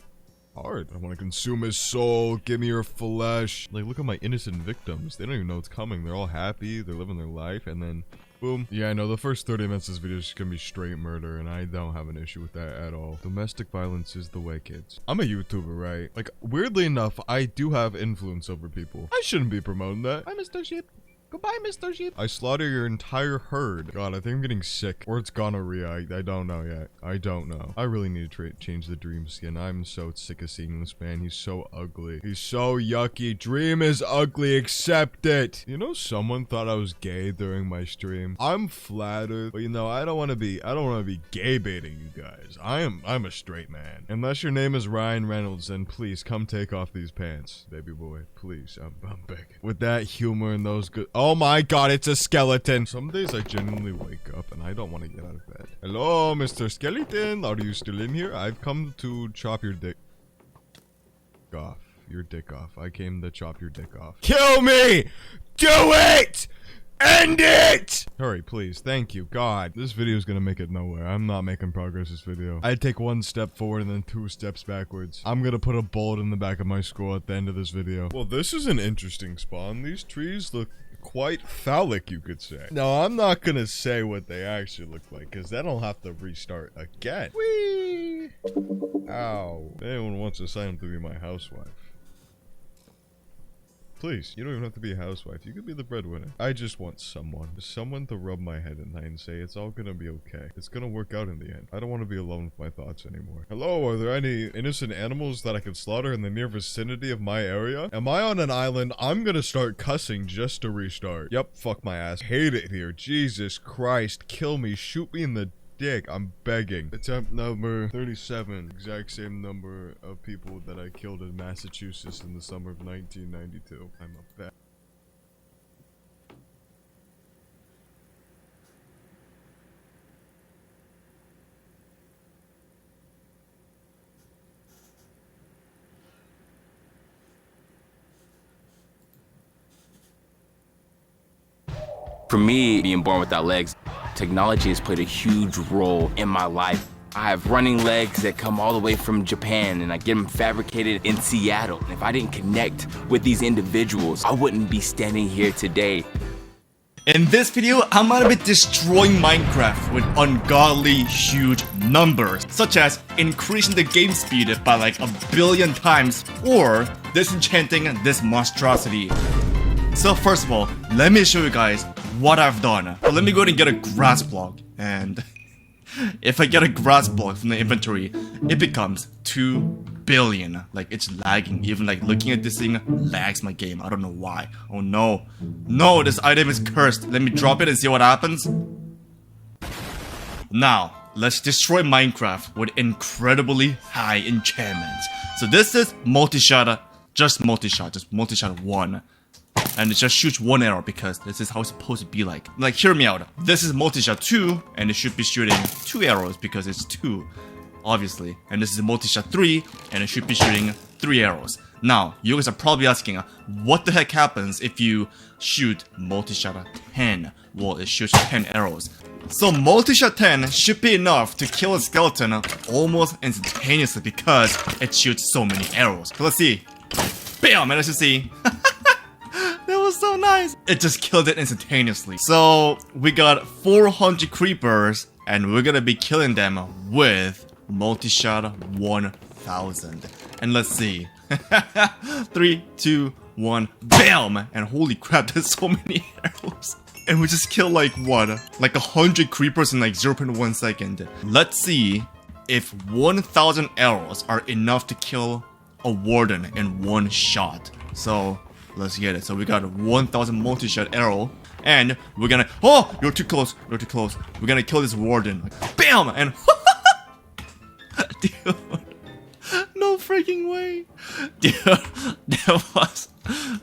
Speaker 6: hard. I want to consume his soul. Give me your flesh. Like, look at my innocent victims. They don't even know it's coming. They're all happy. They're living their life. And then, boom. Yeah, I know. The first 30 minutes of this video is going to be straight murder. And I don't have an issue with that at all. Domestic violence is the way, kids. I'm a YouTuber, right? Like, weirdly enough, I do have influence over people. I shouldn't be promoting that. Hi, Mr. Sheep. Goodbye, Mr. Sheep. I slaughter your entire herd. God, I think I'm getting sick. Or it's gonorrhea. I don't know yet. I don't know. I really need to change the Dream skin. I'm so sick of seeing this man. He's so ugly. He's so yucky. Dream is ugly. Accept it. You know, someone thought I was gay during my stream. I'm flattered, but you know, I don't want to be gay baiting you guys. I'm a straight man. Unless your name is Ryan Reynolds, then please come take off these pants, baby boy. Please, I'm begging. With that humor and those good. Oh my God, it's a skeleton. Some days I genuinely wake up and I don't want to get out of bed. Hello, Mr. Skeleton. Are you still in here? I've come to chop your dick off. Your dick off. I came to chop your dick off. Kill me! Do it! End it! Hurry, please. Thank you. God. This video is gonna make it nowhere. I'm not making progress this video. I take 1 step forward and then 2 steps backwards. I'm gonna put a bullet in the back of my skull at the end of this video. Well, this is an interesting spawn. These trees look quite phallic, you could say. Now, I'm not gonna say what they actually look like, because then I'll have to restart again. Whee! Ow. If anyone wants to sign up to be my housewife, please, you don't even have to be a housewife. You could be the breadwinner. I just want someone to rub my head at night and say, it's all gonna be okay. It's gonna work out in the end. I don't want to be alone with my thoughts anymore. Hello, are there any innocent animals that I can slaughter in the near vicinity of my area? Am I on an island? I'm gonna start cussing just to restart. Yep, fuck my ass. Hate it here. Jesus Christ, kill me. Shoot me in the dick. I'm begging. Attempt number 37. Exact same number of people that I killed in Massachusetts in the summer of 1992. I'm a bad.
Speaker 7: For me, being born without legs, technology has played a huge role in my life. I have running legs that come all the way from Japan, and I get them fabricated in Seattle. And if I didn't connect with these individuals, I wouldn't be standing here today.
Speaker 12: In this video, I'm gonna be destroying Minecraft with ungodly huge numbers, such as increasing the game speed by like 1 billion times, or disenchanting this monstrosity. So first of all, let me show you guys what I've done. So let me go ahead and get a grass block, and if I get a grass block from the inventory, it becomes 2 billion. Like, it's lagging. Even like looking at this thing lags my game. I don't know why. Oh no. No, this item is cursed. Let me drop it and see what happens. Now, let's destroy Minecraft with incredibly high enchantments. So this is multi-shot, just multi-shot 1. And it just shoots 1 arrow because this is how it's supposed to be like. Like, hear me out. This is multi-shot 2, and it should be shooting 2 arrows because it's 2, obviously. And this is multi-shot 3, and it should be shooting 3 arrows. Now, you guys are probably asking, what the heck happens if you shoot multi-shot 10? Well, it shoots 10 arrows. So multi-shot 10 should be enough to kill a skeleton almost instantaneously because it shoots so many arrows. So let's see. Bam! And as you see, that was so nice. It just killed it instantaneously. So we got 400 creepers, and we're gonna be killing them with multi-shot 1000. And let's see. 3, 2, 1, bam! And holy crap, there's so many arrows. And we just killed like what? Like 100 creepers in like 0.1 second. Let's see if 1000 arrows are enough to kill a warden in 1 shot. So let's get it. So we got 1000 multi-shot arrow, and we're gonna. Oh, you're too close. You're too close. We're gonna kill this warden. Like, bam! And dude, no freaking way, dude.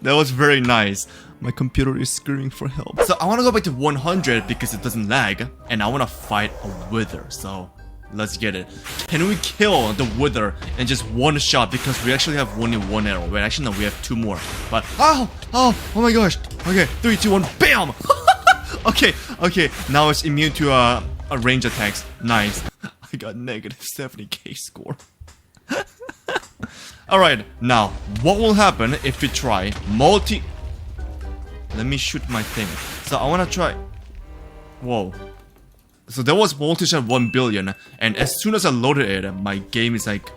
Speaker 12: That was very nice. My computer is screaming for help. So I want to go back to 100 because it doesn't lag, and I want to fight a wither. So let's get it. Can we kill the wither in just 1 shot? Because we actually have only 1 arrow. Wait, actually no, we have 2 more. But oh my gosh. Okay, 3, 2, 1, bam! okay. Now it's immune to a range attacks. Nice. I got negative 70k score. Alright, now what will happen if we try multi? Let me shoot my thing. So I wanna try. Whoa. So there was multi-shot 1 billion, and as soon as I loaded it, my game is like,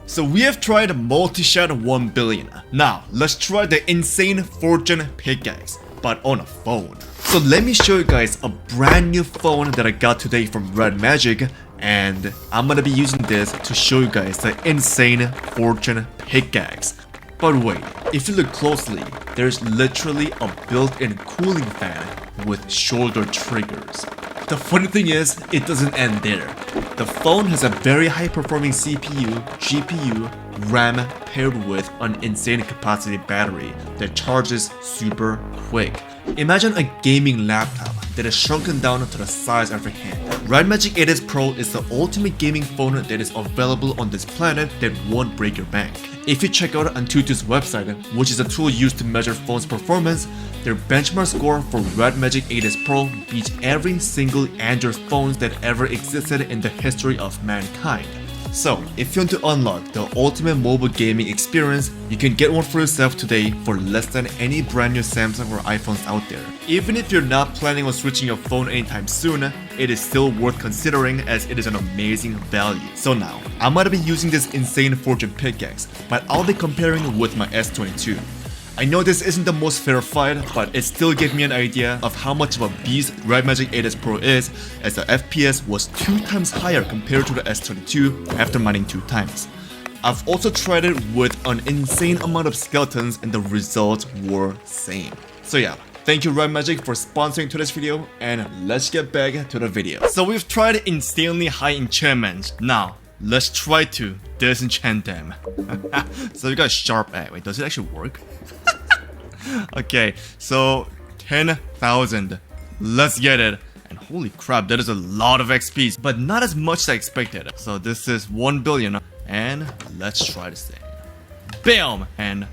Speaker 12: So we have tried multi-shot 1 billion. Now, let's try the insane fortune pickaxe, but on a phone. So let me show you guys a brand new phone that I got today from Red Magic, and I'm gonna be using this to show you guys the insane fortune pickaxe. But wait, if you look closely, there's literally a built-in cooling fan with shoulder triggers. The funny thing is, it doesn't end there. The phone has a very high-performing CPU, GPU, RAM paired with an insane capacity battery that charges super quick. Imagine a gaming laptop that is shrunken down to the size of your hand. Red Magic 8s Pro is the ultimate gaming phone that is available on this planet that won't break your bank. If you check out Antutu's website, which is a tool used to measure phones' performance, their benchmark score for Red Magic 8s Pro beats every single Android phone that ever existed in the history of mankind. So, if you want to unlock the ultimate mobile gaming experience, you can get one for yourself today for less than any brand new Samsung or iPhones out there. Even if you're not planning on switching your phone anytime soon, it is still worth considering as it is an amazing value. So now, I'm gonna be using this insane fortune pickaxe, but I'll be comparing it with my S22. I know this isn't the most verified, but it still gave me an idea of how much of a beast Red Magic 8s Pro is, as the FPS was 2 times higher compared to the S22 after mining 2 times. I've also tried it with an insane amount of skeletons and the results were same. So yeah, thank you Red Magic for sponsoring today's video, and let's get back to the video. So we've tried insanely high enchantments. Now, let's try to disenchant them. So we got sharp egg. Wait, does it actually work? Okay, so 10,000. Let's get it. And holy crap, that is a lot of XP, but not as much as I expected. So this is 1 billion. And let's try this thing. Bam! And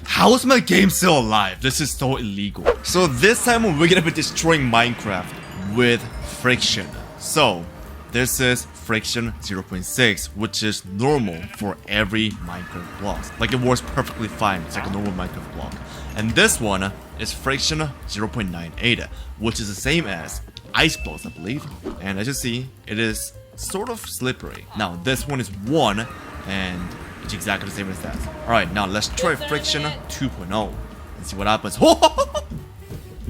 Speaker 12: how is my game still alive? This is so illegal. So this time we're gonna be destroying Minecraft with friction. So this is friction 0.6, which is normal for every Minecraft block. Like it works perfectly fine, it's like a normal Minecraft block. And this one is friction 0.98, which is the same as ice blocks, I believe. And as you see, it is sort of slippery. Now this one is 1, and it's exactly the same as that. Alright, now let's try friction 2.0 and see what happens.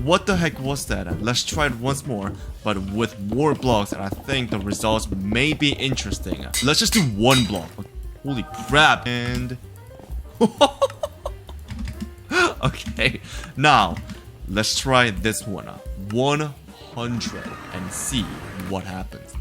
Speaker 12: What the heck was that? Let's try it once more, but with more blocks, and I think the results may be interesting. Let's just do 1 block. Holy crap. And okay, now let's try this one. 100 and see what happens.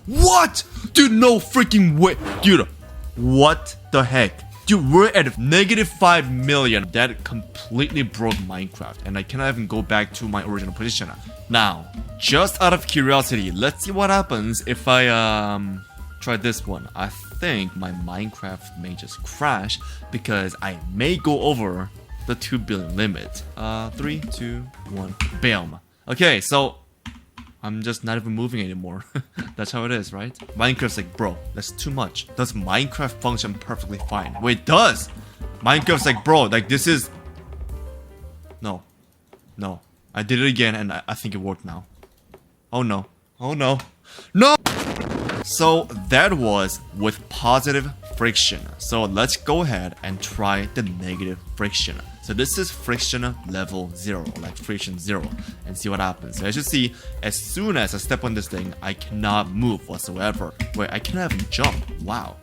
Speaker 12: What? Dude, no freaking way. Dude, what the heck? Dude, we're at -5 million. That completely broke Minecraft, and I cannot even go back to my original position. Now, just out of curiosity, let's see what happens if I try this one. I think my Minecraft may just crash because I may go over the 2 billion limit. 3, 2, 1, bam. Okay, so I'm just not even moving anymore. That's how it is, right? Minecraft's like, bro, that's too much. Does Minecraft function perfectly fine? Wait, it does! Minecraft's like, bro, like this is... No. No. I did it again and I think it worked now. Oh no. Oh no. No! So that was with positive friction. So let's go ahead and try the negative friction. So this is friction level 0, like friction 0, and see what happens. So as you see, as soon as I step on this thing, I cannot move whatsoever. Wait, I cannot even jump. Wow.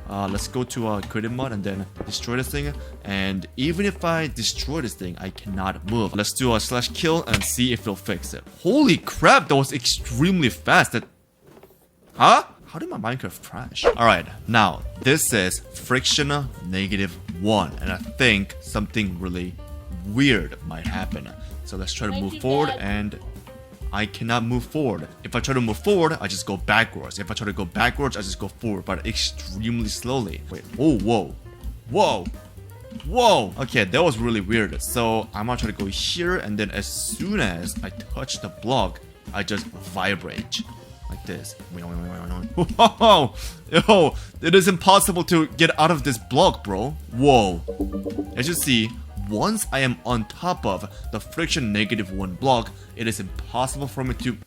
Speaker 12: Let's go to creative mode and then destroy this thing. And even if I destroy this thing, I cannot move. Let's do a /kill and see if it'll fix it. Holy crap, that was extremely fast. Huh? How did my Minecraft crash? Alright, now this is friction -1, and I think something really weird might happen. So let's try to move forward, and I cannot move forward. If I try to move forward, I just go backwards. If I try to go backwards, I just go forward, but extremely slowly. Wait, oh, whoa. Whoa. Whoa. Okay, that was really weird. So I'm gonna try to go here, and then as soon as I touch the block, I just vibrate. Like this. Whoa. Yo, it is impossible to get out of this block, bro. Whoa. As you see, once I am on top of the friction -1 block, it is impossible for me to...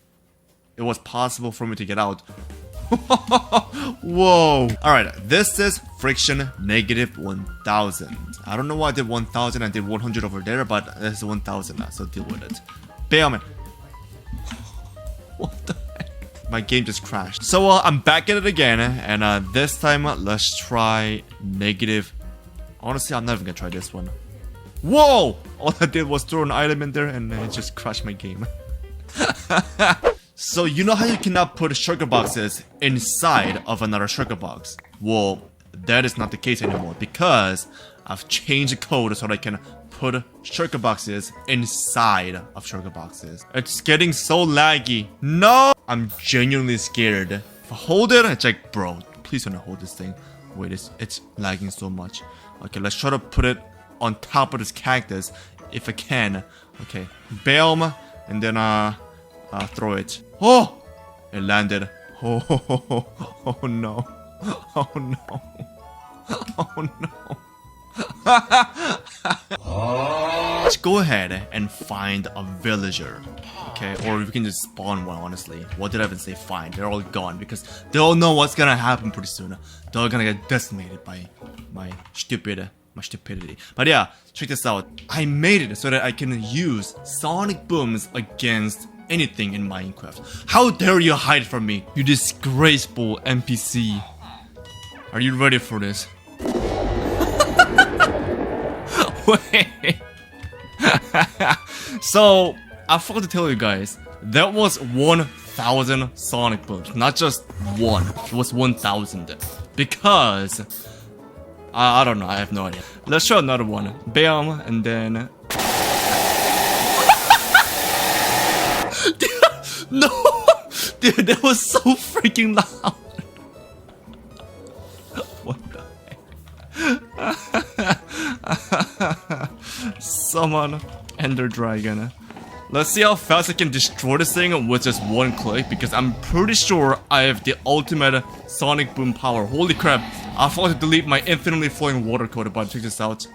Speaker 12: It was possible for me to get out. Whoa. Alright, this is friction -1000. I don't know why I did 1000 and did 100 over there, but this is 1000 now, so deal with it. Bam. What the heck? My game just crashed. So I'm back at it again, and this time let's try negative... Honestly, I'm not even gonna try this one. Whoa! All I did was throw an item in there and it just crashed my game. So you know how you cannot put sugar boxes inside of another sugar box? Well, that is not the case anymore because I've changed the code so that I can put sugar boxes inside of sugar boxes. It's getting so laggy. No! I'm genuinely scared. If I hold it, it's like, bro, please don't hold this thing. Wait, it's lagging so much. Okay, let's try to put it on top of this cactus if I can. Okay, bam, and then throw it. Oh, it landed. Oh, oh no, oh no, oh no. Let's go ahead and find a villager. Okay, or we can just spawn one, honestly. What did I even say find? They're all gone because they all know what's gonna happen pretty soon. They're all gonna get decimated by my stupidity. But yeah, check this out. I made it so that I can use sonic booms against anything in Minecraft. How dare you hide from me, you disgraceful NPC. Are you ready for this? Wait. So, I forgot to tell you guys, that was 1000 sonic booms, not just one. It was 1000 because I don't know, I have no idea. Let's try another one. Bam, and then... No! Dude, that was so freaking loud. What the heck? Summon Ender Dragon. Let's see how fast I can destroy this thing with just one click, because I'm pretty sure I have the ultimate sonic boom power. Holy crap, I forgot to delete my infinitely flowing water code, but check this out.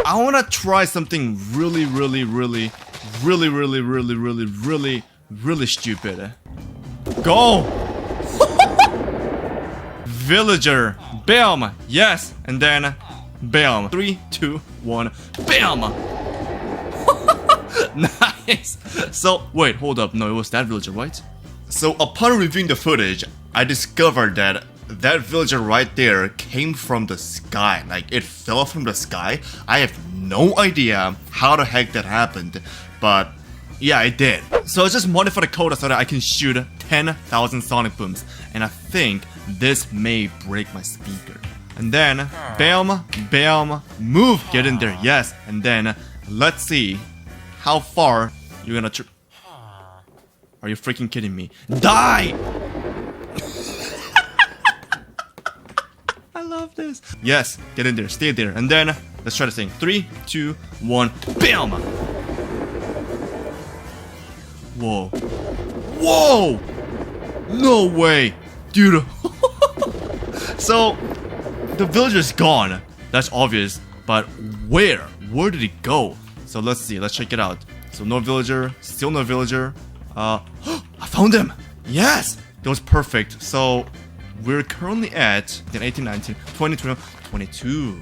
Speaker 12: I wanna try something really stupid. Go! Villager. Bam! Yes! And then bam. 3, 2, 1. Bam! Nice! So, wait, hold up. No, it was that villager, right? So, upon reviewing the footage, I discovered that that villager right there came from the sky. Like, it fell from the sky. I have no idea how the heck that happened, but yeah, it did. So I just modified the code so that I can shoot 10,000 sonic booms, and I think this may break my speaker. And then, bam, bam, move, get in there, yes. And then, let's see how far you're gonna Are you freaking kidding me? Die! I love this. Yes, get in there, stay there, and then let's try this thing. 3, 2, 1, bam! Whoa. Whoa! No way! Dude. So, the villager's gone. That's obvious. But where? Where did he go? So let's see, let's check it out. So no villager, still no villager. I found him! Yes! That was perfect. So, we're currently at 18, 19, 20, 21, 22.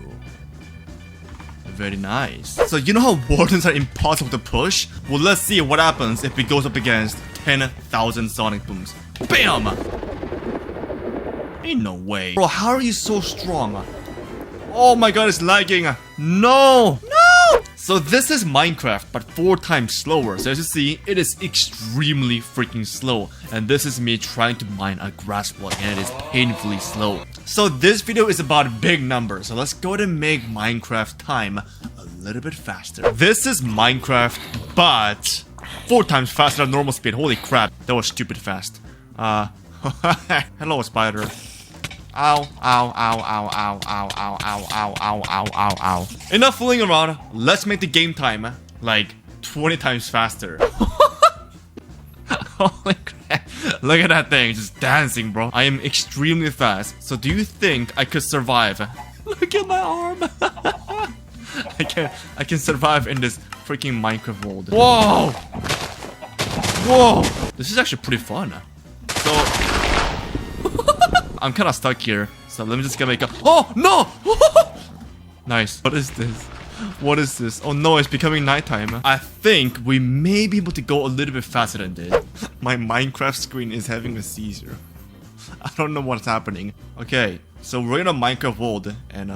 Speaker 12: Very nice. So you know how wardens are impossible to push? Well, let's see what happens if it goes up against 10,000 sonic booms. Bam! Ain't no way. Bro, how are you so strong? Oh my god, it's lagging. No! No! So this is Minecraft, but 4 times slower. So as you see, it is extremely freaking slow. And this is me trying to mine a grass block, and it is painfully slow. So this video is about big numbers. So let's go ahead and make Minecraft time a little bit faster. This is Minecraft, but 4 times faster than normal speed. Holy crap, that was stupid fast. Hello, spider. Ow, ow, ow, ow, ow, ow, ow, ow, ow, ow, ow, ow, ow. Enough fooling around. Let's make the game time like 20 times faster. Holy crap. Look at that thing, just dancing, bro. I am extremely fast. So do you think I could survive? Look at my arm. I can survive in this freaking Minecraft world. Whoa! Whoa! This is actually pretty fun. So I'm kind of stuck here, so let me just get my Oh no! Nice. What is this? What is this? Oh no, it's becoming nighttime. I think we may be able to go a little bit faster than this. My Minecraft screen is having a seizure. I don't know what's happening. Okay, so we're in a Minecraft world and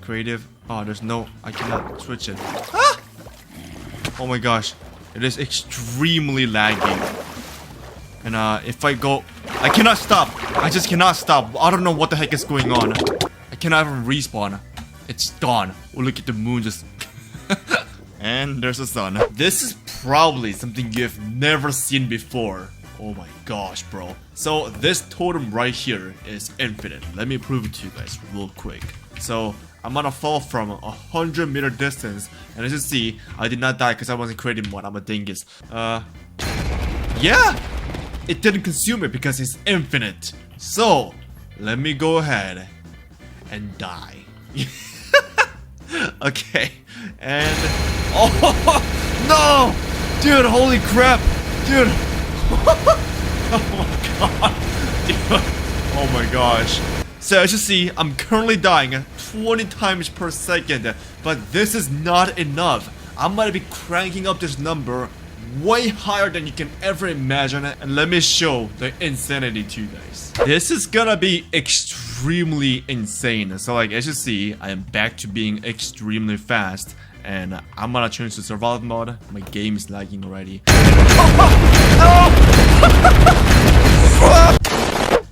Speaker 12: creative. Oh, there's no. I cannot switch it. Ah! Oh my gosh, it is extremely laggy. And if I go, I cannot stop. I just cannot stop. I don't know what the heck is going on. I cannot even respawn. It's gone. Oh, look at the moon just. And there's the sun. This is probably something you have never seen before. Oh my gosh, bro. So this totem right here is infinite. Let me prove it to you guys real quick. So I'm gonna fall from 100-meter distance. And as you see, I did not die because I wasn't creating one. I'm a dingus. Yeah! It didn't consume it because it's infinite. So, let me go ahead and die. Okay, and oh no, dude! Holy crap, dude! Oh my god, dude! Oh my gosh. So as you see, I'm currently dying 20 times per second, but this is not enough. I'm gonna be cranking up this number way higher than you can ever imagine, and let me show the insanity to you guys. This is gonna be extremely insane. So like as you see, I am back to being extremely fast, and I'm gonna change to survival mode. My game is lagging already.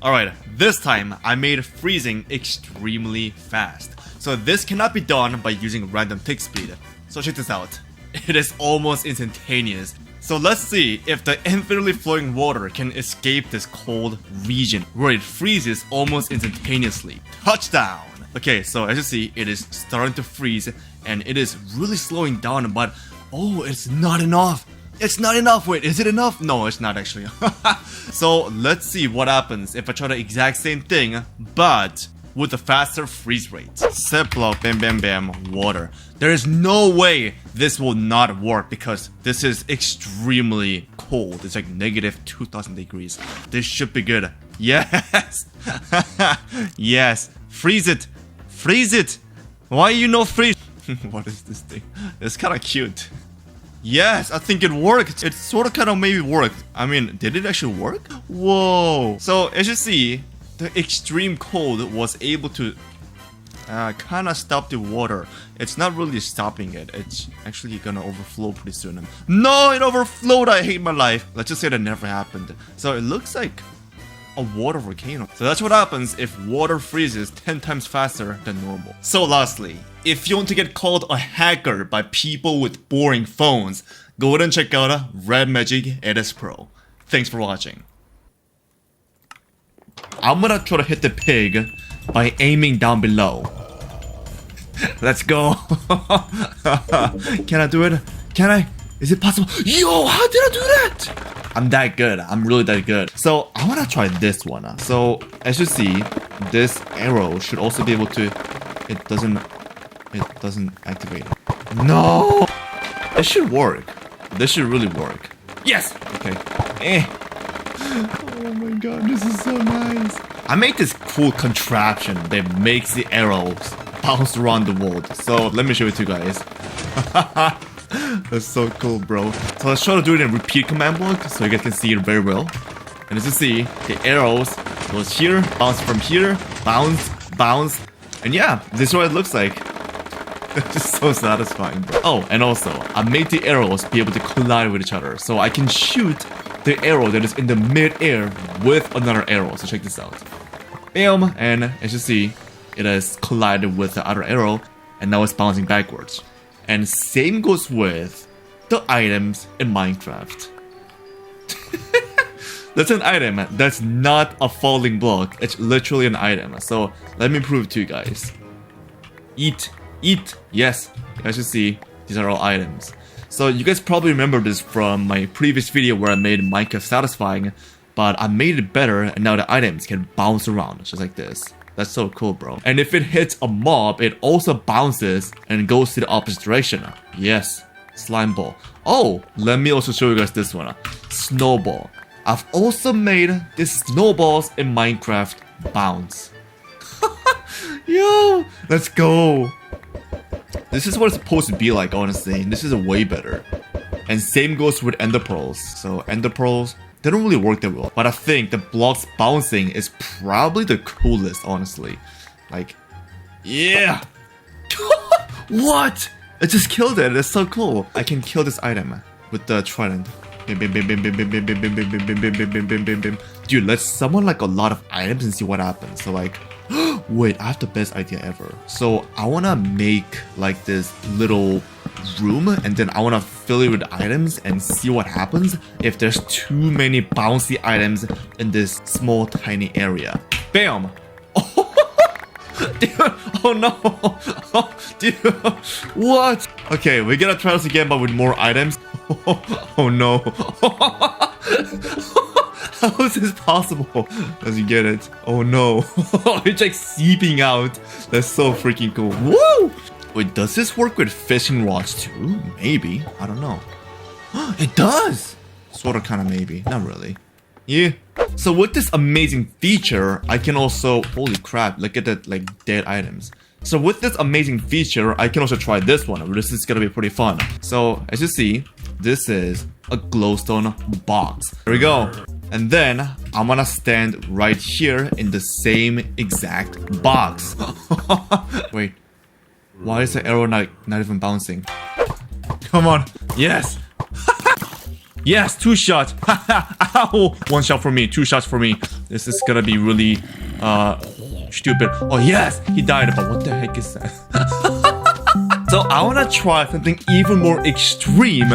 Speaker 12: Alright, this time I made freezing extremely fast. So this cannot be done by using random tick speed. So check this out. It is almost instantaneous. So let's see if the infinitely flowing water can escape this cold region where it freezes almost instantaneously. Touchdown! Okay, so as you see, it is starting to freeze and it is really slowing down, but oh, it's not enough. It's not enough. Wait, is it enough? No, it's not actually. So let's see what happens if I try the exact same thing, but with a faster freeze rate. Set block, bam, bam, bam, water. There is no way this will not work because this is extremely cold. It's like negative 2,000 degrees. This should be good. Yes. Yes. Freeze it. Freeze it. Why you no freeze? What is this thing? It's kind of cute. Yes, I think it worked. It sort of kind of maybe worked. I mean, did it actually work? Whoa. So as you see, the extreme cold was able to kind of stop the water. It's not really stopping it. It's actually gonna overflow pretty soon. No, it overflowed. I hate my life. Let's just say that never happened. So it looks like a water volcano. So that's what happens if water freezes 10 times faster than normal. So lastly, if you want to get called a hacker by people with boring phones, go ahead and check out Red Magic Edis Pro. Thanks for watching. I'm gonna try to hit the pig by aiming down below. Let's go. Can I do it? Can I? Is it possible? Yo, how did I do that? I'm that good. I'm really that good. So I wanna try this one. So as you see, this arrow should also be able to. It doesn't activate. No. It should work. This should really work. Yes. Okay. Oh my god, this is so nice. I made this cool contraption that makes the arrows bounce around the world. So let me show it to you guys. That's so cool, bro. So let's try to do it in repeat command block so you guys can see it very well. And as you see, the arrows goes here, bounce from here, bounce, bounce. And yeah, this is what it looks like. It's just so satisfying, bro. Oh, and also, I made the arrows be able to collide with each other. So I can shoot the arrow that is in the mid-air with another arrow. So check this out. Bam! And as you see, it has collided with the other arrow. And now it's bouncing backwards. And same goes with the items in Minecraft. That's an item. That's not a falling block. It's literally an item. So let me prove to you guys. Eat. Eat. Yes. As you see, these are all items. So you guys probably remember this from my previous video where I made Minecraft satisfying. But I made it better and now the items can bounce around just like this. That's so cool, bro. And if it hits a mob, it also bounces and goes to the opposite direction. Yes. Slime ball. Oh, let me also show you guys this one. Snowball. I've also made these snowballs in Minecraft bounce. Yo, let's go. This is what it's supposed to be like, honestly. This is way better. And same goes with ender pearls. So ender pearls, they don't really work that well. But I think the blocks bouncing is probably the coolest, honestly. Like, yeah. What? I just killed it. That's so cool. I can kill this item with the trident. Bim, bim, bim, bim, bim, bim, bim, bim, bim, bim, bim, bim, bim, bim, bim, bim, bim. Dude, let's summon like a lot of items and see what happens. So like, wait, I have the best idea ever. So I wanna make like this little room and then I wanna fill it with items and see what happens if there's too many bouncy items in this small tiny area. Bam! Dude, oh no! Oh, dude, what? Okay, we're gonna try this again, but with more items. Oh no! How is this possible? Does he get it? Oh no! It's like seeping out. That's so freaking cool. Woo! Wait, does this work with fishing rods too? Maybe. I don't know. It does. Sort of, kind of, maybe. Not really. Yeah. So with this amazing feature, I can also, holy crap, look at that, like, dead items. So with this amazing feature, I can also try this one. This is gonna be pretty fun. So as you see, this is a glowstone box. Here we go. And then I'm gonna stand right here in the same exact box. Wait, why is the arrow not even bouncing? Come on, yes. Yes, 2 shots. Ow. 1 shot for me, 2 shots for me. This is gonna be really stupid. Oh yes, he died, but what the heck is that? So I wanna try something even more extreme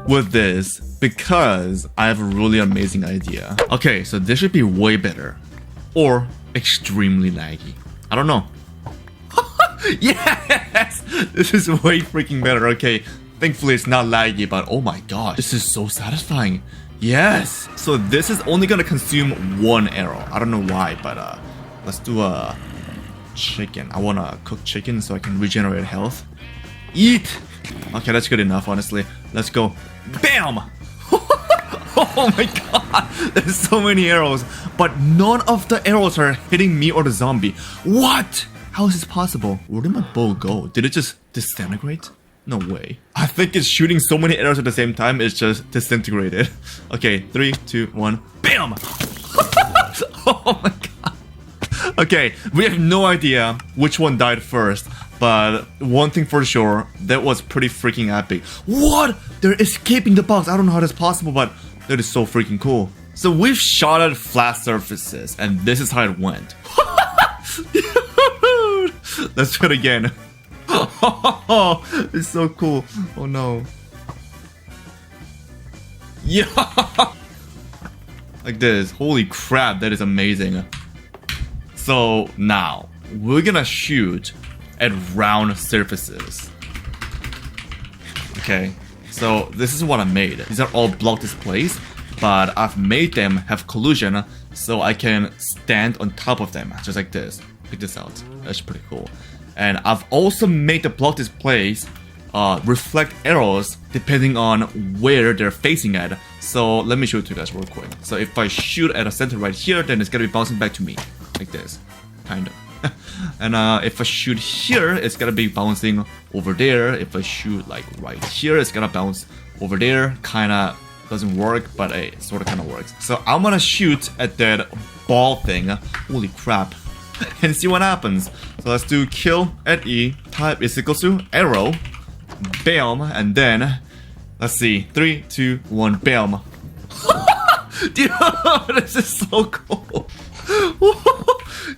Speaker 12: with this because I have a really amazing idea. Okay, so this should be way better or extremely laggy. I don't know. Yes, this is way freaking better. Okay. Thankfully, it's not laggy, but oh my god, this is so satisfying. Yes! So this is only gonna consume 1 arrow. I don't know why, but let's do a chicken. I wanna cook chicken so I can regenerate health. Eat! Okay, that's good enough, honestly. Let's go. Bam! Oh my god, there's so many arrows, but none of the arrows are hitting me or the zombie. What? How is this possible? Where did my bow go? Did it just disintegrate? No way. I think it's shooting so many arrows at the same time, it's just disintegrated. Okay, 3, 2, 1. Bam! Oh my god. Okay, we have no idea which one died first, but one thing for sure, that was pretty freaking epic. What? They're escaping the box. I don't know how that's possible, but that is so freaking cool. So we've shot at flat surfaces, and this is how it went. Dude! Let's try it again. Oh, it's so cool. Oh no. Yeah. Like this. Holy crap, that is amazing. So now we're gonna shoot at round surfaces. Okay, so this is what I made. These are all block displays, but I've made them have collision so I can stand on top of them, just like this. Check this out. That's pretty cool. And I've also made the block displays reflect arrows depending on where they're facing at. So let me show it to you guys real quick. So if I shoot at a center right here, then it's gonna be bouncing back to me. Like this. Kind of. And if I shoot here, it's gonna be bouncing over there. If I shoot like right here, it's gonna bounce over there. Kinda doesn't work, but it sorta kinda works. So I'm gonna shoot at that ball thing. Holy crap. And see what happens. So let's do kill at E. Type is equals to arrow. Bam. And then, let's see. 3, 2, 1, bam. Dude, this is so cool.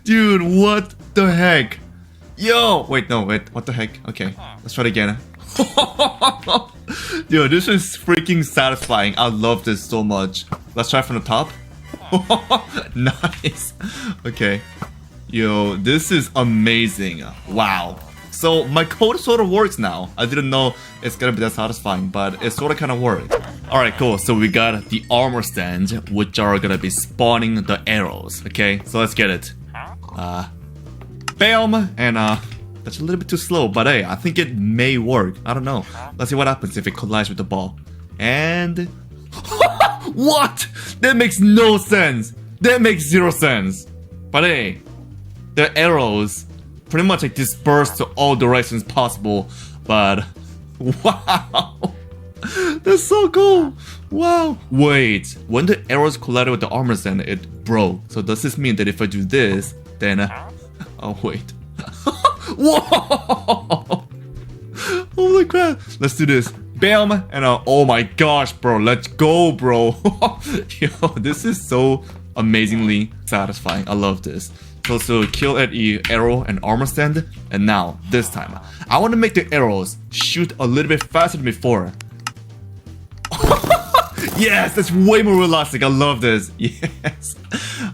Speaker 12: Dude, what the heck? Yo, wait, no, wait, what the heck? Okay, let's try it again. Dude, this is freaking satisfying. I love this so much. Let's try from the top. Nice. Okay. Yo, this is amazing. Wow. So my code sort of works now. I didn't know it's gonna be that satisfying, but it sort of kind of worked. Alright, cool. So we got the armor stand, which are gonna be spawning the arrows. Okay, so let's get it. Bam! And that's a little bit too slow, but hey, I think it may work. I don't know. Let's see what happens if it collides with the ball. And... What? That makes no sense. That makes 0 sense. But hey, the arrows pretty much like disperse to all directions possible. But wow, that's so cool. Wow. Wait, when the arrows collided with the armor stand, it broke. So does this mean that if I do this, then oh wait. Whoa! Holy crap! Let's do this. Bam! And oh my gosh, bro, let's go, bro. Yo, this is so amazingly satisfying. I love this. So kill at E, arrow, and armor stand. And now, this time, I want to make the arrows shoot a little bit faster than before. Yes, that's way more realistic. I love this. Yes.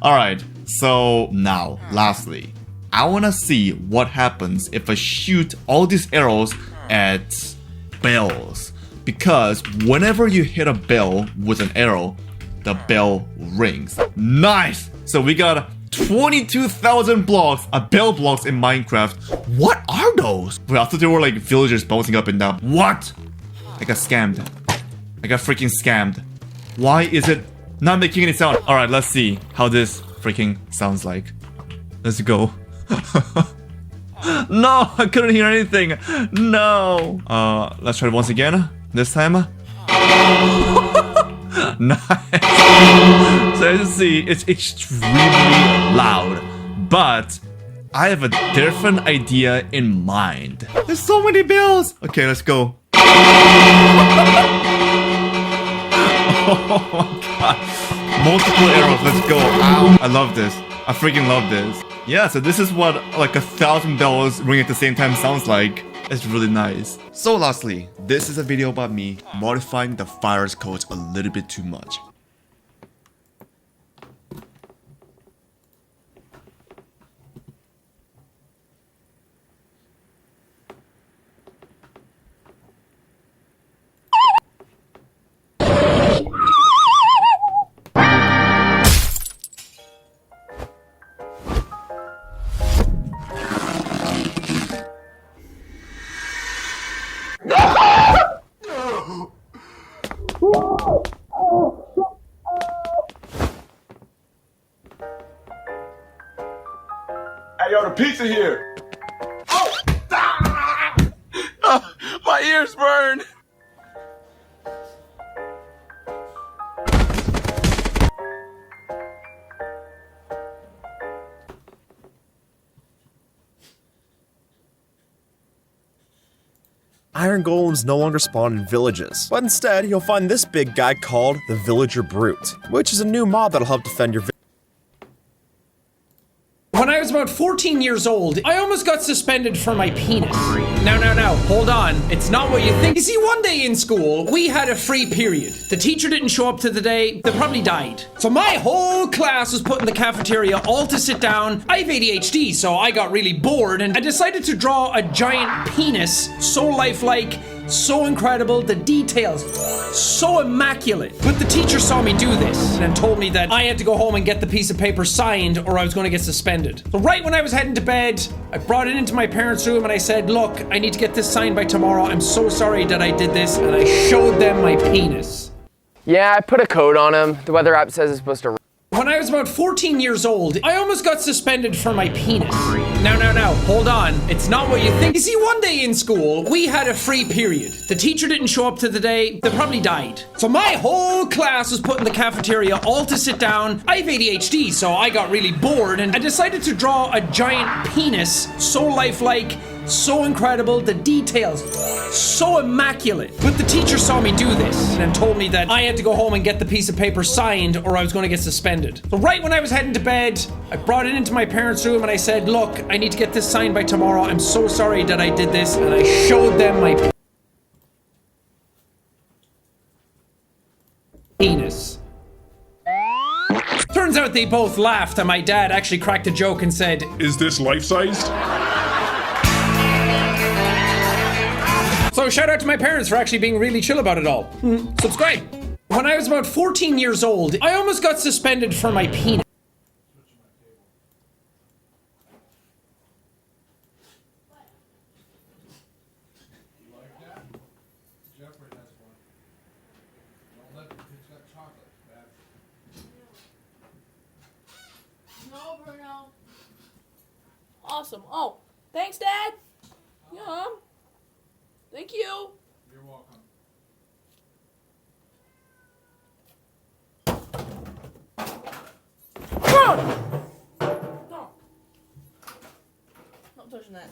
Speaker 12: Alright, so now, lastly, I want to see what happens if I shoot all these arrows at bells. Because whenever you hit a bell with an arrow, the bell rings. Nice! So we got 22,000 blocks, bell blocks in Minecraft. What are those? Wait, I thought they were like villagers bouncing up and down. What? I got scammed. I got freaking scammed. Why is it not making any sound? Alright, let's see how this freaking sounds like. Let's go. No, I couldn't hear anything. No. Let's try it once again. This time. Nice. So as you see, it's extremely loud, but I have a different idea in mind. There's so many bells. Okay, let's go. Oh my god. Multiple arrows, let's go. Ow. I love this. I freaking love this. Yeah, so this is what like 1,000 bells ring at the same time sounds like. It's really nice. So lastly, this is a video about me modifying the fire's codes a little bit too much.
Speaker 2: Hey, yo, the pizza here. Oh! Ah! My ears burn.
Speaker 11: Iron golems no longer spawn in villages, but instead you'll find this big guy called the Villager Brute, which is a new mob that'll help defend your village.
Speaker 14: When I was about 14 years old, I almost got suspended for my penis. No, hold on. It's not what you think. You see, one day in school, we had a free period. The teacher didn't show up to the day, they probably died. So my whole class was put in the cafeteria all to sit down. I have ADHD, so I got really bored and I decided to draw a giant penis, so lifelike, so incredible, the details, so immaculate. But the teacher saw me do this and told me that I had to go home and get the piece of paper signed or I was going to get suspended. So right when I was heading to bed, I brought it into my parents' room and I said, look, I need to get this signed by tomorrow. I'm so sorry that I did this. And I showed them my penis.
Speaker 17: Yeah, I put a code on him. The weather app says it's supposed to...
Speaker 14: When I was about 14 years old, I almost got suspended for my penis. Now, hold on. It's not what you think. You see, one day in school, we had a free period. The teacher didn't show up to the day, they probably died. So my whole class was put in the cafeteria all to sit down. I have ADHD, so I got really bored and I decided to draw a giant penis, so lifelike, so incredible, the details, so immaculate. But the teacher saw me do this and told me that I had to go home and get the piece of paper signed or I was going to get suspended. So right when I was heading to bed, I brought it into my parents' room and I said, look, I need to get this signed by tomorrow. I'm so sorry that I did this. And I showed them my penis. Turns out they both laughed and my dad actually cracked a joke and said,
Speaker 2: Is this life-sized?
Speaker 14: So shout out to my parents for actually being really chill about it all. Subscribe. When I was about 14 years old, I almost got suspended for my penis.
Speaker 4: No, Bruno. Awesome. Oh, thanks, Dad. Yum. Thank you.
Speaker 6: You're welcome.
Speaker 4: No. Not touching that.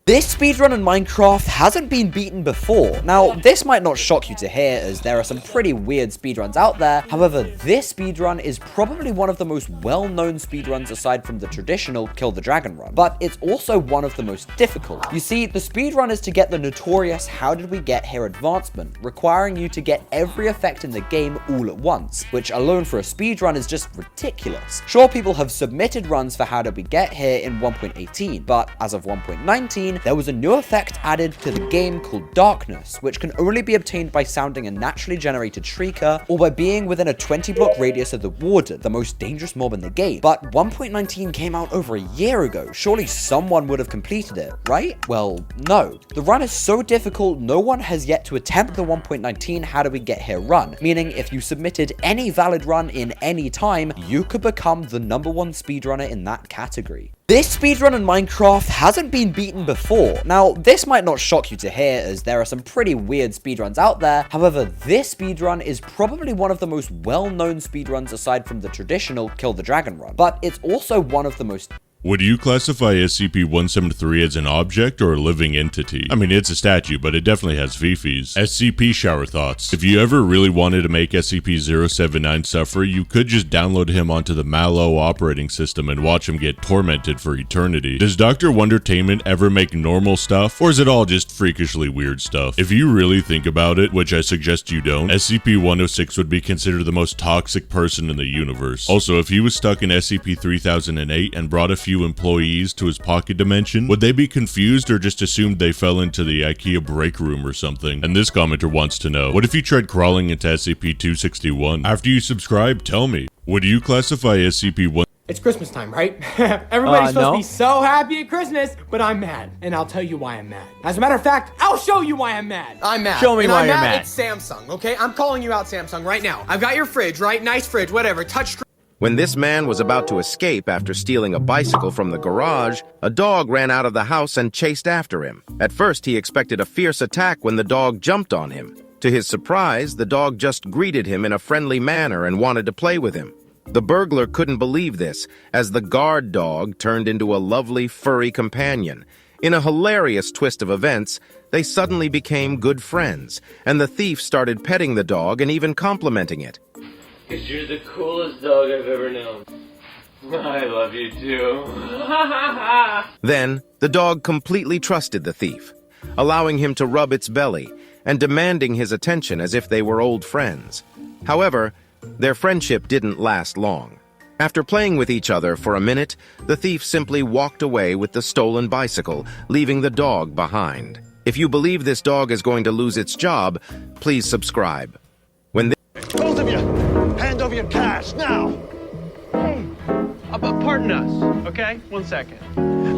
Speaker 17: This speedrun in Minecraft hasn't been beaten before. Now, this might not shock you to hear, as there are some pretty weird speedruns out there. However, this speedrun is probably one of the most well-known speedruns aside from the traditional Kill the Dragon run, but it's also one of the most difficult. You see, the speedrun is to get the notorious How Did We Get Here advancement, requiring you to get every effect in the game all at once, which alone for a speedrun is just ridiculous. Sure, people have submitted runs for How Did We Get Here in 1.18, but as of 1.19, there was a new effect added to the game called Darkness, which can only be obtained by sounding a naturally generated shrieker or by being within a 20-block radius of the Warden, the most dangerous mob in the game. But 1.19 came out over a year ago. Surely someone would have completed it, right? Well, no. The run is so difficult, no one has yet to attempt the 1.19 How Do We Get Here run, meaning if you submitted any valid run in any time, you could become the #1 speedrunner in that category. This speedrun in Minecraft hasn't been beaten before. Now, this might not shock you to hear, as there are some pretty weird speedruns out there. However, this speedrun is probably one of the most well-known speedruns aside from the traditional Kill the Dragon run, but it's also one of the most...
Speaker 19: Would you classify SCP-173 as an object or a living entity? I mean, it's a statue, but it definitely has fifis. SCP shower thoughts. If you ever really wanted to make SCP-079 suffer, you could just download him onto the Mallow operating system and watch him get tormented for eternity. Does Dr. Wondertainment ever make normal stuff, or is it all just freakishly weird stuff? If you really think about it, which I suggest you don't, SCP-106 would be considered the most toxic person in the universe. Also, if he was stuck in SCP-3008 and brought a few employees to his pocket dimension, would they be confused or just assumed they fell into the IKEA break room or something? And this commenter wants to know, what if you tried crawling into SCP-261? After you subscribe, tell me, would you classify SCP-1...
Speaker 24: It's Christmas time, right? Everybody's supposed to be so happy at Christmas, but I'm mad. And I'll tell you why I'm mad. As a matter of fact, I'll show you why I'm mad. I'm mad.
Speaker 25: Show me why you're mad.
Speaker 24: It's Samsung, okay? I'm calling you out, Samsung, right now. I've got your fridge, right? Nice fridge, whatever. Touchscreen.
Speaker 26: When this man was about to escape after stealing a bicycle from the garage, a dog ran out of the house and chased after him. At first, he expected a fierce attack when the dog jumped on him. To his surprise, the dog just greeted him in a friendly manner and wanted to play with him. The burglar couldn't believe this, as the guard dog turned into a lovely, furry companion. In a hilarious twist of events, they suddenly became good friends, and the thief started petting the dog and even complimenting it.
Speaker 27: Because you're the coolest dog I've ever known. I love you too.
Speaker 26: Then, the dog completely trusted the thief, allowing him to rub its belly and demanding his attention as if they were old friends. However, their friendship didn't last long. After playing with each other for a minute, the thief simply walked away with the stolen bicycle, leaving the dog behind. If you believe this dog is going to lose its job, please subscribe. When
Speaker 3: Both of you, hand over your cash, now! Hey, pardon us, okay? 1 second.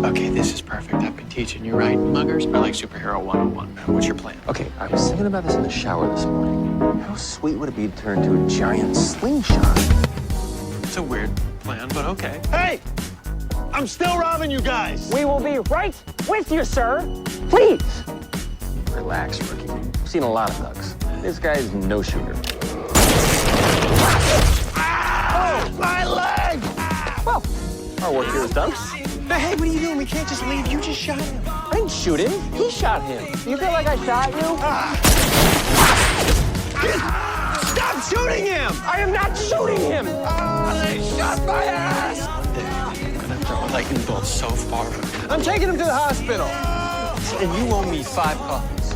Speaker 3: Okay, this is perfect. I've been teaching you right. Muggers are like superhero 101. What's your plan?
Speaker 8: Okay, I was thinking about this in the shower this morning. How sweet would it be to turn into a giant slingshot?
Speaker 3: It's a weird plan, but okay. Hey! I'm still robbing you guys!
Speaker 18: We will be right with you, sir. Please!
Speaker 8: Relax, rookie. I've seen a lot of thugs. This guy is no shooter.
Speaker 3: Oh, my leg!
Speaker 8: Well, our work here is done.
Speaker 18: Hey, what are you doing? We can't just leave. You just shot him. I didn't shoot him. He shot him. You feel like I shot you?
Speaker 3: Stop shooting him!
Speaker 18: I am not shooting him!
Speaker 3: They shot my ass! I'm gonna throw a lightning bolt so far. I'm taking him to the hospital. And you owe me 5 coffees.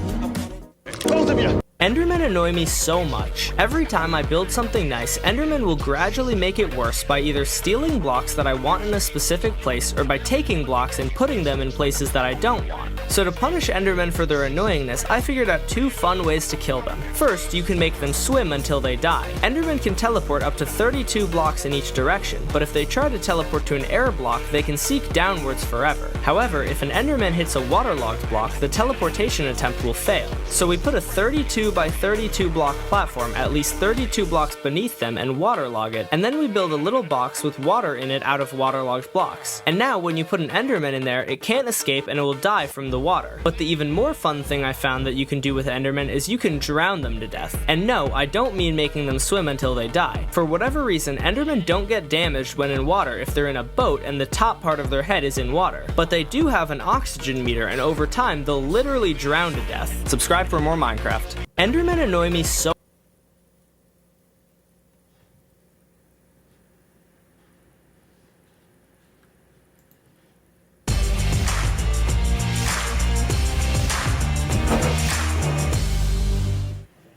Speaker 3: Both of you.
Speaker 20: Endermen annoy me so much. Every time I build something nice, Endermen will gradually make it worse by either stealing blocks that I want in a specific place or by taking blocks and putting them in places that I don't want. So to punish Endermen for their annoyingness, I figured out 2 fun ways to kill them. First, you can make them swim until they die. Endermen can teleport up to 32 blocks in each direction, but if they try to teleport to an air block, they can seek downwards forever. However, if an Enderman hits a waterlogged block, the teleportation attempt will fail. So we put a 32 by 32 block platform at least 32 blocks beneath them and waterlog it, and then we build a little box with water in it out of waterlogged blocks. And now when you put an Enderman in there, it can't escape and it will die from the water. But the even more fun thing I found that you can do with Endermen is you can drown them to death. And no, I don't mean making them swim until they die. For whatever reason, Endermen don't get damaged when in water if they're in a boat and the top part of their head is in water. But they do have an oxygen meter, and over time they'll literally drown to death. Subscribe for more Minecraft. Endermen annoy me so.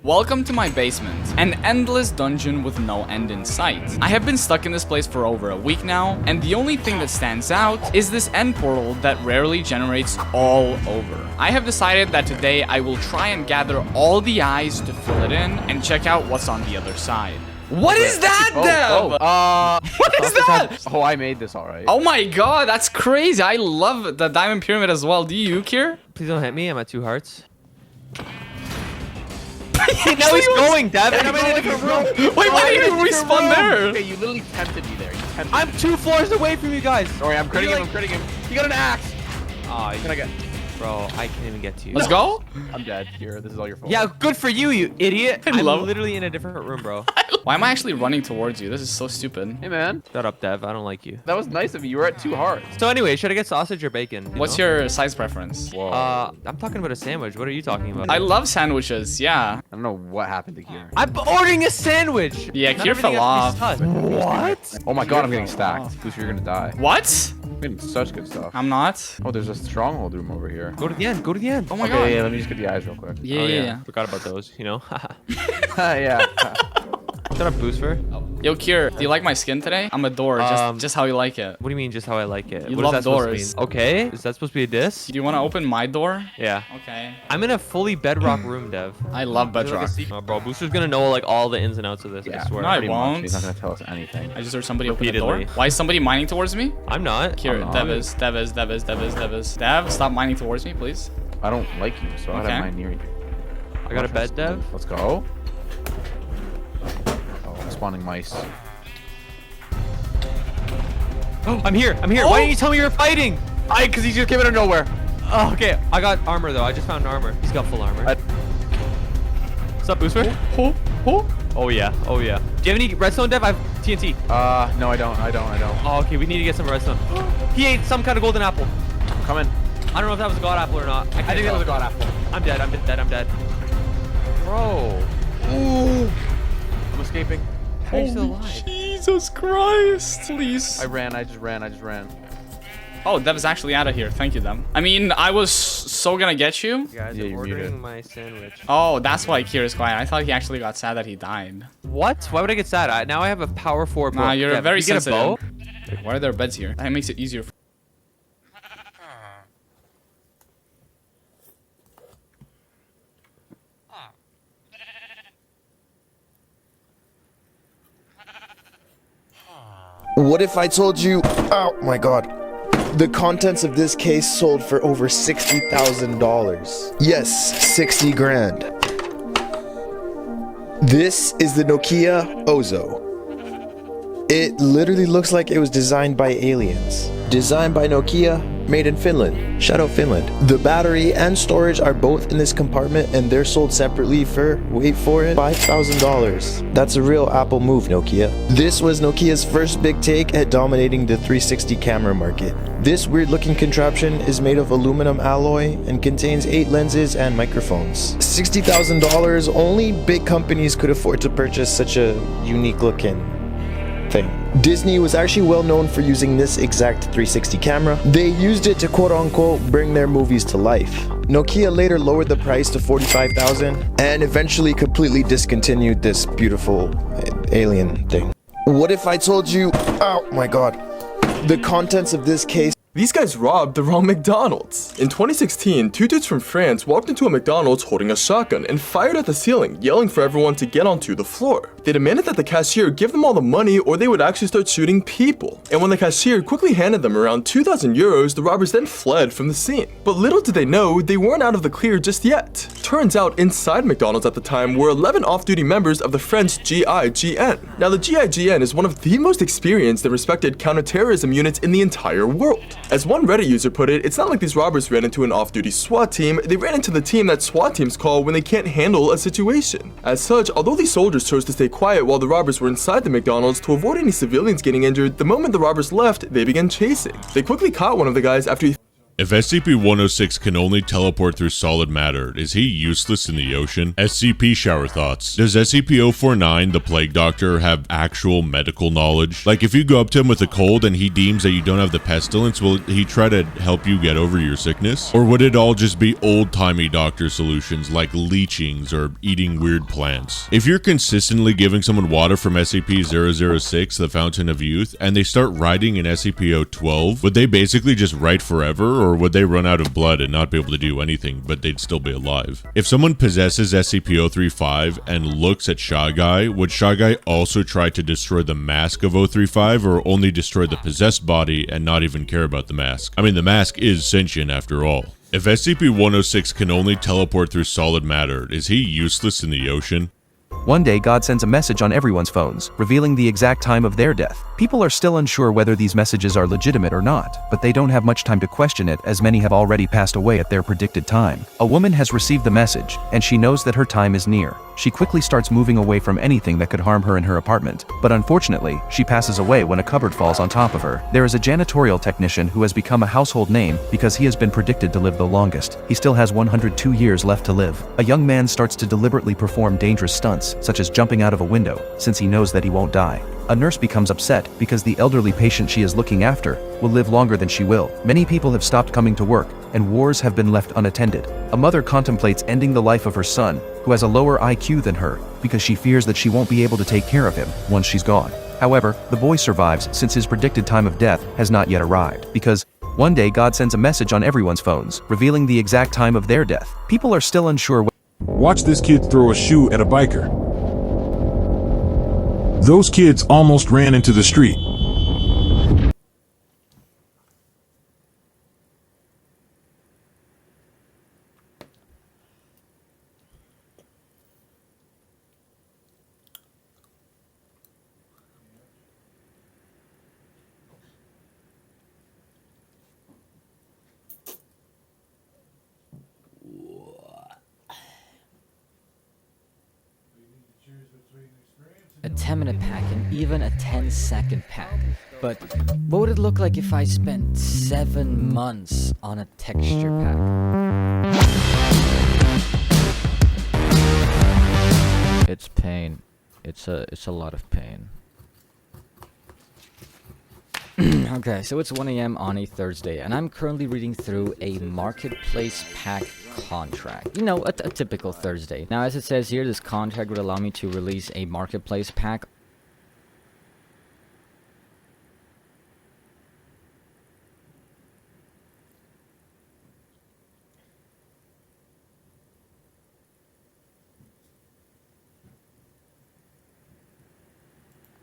Speaker 21: Welcome to my basement, an endless dungeon with no end in sight. I have been stuck in this place for over a week now, and the only thing that stands out is this end portal that rarely generates all over. I have decided that today I will try and gather all the eyes to fill it in and check out what's on the other side. What is that, Dev? What is that?
Speaker 22: Oh, I made this alright.
Speaker 21: Oh my god, that's crazy. I love the diamond pyramid as well. Do you, Kier?
Speaker 25: Please don't hit me. I'm at 2 hearts.
Speaker 21: Now he's going, Dev. I'm in a different room. Wait, why did you respawn there?
Speaker 22: Okay, you literally tempted me there. You tempted
Speaker 25: I'm 2 floors away from you guys.
Speaker 22: Sorry, I'm critting him. I'm critting him. You got an axe.
Speaker 25: Oh, you're gonna get. Bro, I can't even get to you.
Speaker 21: Let's go.
Speaker 22: I'm dead here. This is all your fault.
Speaker 25: Yeah, good for you, you idiot. I'm
Speaker 21: love-
Speaker 25: literally in a different room, bro.
Speaker 21: Why am I actually running towards you? This is so stupid.
Speaker 22: Hey, man.
Speaker 25: Shut up, Dev. I don't like you.
Speaker 22: That was nice of you. You were at 2 hearts.
Speaker 25: So anyway, should I get sausage or bacon?
Speaker 21: What's your size preference?
Speaker 25: Whoa. I'm talking about a sandwich. What are you talking about?
Speaker 21: I love sandwiches, yeah.
Speaker 22: I don't know what happened to Kier.
Speaker 25: I'm ordering a sandwich.
Speaker 21: Yeah,
Speaker 25: Not
Speaker 21: Kier
Speaker 25: everything
Speaker 21: fell
Speaker 25: has
Speaker 21: off.
Speaker 25: to be sus.
Speaker 22: What? Oh my god, I'm getting stacked. Booster, you're gonna die.
Speaker 21: What?
Speaker 22: I'm getting such good stuff.
Speaker 21: I'm not.
Speaker 22: Oh, there's a stronghold room over here.
Speaker 25: Go to the end. Go to the end.
Speaker 21: Oh my
Speaker 22: Okay,
Speaker 21: god.
Speaker 22: yeah, let me just get the eyes real quick.
Speaker 21: Yeah,
Speaker 25: Oh,
Speaker 21: yeah.
Speaker 25: Forgot about those, you know?
Speaker 22: Yeah.
Speaker 25: Shut up, Booster.
Speaker 21: Yo, Kier, do you like my skin today? I'm a door, just how you like it.
Speaker 25: What do you mean, just how I like it?
Speaker 21: You
Speaker 25: What is
Speaker 21: love
Speaker 25: that supposed to
Speaker 21: doors.
Speaker 25: mean? Okay. Is that supposed to be a diss?
Speaker 21: Do you want to open my door?
Speaker 25: Yeah.
Speaker 21: Okay.
Speaker 25: I'm in a fully bedrock room, Dev.
Speaker 21: I love bedrock.
Speaker 25: Oh, bro, Booster's gonna know like all the ins and outs of this. I swear.
Speaker 21: No, I
Speaker 22: Pretty much.
Speaker 21: won't.
Speaker 22: He's not gonna tell us anything.
Speaker 21: I just heard somebody open the door.
Speaker 25: Repeatedly.
Speaker 21: Why is somebody mining towards me?
Speaker 25: I'm not.
Speaker 21: Kier, Dev, stop mining towards me, please.
Speaker 22: I don't like you, so I
Speaker 21: Okay.
Speaker 22: have mine near you.
Speaker 25: I got a bed, Dev.
Speaker 22: Let's go. Oh, spawning mice.
Speaker 25: Oh, I'm here. I'm here. Why didn't you tell me you were fighting?
Speaker 22: Because he just came out of nowhere.
Speaker 25: Oh, okay. I got armor though. I just found armor. He's got full armor. What's up, Booster? Oh yeah. Oh yeah. Do you have any redstone, Dev? I have TNT.
Speaker 22: No, I don't.
Speaker 25: Oh, okay. We need to get some redstone. He ate some kind of golden apple.
Speaker 22: I'm coming.
Speaker 25: I don't know if that was a god apple or not.
Speaker 22: I think that was a god apple.
Speaker 25: I'm dead. I'm dead. I'm dead. Bro.
Speaker 22: Ooh. I'm escaping.
Speaker 25: How are you still alive?
Speaker 21: Jesus Christ, please.
Speaker 22: I just ran.
Speaker 21: Oh, Dev's actually out of here. Thank you, Dev. I mean, I was so gonna get you.
Speaker 25: Guys, I'm ordering my sandwich.
Speaker 21: Oh, that's why Kira's quiet. I thought he actually got sad that he died.
Speaker 25: What? Why would I get sad? Now I have a power 4 bow.
Speaker 21: Nah, you're very sensitive.
Speaker 25: Get a bow?
Speaker 21: Wait, why are there beds here? That makes it easier.
Speaker 1: What if I told you, oh my god, the contents of this case sold for over $60,000? Yes, 60 grand. This is the Nokia Ozo. It literally looks like it was designed by aliens. Designed by Nokia, made in Finland. Shout out Finland. The battery and storage are both in this compartment and they're sold separately for, wait for it, $5,000. That's a real Apple move, Nokia. This was Nokia's first big take at dominating the 360 camera market. This weird looking contraption is made of aluminum alloy and contains 8 lenses and microphones. $60,000, only big companies could afford to purchase such a unique looking thing. Disney was actually well known for using this exact 360 camera. They used it to quote-unquote bring their movies to life. Nokia later lowered the price to $45,000 and eventually completely discontinued this beautiful alien thing. What if I told you, oh my god, the contents of this case.
Speaker 5: These guys robbed the wrong McDonald's. In 2016, 2 dudes from France walked into a McDonald's holding a shotgun and fired at the ceiling, yelling for everyone to get onto the floor. They demanded that the cashier give them all the money or they would actually start shooting people. And when the cashier quickly handed them around 2,000 euros, the robbers then fled from the scene. But little did they know, they weren't out of the clear just yet. Turns out inside McDonald's at the time were 11 off-duty members of the French GIGN. Now the GIGN is one of the most experienced and respected counterterrorism units in the entire world. As one Reddit user put it, it's not like these robbers ran into an off-duty SWAT team, they ran into the team that SWAT teams call when they can't handle a situation. As such, although these soldiers chose to stay quiet while the robbers were inside the McDonald's to avoid any civilians getting injured, the moment the robbers left, they began chasing. They quickly caught one of the guys after he
Speaker 19: If SCP-106 can only teleport through solid matter, is he useless in the ocean? SCP shower thoughts. Does SCP-049, the Plague Doctor, have actual medical knowledge? Like, if you go up to him with a cold and he deems that you don't have the pestilence, will he try to help you get over your sickness? Or would it all just be old-timey doctor solutions like leechings or eating weird plants? If you're consistently giving someone water from SCP-006, the Fountain of Youth, and they start writing in SCP-012, would they basically just write forever? Or would they run out of blood and not be able to do anything, but they'd still be alive? If someone possesses SCP-035 and looks at Shy Guy, would Shy Guy also try to destroy the mask of 035 or only destroy the possessed body and not even care about the mask? I mean, the mask is sentient after all. If SCP-106 can only teleport through solid matter, is he useless in the ocean?
Speaker 9: One day, God sends a message on everyone's phones, revealing the exact time of their death. People are still unsure whether these messages are legitimate or not, but they don't have much time to question it as many have already passed away at their predicted time. A woman has received the message, and she knows that her time is near. She quickly starts moving away from anything that could harm her in her apartment, but unfortunately, she passes away when a cupboard falls on top of her. There is a janitorial technician who has become a household name because he has been predicted to live the longest. He still has 102 years left to live. A young man starts to deliberately perform dangerous stunts, such as jumping out of a window, since he knows that he won't die. A nurse becomes upset because the elderly patient she is looking after will live longer than she will. Many people have stopped coming to work, and wars have been left unattended. A mother contemplates ending the life of her son, who has a lower IQ than her, because she fears that she won't be able to take care of him once she's gone. However, the boy survives since his predicted time of death has not yet arrived, because one day God sends a message on everyone's phones, revealing the exact time of their death. People are still unsure.
Speaker 15: Watch this kid throw a shoe at a biker. Those kids almost ran into the street.
Speaker 10: A 10-minute pack and even a 10-second pack. But what would it look like if I spent 7 months on a texture pack? It's pain. It's a lot of pain. Okay, so it's 1 a.m. on a Thursday, and I'm currently reading through a marketplace pack contract. You know, a typical Thursday. Now, as it says here, this contract would allow me to release a marketplace pack.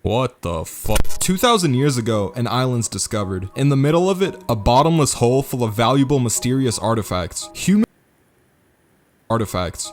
Speaker 2: What the fuck? 2,000 years ago, an island's discovered. In the middle of it, a bottomless hole full of valuable, mysterious artifacts.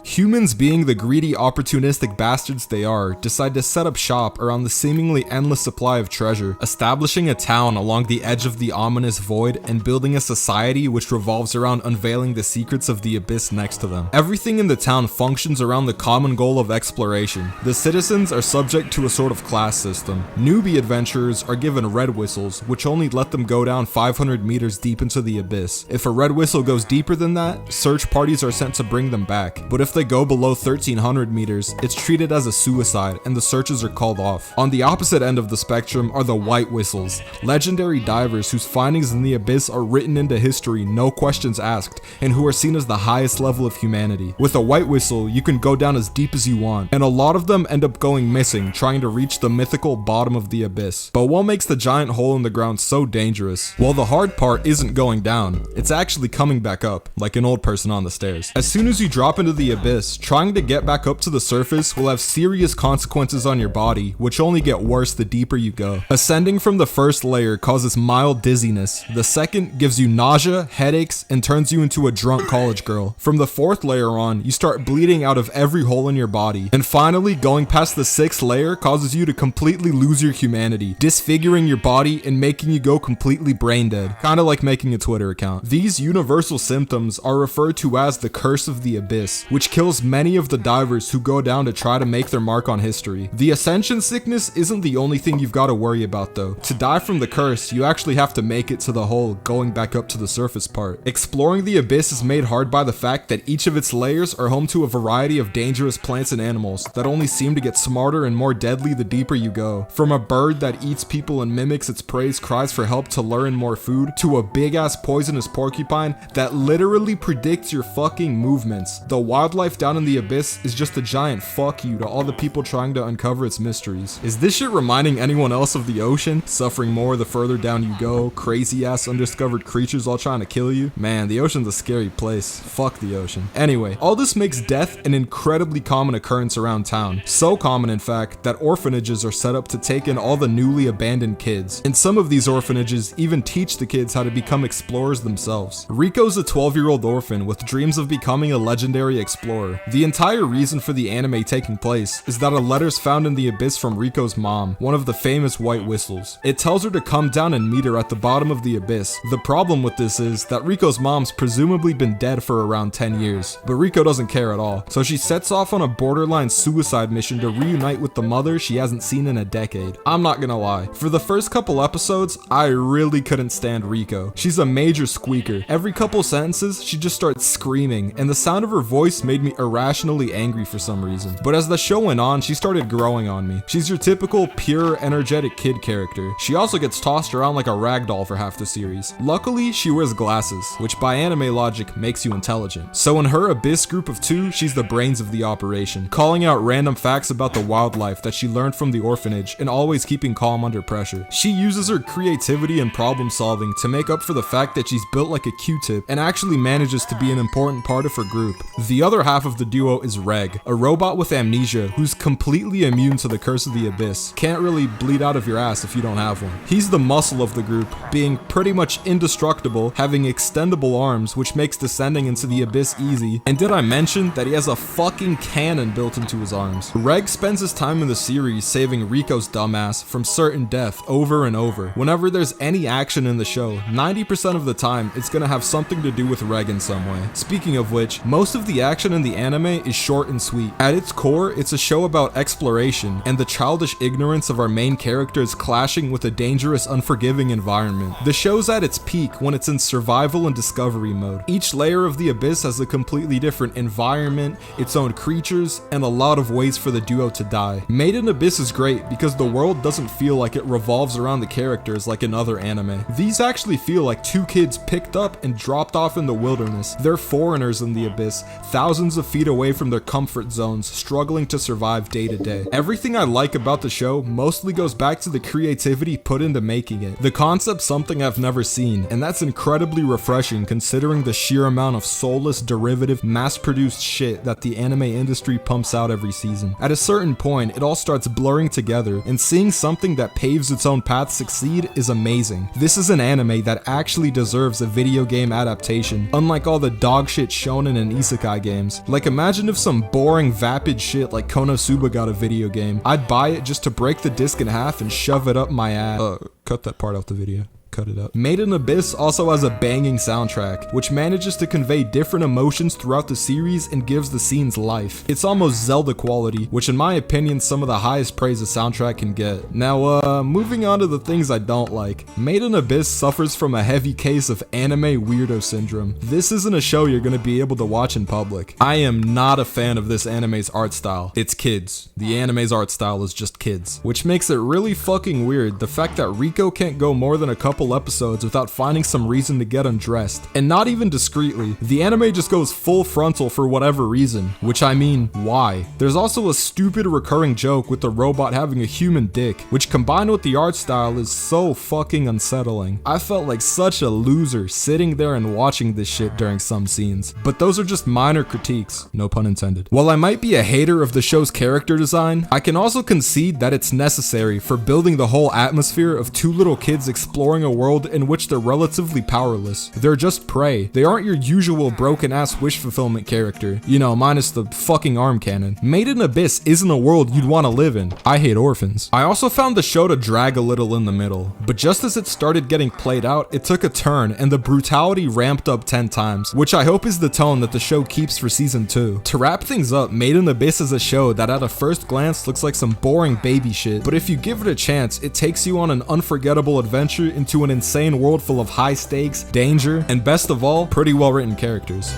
Speaker 2: Humans, being the greedy, opportunistic bastards they are, decide to set up shop around the seemingly endless supply of treasure, establishing a town along the edge of the ominous void and building a society which revolves around unveiling the secrets of the abyss next to them. Everything in the town functions around the common goal of exploration. The citizens are subject to a sort of class system. Newbie adventurers are given red whistles, which only let them go down 500 meters deep into the abyss. If a red whistle goes deeper than that, search parties are sent to bring them back, but if they go below 1300 meters, it's treated as a suicide and the searches are called off. On the opposite end of the spectrum are the white whistles, legendary divers whose findings in the abyss are written into history, no questions asked, and who are seen as the highest level of humanity. With a white whistle, you can go down as deep as you want, and a lot of them end up going missing trying to reach the mythical bottom of the abyss. But what makes the giant hole in the ground so dangerous? Well, the hard part isn't going down, it's actually coming back up, like an old person on the stairs. As soon as you drop into the abyss, trying to get back up to the surface will have serious consequences on your body, which only get worse the deeper you go. Ascending from the first layer causes mild dizziness, the second gives you nausea, headaches, and turns you into a drunk college girl. From the fourth layer on, you start bleeding out of every hole in your body, and finally, going past the sixth layer causes you to completely lose your humanity, disfiguring your body and making you go completely brain dead, kinda like making a Twitter account. These universal symptoms are referred to as the curse of the abyss, which kills many of the divers who go down to try to make their mark on history. The ascension sickness isn't the only thing you've got to worry about though. To die from the curse, you actually have to make it to the hole, going back up to the surface part. Exploring the abyss is made hard by the fact that each of its layers are home to a variety of dangerous plants and animals that only seem to get smarter and more deadly the deeper you go. From a bird that eats people and mimics its prey's cries for help to lure in more food, to a big ass poisonous porcupine that literally predicts your fucking movements. The wildlife down in the abyss is just a giant fuck you to all the people trying to uncover its mysteries. Is this shit reminding anyone else of the ocean? Suffering more the further down you go, crazy ass undiscovered creatures all trying to kill you? Man, the ocean's a scary place. Fuck the ocean. Anyway, all this makes death an incredibly common occurrence around town. So common in fact, that orphanages are set up to take in all the newly abandoned kids. And some of these orphanages even teach the kids how to become explorers themselves. Rico's a 12-year-old orphan with dreams of becoming a legendary explorer. The entire reason for the anime taking place is that a letter's found in the abyss from Rico's mom, one of the famous white whistles. It tells her to come down and meet her at the bottom of the abyss. The problem with this is that Rico's mom's presumably been dead for around 10 years, but Rico doesn't care at all, so she sets off on a borderline suicide mission to reunite with the mother she hasn't seen in a decade. I'm not gonna lie, for the first couple episodes, I really couldn't stand Rico. She's a major squeaker. Every couple sentences, she just starts screaming, and the sound of her voice made me irrationally angry for some reason. But as the show went on, she started growing on me. She's your typical pure, energetic kid character. She also gets tossed around like a ragdoll for half the series. Luckily, she wears glasses, which by anime logic makes you intelligent. So in her abyss group of 2, she's the brains of the operation, calling out random facts about the wildlife that she learned from the orphanage and always keeping calm under pressure. She uses her creativity and problem solving to make up for the fact that she's built like a Q-tip and actually manages to be an important part of her group. The other half of the duo is Reg, a robot with amnesia who's completely immune to the curse of the abyss. Can't really bleed out of your ass if you don't have one. He's the muscle of the group, being pretty much indestructible, having extendable arms which makes descending into the abyss easy, and did I mention that he has a fucking cannon built into his arms. Reg spends his time in the series saving Rico's dumbass from certain death over and over. Whenever there's any action in the show, 90% of the time it's gonna have something to do with Reg in some way. Speaking of which, most Most of the action in the anime is short and sweet. At its core, it's a show about exploration and the childish ignorance of our main characters clashing with a dangerous, unforgiving environment. The show's at its peak when it's in survival and discovery mode. Each layer of the abyss has a completely different environment, its own creatures, and a lot of ways for the duo to die. Made in Abyss is great because the world doesn't feel like it revolves around the characters like in other anime. These actually feel like two kids picked up and dropped off in the wilderness. They're foreigners in the abyss, thousands of feet away from their comfort zones, struggling to survive day to day. Everything I like about the show mostly goes back to the creativity put into making it. The concept's something I've never seen, and that's incredibly refreshing considering the sheer amount of soulless, derivative, mass-produced shit that the anime industry pumps out every season. At a certain point, it all starts blurring together, and seeing something that paves its own path succeed is amazing. This is an anime that actually deserves a video game adaptation, unlike all the dogshit shonen and isekai games. Like, imagine if some boring, vapid shit like Konosuba got a video game. I'd buy it just to break the disc in half and shove it up my ass. Cut that part out the video. Cut it up. Made in Abyss also has a banging soundtrack, which manages to convey different emotions throughout the series and gives the scenes life. It's almost Zelda quality, which in my opinion some of the highest praise a soundtrack can get. Now, moving on to the things I don't like. Made in Abyss suffers from a heavy case of anime weirdo syndrome. This isn't a show you're gonna be able to watch in public. I am not a fan of this anime's art style. It's kids. The anime's art style is just kids, which makes it really fucking weird. The fact that Rico can't go more than a couple episodes without finding some reason to get undressed, and not even discreetly. The anime just goes full frontal for whatever reason, which I mean, why? There's also a stupid recurring joke with the robot having a human dick, which combined with the art style is so fucking unsettling. I felt like such a loser sitting there and watching this shit during some scenes, but those are just minor critiques, no pun intended. While I might be a hater of the show's character design, I can also concede that it's necessary for building the whole atmosphere of two little kids exploring a world in which they're relatively powerless. They're just prey. They aren't your usual broken ass wish fulfillment character, you know, minus the fucking arm cannon. Made in Abyss isn't a world you'd want to live in. I hate orphans. I also found the show to drag a little in the middle, but just as it started getting played out, it took a turn and the brutality ramped up 10 times, which I hope is the tone that the show keeps for season 2. To wrap things up, Made in Abyss is a show that at a first glance looks like some boring baby shit, but if you give it a chance, it takes you on an unforgettable adventure into an insane world full of high stakes, danger, and best of all, pretty well written characters.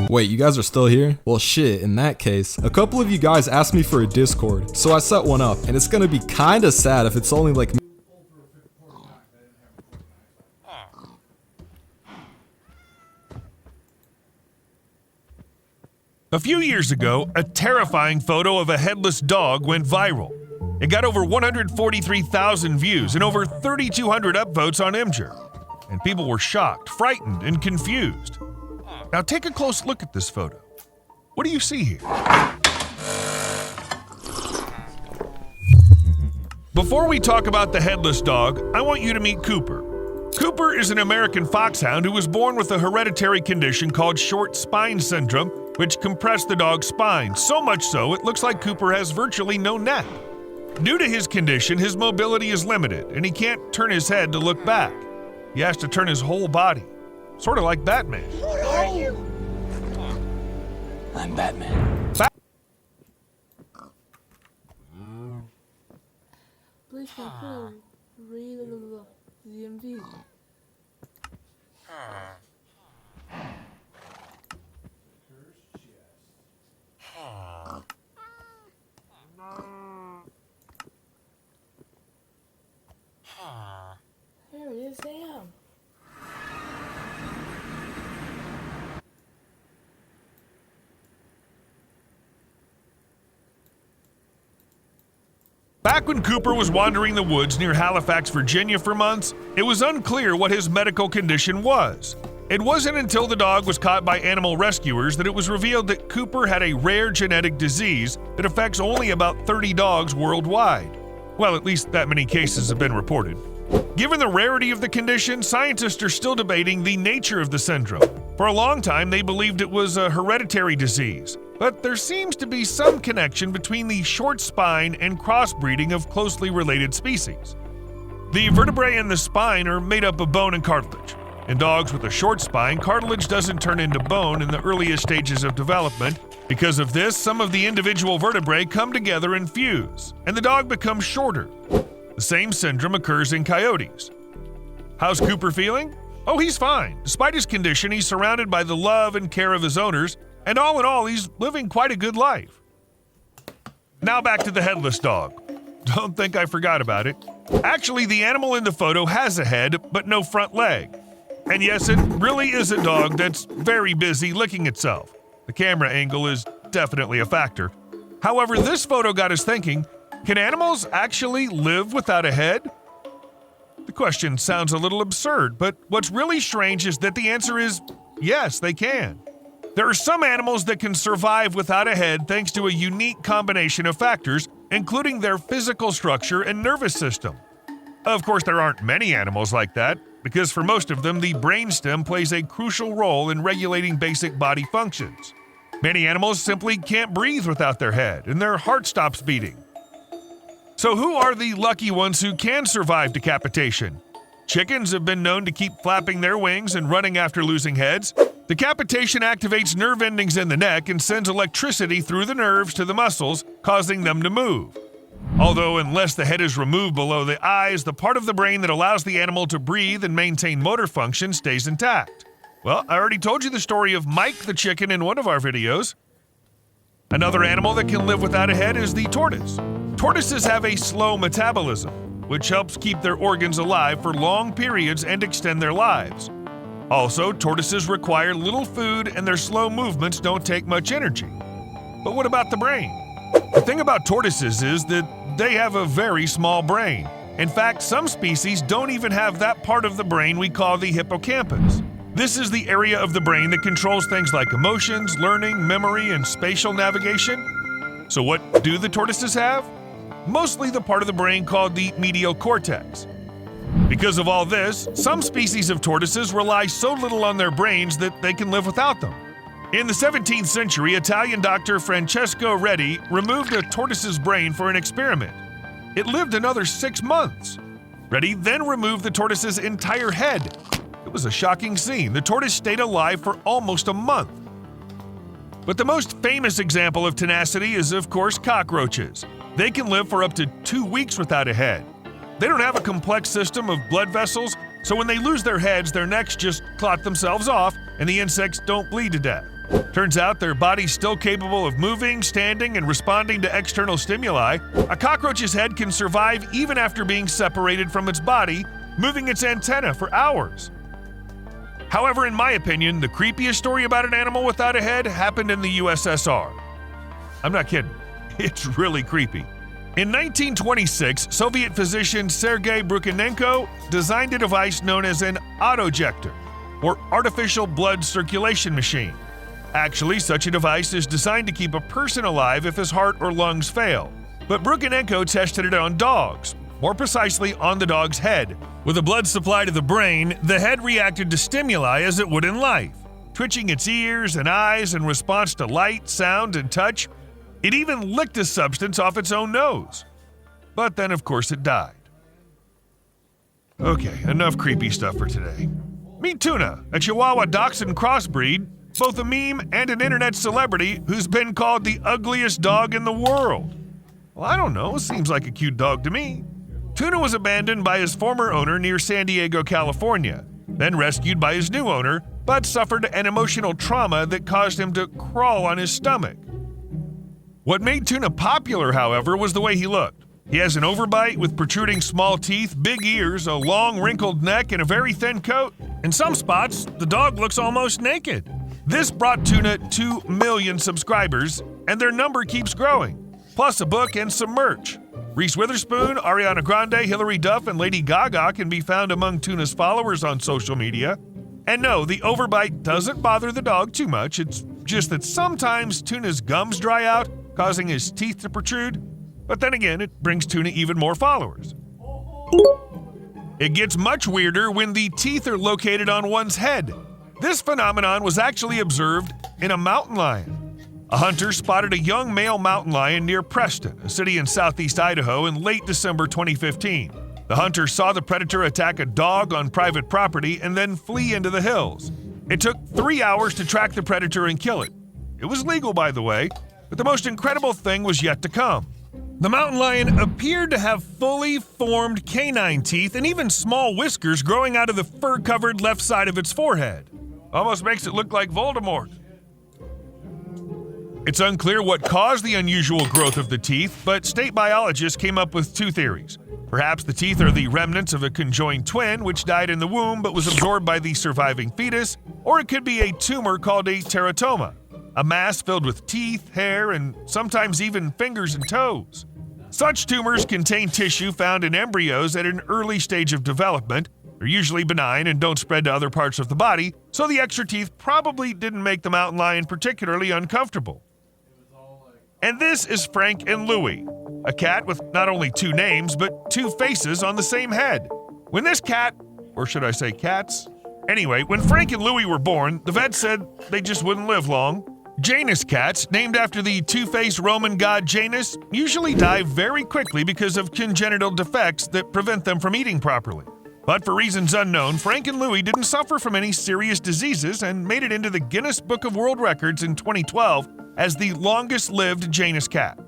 Speaker 2: Wait, you guys are still here? Well shit, in that case, a couple of you guys asked me for a Discord, so I set one up, and it's gonna be kinda sad if it's only like
Speaker 7: A few years ago, a terrifying photo of a headless dog went viral. It got over 143,000 views and over 3,200 upvotes on Imgur. And people were shocked, frightened, and confused. Now take a close look at this photo. What do you see here? Before we talk about the headless dog, I want you to meet Cooper. Cooper is an American foxhound who was born with a hereditary condition called short spine syndrome, which compressed the dog's spine, so much so it looks like Cooper has virtually no neck. Due to his condition, his mobility is limited, and he can't turn his head to look back. He has to turn his whole body, sort of like Batman.
Speaker 18: What are you? I'm Batman.
Speaker 4: Please control ZMV. There it is, Sam.
Speaker 7: Back when Cooper was wandering the woods near Halifax, Virginia for months, it was unclear what his medical condition was. It wasn't until the dog was caught by animal rescuers that it was revealed that Cooper had a rare genetic disease that affects only about 30 dogs worldwide. Well, at least that many cases have been reported. Given the rarity of the condition, scientists are still debating the nature of the syndrome. For a long time, they believed it was a hereditary disease, but there seems to be some connection between the short spine and crossbreeding of closely related species. The vertebrae in the spine are made up of bone and cartilage. In dogs with a short spine, cartilage doesn't turn into bone in the earliest stages of development. Because of this, some of the individual vertebrae come together and fuse, and the dog becomes shorter. The same syndrome occurs in coyotes. How's Cooper feeling? Oh, he's fine. Despite his condition, he's surrounded by the love and care of his owners, and all in all, he's living quite a good life. Now back to the headless dog. Don't think I forgot about it. Actually, the animal in the photo has a head, but no front leg. And yes, it really is a dog that's very busy licking itself. The camera angle is definitely a factor. However, this photo got us thinking, can animals actually live without a head? The question sounds a little absurd, but what's really strange is that the answer is yes, they can. There are some animals that can survive without a head thanks to a unique combination of factors, including their physical structure and nervous system. Of course, there aren't many animals like that, because for most of them, the brainstem plays a crucial role in regulating basic body functions. Many animals simply can't breathe without their head, and their heart stops beating. So who are the lucky ones who can survive decapitation? Chickens have been known to keep flapping their wings and running after losing heads. Decapitation activates nerve endings in the neck and sends electricity through the nerves to the muscles, causing them to move. Although unless the head is removed below the eyes, the part of the brain that allows the animal to breathe and maintain motor function stays intact. Well, I already told you the story of Mike the chicken in one of our videos. Another animal that can live without a head is the tortoise. Tortoises have a slow metabolism, which helps keep their organs alive for long periods and extend their lives. Also, tortoises require little food and their slow movements don't take much energy. But what about the brain? The thing about tortoises is that they have a very small brain. In fact, some species don't even have that part of the brain we call the hippocampus. This is the area of the brain that controls things like emotions, learning, memory, and spatial navigation. So what do the tortoises have? Mostly the part of the brain called the medial cortex. Because of all this, some species of tortoises rely so little on their brains that they can live without them. In the 17th century, Italian doctor Francesco Redi removed a tortoise's brain for an experiment. It lived another 6 months. Redi then removed the tortoise's entire head. It was a shocking scene. The tortoise stayed alive for almost a month. But the most famous example of tenacity is, of course, cockroaches. They can live for up to 2 weeks without a head. They don't have a complex system of blood vessels, so when they lose their heads, their necks just clot themselves off, and the insects don't bleed to death. Turns out their body's still capable of moving, standing, and responding to external stimuli. A cockroach's head can survive even after being separated from its body, moving its antenna for hours. However, in my opinion, the creepiest story about an animal without a head happened in the USSR. I'm not kidding. It's really creepy. In 1926, Soviet physician Sergei Brukhanenko designed a device known as an autojector, or artificial blood circulation machine. Actually, such a device is designed to keep a person alive if his heart or lungs fail. But Brukhanenko tested it on dogs, more precisely on the dog's head. With a blood supply to the brain, the head reacted to stimuli as it would in life, twitching its ears and eyes in response to light, sound, and touch. It even licked a substance off its own nose. But then, of course, it died. Okay, enough creepy stuff for today. Meet Tuna, a Chihuahua Dachshund crossbreed, both a meme and an internet celebrity who's been called the ugliest dog in the world. Well, I don't know, seems like a cute dog to me. Tuna was abandoned by his former owner near San Diego, California, then rescued by his new owner, but suffered an emotional trauma that caused him to crawl on his stomach. What made Tuna popular, however, was the way he looked. He has an overbite with protruding small teeth, big ears, a long wrinkled neck, and a very thin coat. In some spots, the dog looks almost naked. This brought Tuna 2 million subscribers, and their number keeps growing, plus a book and some merch. Reese Witherspoon, Ariana Grande, Hilary Duff, and Lady Gaga can be found among Tuna's followers on social media. And no, the overbite doesn't bother the dog too much. It's just that sometimes Tuna's gums dry out, causing his teeth to protrude. But then again, it brings Tuna even more followers. It gets much weirder when the teeth are located on one's head. This phenomenon was actually observed in a mountain lion. A hunter spotted a young male mountain lion near Preston, a city in southeast Idaho, in late December 2015. The hunter saw the predator attack a dog on private property and then flee into the hills. It took 3 hours to track the predator and kill it. It was legal, by the way, but the most incredible thing was yet to come. The mountain lion appeared to have fully formed canine teeth and even small whiskers growing out of the fur-covered left side of its forehead. Almost makes it look like Voldemort. It's unclear what caused the unusual growth of the teeth, but state biologists came up with 2 theories. Perhaps the teeth are the remnants of a conjoined twin which died in the womb but was absorbed by the surviving fetus, or it could be a tumor called a teratoma, a mass filled with teeth, hair, and sometimes even fingers and toes. Such tumors contain tissue found in embryos at an early stage of development. They're usually benign and don't spread to other parts of the body, so the extra teeth probably didn't make the mountain lion particularly uncomfortable. And this is Frank and Louie, a cat with not only 2 names, but 2 faces on the same head. When this cat, or should I say cats? Anyway, when Frank and Louie were born, the vet said they just wouldn't live long. Janus cats, named after the two-faced Roman god Janus, usually die very quickly because of congenital defects that prevent them from eating properly. But for reasons unknown, Frank and Louie didn't suffer from any serious diseases and made it into the Guinness Book of World Records in 2012 as the longest-lived Janus cat.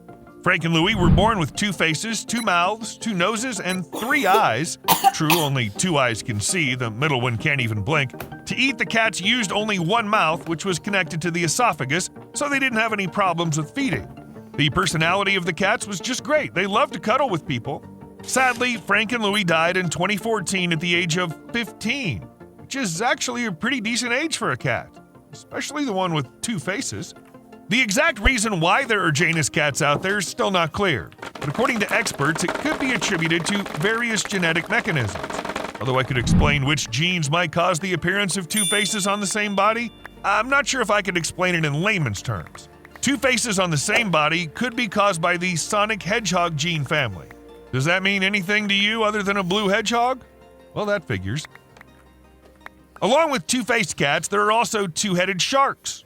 Speaker 7: Frank and Louie were born with 2 faces, 2 mouths, 2 noses, and 3 eyes. True, only 2 eyes can see, the middle one can't even blink. To eat, the cats used only 1 mouth, which was connected to the esophagus, so they didn't have any problems with feeding. The personality of the cats was just great. They loved to cuddle with people. Sadly, Frank and Louie died in 2014 at the age of 15, which is actually a pretty decent age for a cat, especially the one with 2 faces. The exact reason why there are Janus cats out there is still not clear, but according to experts, it could be attributed to various genetic mechanisms. Although I could explain which genes might cause the appearance of 2 faces on the same body, I'm not sure if I could explain it in layman's terms. 2 faces on the same body could be caused by the Sonic Hedgehog gene family. Does that mean anything to you other than a blue hedgehog? Well, that figures. Along with 2-faced cats, there are also 2-headed sharks.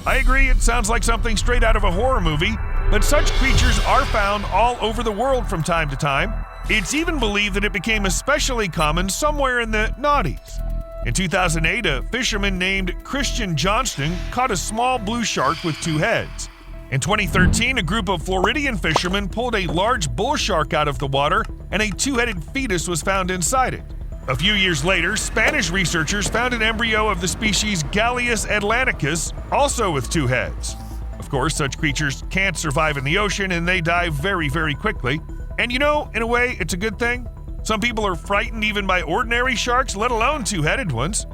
Speaker 7: I agree, it sounds like something straight out of a horror movie, but such creatures are found all over the world from time to time. It's even believed that it became especially common somewhere in the noughties. In 2008, a fisherman named Christian Johnston caught a small blue shark with 2 heads. In 2013, a group of Floridian fishermen pulled a large bull shark out of the water, and a 2-headed fetus was found inside it. A few years later, Spanish researchers found an embryo of the species Gallius atlanticus, also with 2 heads. Of course, such creatures can't survive in the ocean and they die very, very quickly. And you know, in a way, it's a good thing. Some people are frightened even by ordinary sharks, let alone 2-headed ones.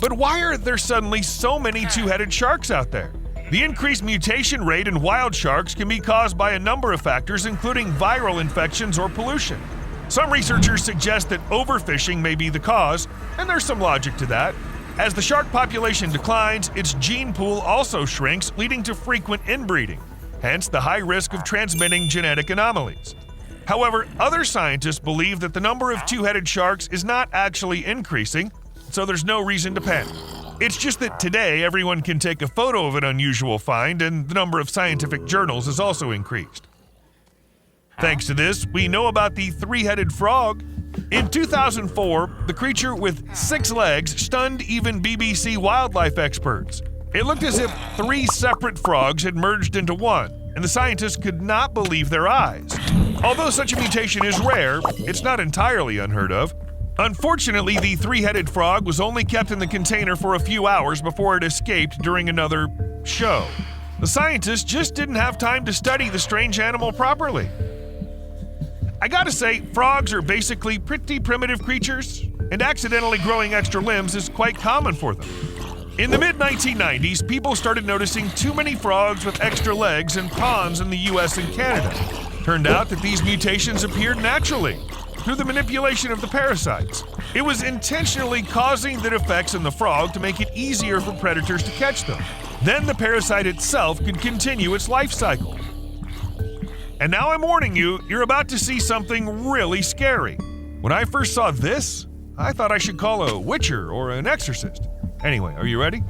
Speaker 7: But why are there suddenly so many 2-headed sharks out there? The increased mutation rate in wild sharks can be caused by a number of factors, including viral infections or pollution. Some researchers suggest that overfishing may be the cause, and there's some logic to that. As the shark population declines, its gene pool also shrinks, leading to frequent inbreeding, hence the high risk of transmitting genetic anomalies. However, other scientists believe that the number of 2-headed sharks is not actually increasing, so there's no reason to panic. It's just that today everyone can take a photo of an unusual find, and the number of scientific journals has also increased. Thanks to this, we know about the 3-headed frog. In 2004, the creature with 6 legs stunned even BBC wildlife experts. It looked as if 3 separate frogs had merged into one, and the scientists could not believe their eyes. Although such a mutation is rare, it's not entirely unheard of. Unfortunately, the 3-headed frog was only kept in the container for a few hours before it escaped during another show. The scientists just didn't have time to study the strange animal properly. I gotta say, frogs are basically pretty primitive creatures, and accidentally growing extra limbs is quite common for them. In the mid-1990s, people started noticing too many frogs with extra legs in ponds in the US and Canada. Turned out that these mutations appeared naturally, through the manipulation of the parasites. It was intentionally causing the defects in the frog to make it easier for predators to catch them. Then the parasite itself could continue its life cycle. And now I'm warning you, you're about to see something really scary. When I first saw this, I thought I should call a witcher or an exorcist. Anyway, are you ready?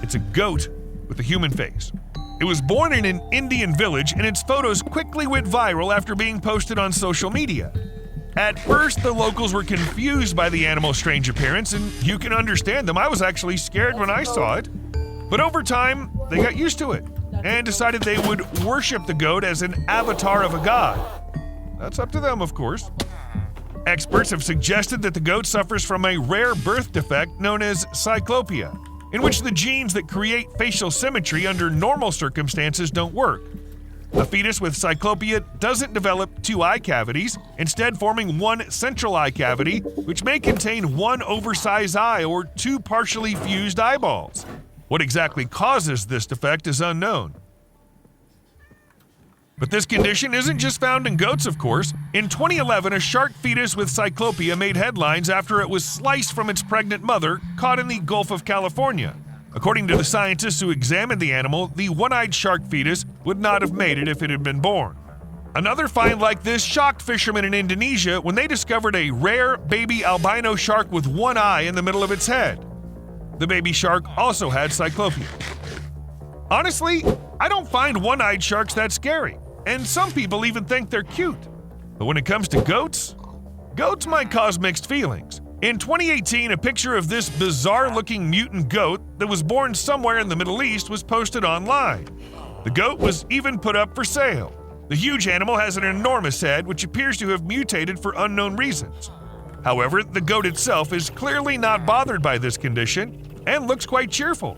Speaker 7: It's a goat with a human face. It was born in an Indian village, and its photos quickly went viral after being posted on social media. At first, the locals were confused by the animal's strange appearance, and you can understand them. I was actually scared when I saw it. But over time, they got used to it and decided they would worship the goat as an avatar of a god. That's up to them, of course. Experts have suggested that the goat suffers from a rare birth defect known as cyclopia, in which the genes that create facial symmetry under normal circumstances don't work. A fetus with cyclopia doesn't develop two eye cavities, instead forming one central eye cavity, which may contain one oversized eye or two partially fused eyeballs. What exactly causes this defect is unknown. But this condition isn't just found in goats, of course. In 2011, a shark fetus with cyclopia made headlines after it was sliced from its pregnant mother, caught in the Gulf of California. According to the scientists who examined the animal, the one-eyed shark fetus would not have made it if it had been born. Another find like this shocked fishermen in Indonesia when they discovered a rare baby albino shark with one eye in the middle of its head. The baby shark also had cyclopia. Honestly, I don't find one-eyed sharks that scary, and some people even think they're cute. But when it comes to goats might cause mixed feelings. In 2018, a picture of this bizarre-looking mutant goat that was born somewhere in the Middle East was posted online. The goat was even put up for sale. The huge animal has an enormous head, which appears to have mutated for unknown reasons. However, the goat itself is clearly not bothered by this condition and looks quite cheerful.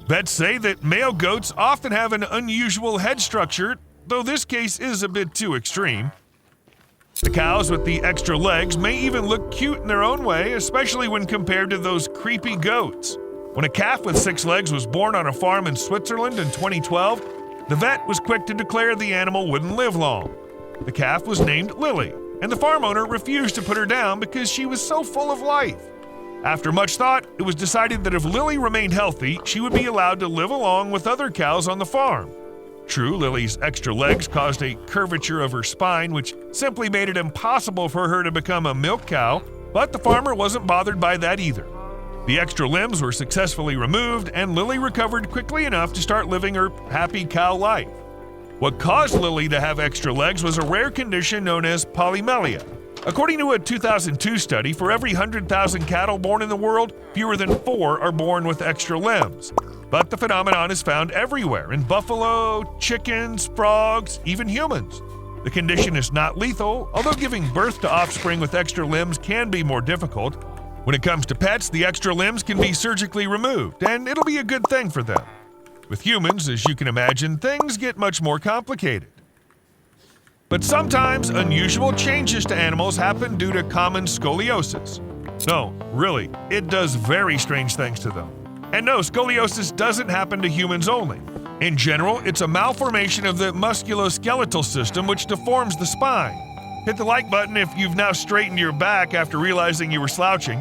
Speaker 7: Vets say that male goats often have an unusual head structure, though this case is a bit too extreme. The cows with the extra legs may even look cute in their own way, especially when compared to those creepy goats. When a calf with 6 legs was born on a farm in Switzerland in 2012, the vet was quick to declare the animal wouldn't live long. The calf was named Lily, and the farm owner refused to put her down because she was so full of life. After much thought, it was decided that if Lily remained healthy, she would be allowed to live along with other cows on the farm. True, Lily's extra legs caused a curvature of her spine, which simply made it impossible for her to become a milk cow, but the farmer wasn't bothered by that either. The extra limbs were successfully removed, and Lily recovered quickly enough to start living her happy cow life. What caused Lily to have extra legs was a rare condition known as polymelia. According to a 2002 study, for every 100,000 cattle born in the world, fewer than 4 are born with extra limbs. But the phenomenon is found everywhere, in buffalo, chickens, frogs, even humans. The condition is not lethal, although giving birth to offspring with extra limbs can be more difficult. When it comes to pets, the extra limbs can be surgically removed, and it'll be a good thing for them. With humans, as you can imagine, things get much more complicated. But sometimes unusual changes to animals happen due to common scoliosis. No, really, it does very strange things to them. And no, scoliosis doesn't happen to humans only. In general, it's a malformation of the musculoskeletal system which deforms the spine. Hit the like button if you've now straightened your back after realizing you were slouching.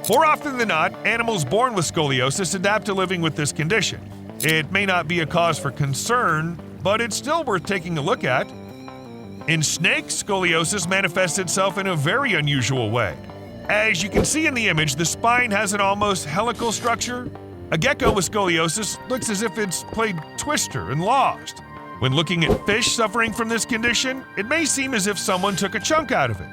Speaker 7: More often than not, animals born with scoliosis adapt to living with this condition. It may not be a cause for concern, but it's still worth taking a look at. In snakes, scoliosis manifests itself in a very unusual way. As you can see in the image, the spine has an almost helical structure. A gecko with scoliosis looks as if it's played Twister and lost. When looking at fish suffering from this condition, it may seem as if someone took a chunk out of it.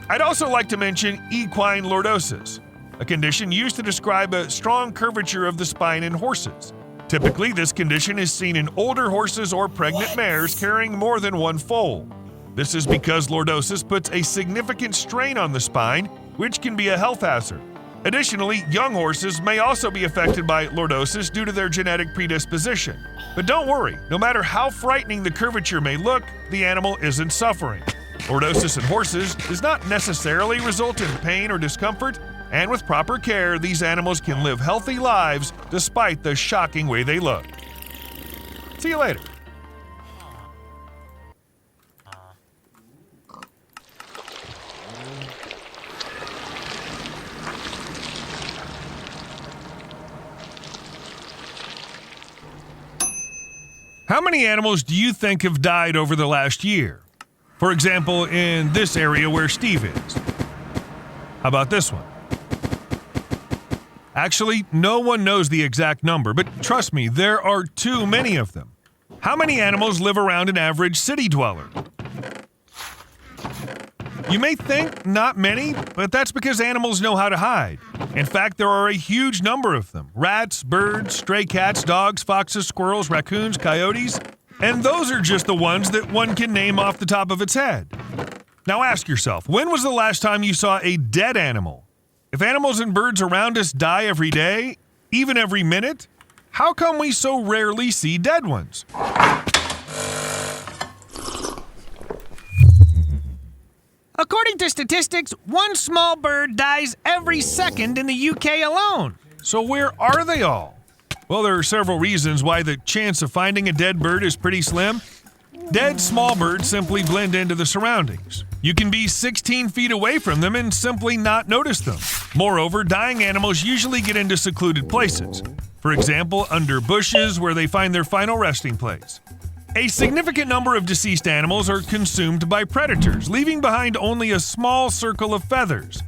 Speaker 7: I'd also like to mention equine lordosis, a condition used to describe a strong curvature of the spine in horses. Typically, this condition is seen in older horses or pregnant mares carrying more than one foal. This is because lordosis puts a significant strain on the spine, which can be a health hazard. Additionally, young horses may also be affected by lordosis due to their genetic predisposition. But don't worry, no matter how frightening the curvature may look, the animal isn't suffering. Lordosis in horses does not necessarily result in pain or discomfort, and with proper care, these animals can live healthy lives despite the shocking way they look. See you later. How many animals do you think have died over the last year? For example, in this area where Steve is. How about this one? Actually, no one knows the exact number, but trust me, there are too many of them. How many animals live around an average city dweller? You may think not many, but that's because animals know how to hide. In fact, there are a huge number of them. Rats, birds, stray cats, dogs, foxes, squirrels, raccoons, coyotes, and those are just the ones that one can name off the top of its head. Now ask yourself, when was the last time you saw a dead animal? If animals and birds around us die every day, even every minute, how come we so rarely see dead ones?
Speaker 6: According to statistics, one small bird dies every second in the UK alone.
Speaker 7: So where are they all? Well, there are several reasons why the chance of finding a dead bird is pretty slim. Dead small birds simply blend into the surroundings. You can be 16 feet away from them and simply not notice them. Moreover, dying animals usually get into secluded places. For example, under bushes where they find their final resting place. A significant number of deceased animals are consumed by predators, leaving behind only a small circle of feathers.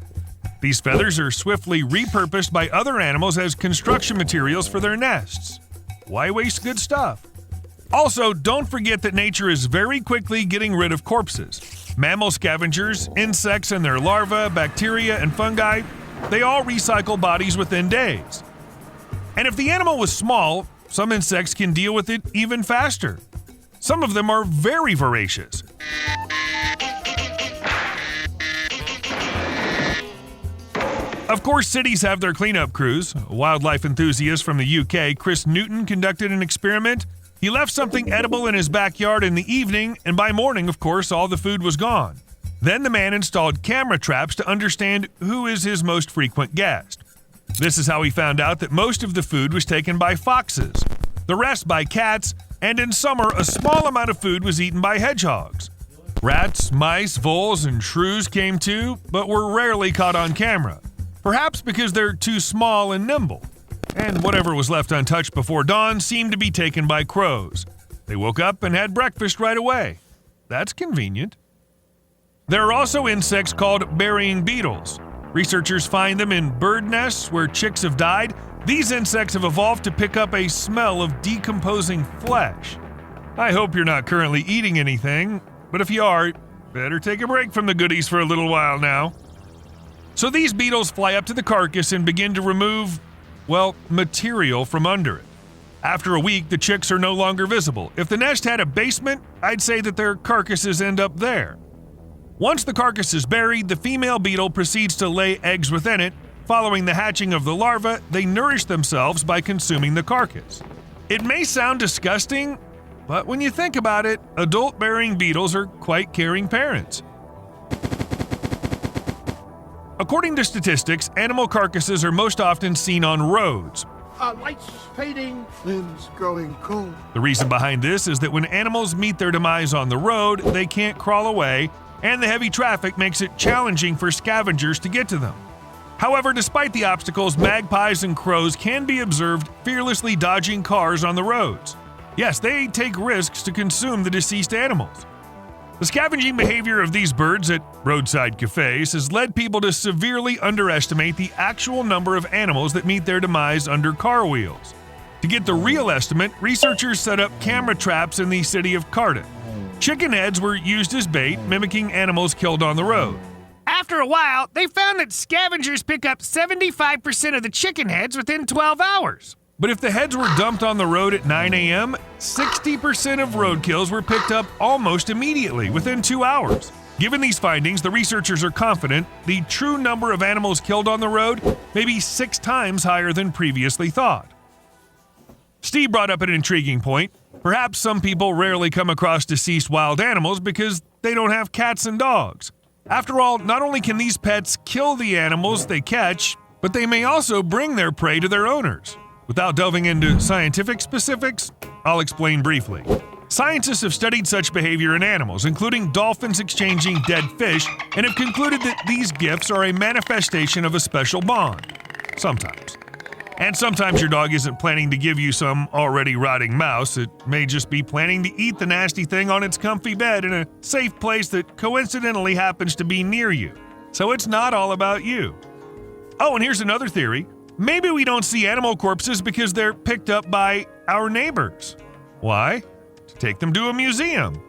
Speaker 7: These feathers are swiftly repurposed by other animals as construction materials for their nests. Why waste good stuff? Also, don't forget that nature is very quickly getting rid of corpses. Mammal scavengers, insects and their larvae, bacteria, and fungi, they all recycle bodies within days. And if the animal was small, some insects can deal with it even faster. Some of them are very voracious. Of course, cities have their cleanup crews. A wildlife enthusiast from the UK, Chris Newton, conducted an experiment. He left something edible in his backyard in the evening, and by morning, of course, all the food was gone. Then the man installed camera traps to understand who is his most frequent guest. This is how he found out that most of the food was taken by foxes, the rest by cats, and in summer, a small amount of food was eaten by hedgehogs. Rats, mice, voles, and shrews came too, but were rarely caught on camera. Perhaps because they're too small and nimble. And whatever was left untouched before dawn seemed to be taken by crows. They woke up and had breakfast right away. That's convenient. There are also insects called burying beetles. Researchers find them in bird nests where chicks have died. These insects have evolved to pick up a smell of decomposing flesh. I hope you're not currently eating anything, but if you are, better take a break from the goodies for a little while now. So these beetles fly up to the carcass and begin to remove, well, material from under it. After a week, the chicks are no longer visible. If the nest had a basement, I'd say that their carcasses end up there. Once the carcass is buried, the female beetle proceeds to lay eggs within it. Following the hatching of the larvae, they nourish themselves by consuming the carcass. It may sound disgusting, but when you think about it, adult burying beetles are quite caring parents. According to statistics, animal carcasses are most often seen on roads.
Speaker 11: Lights fading, limbs growing cold.
Speaker 7: The reason behind this is that when animals meet their demise on the road, they can't crawl away, and the heavy traffic makes it challenging for scavengers to get to them. However, despite the obstacles, magpies and crows can be observed fearlessly dodging cars on the roads. Yes, they take risks to consume the deceased animals. The scavenging behavior of these birds at roadside cafes has led people to severely underestimate the actual number of animals that meet their demise under car wheels. To get the real estimate, researchers set up camera traps in the city of Cardiff. Chicken heads were used as bait, mimicking animals killed on the road.
Speaker 6: After a while, they found that scavengers pick up 75% of the chicken heads within 12 hours.
Speaker 7: But if the heads were dumped on the road at 9 a.m., 60% of roadkills were picked up almost immediately, within 2 hours. Given these findings, the researchers are confident the true number of animals killed on the road may be 6 times higher than previously thought. Steve brought up an intriguing point. Perhaps some people rarely come across deceased wild animals because they don't have cats and dogs. After all, not only can these pets kill the animals they catch, but they may also bring their prey to their owners. Without delving into scientific specifics, I'll explain briefly. Scientists have studied such behavior in animals, including dolphins exchanging dead fish, and have concluded that these gifts are a manifestation of a special bond. Sometimes. And sometimes your dog isn't planning to give you some already rotting mouse. It may just be planning to eat the nasty thing on its comfy bed in a safe place that coincidentally happens to be near you. So it's not all about you. Oh, and here's another theory. Maybe we don't see animal corpses because they're picked up by our neighbors. Why? To take them to a museum.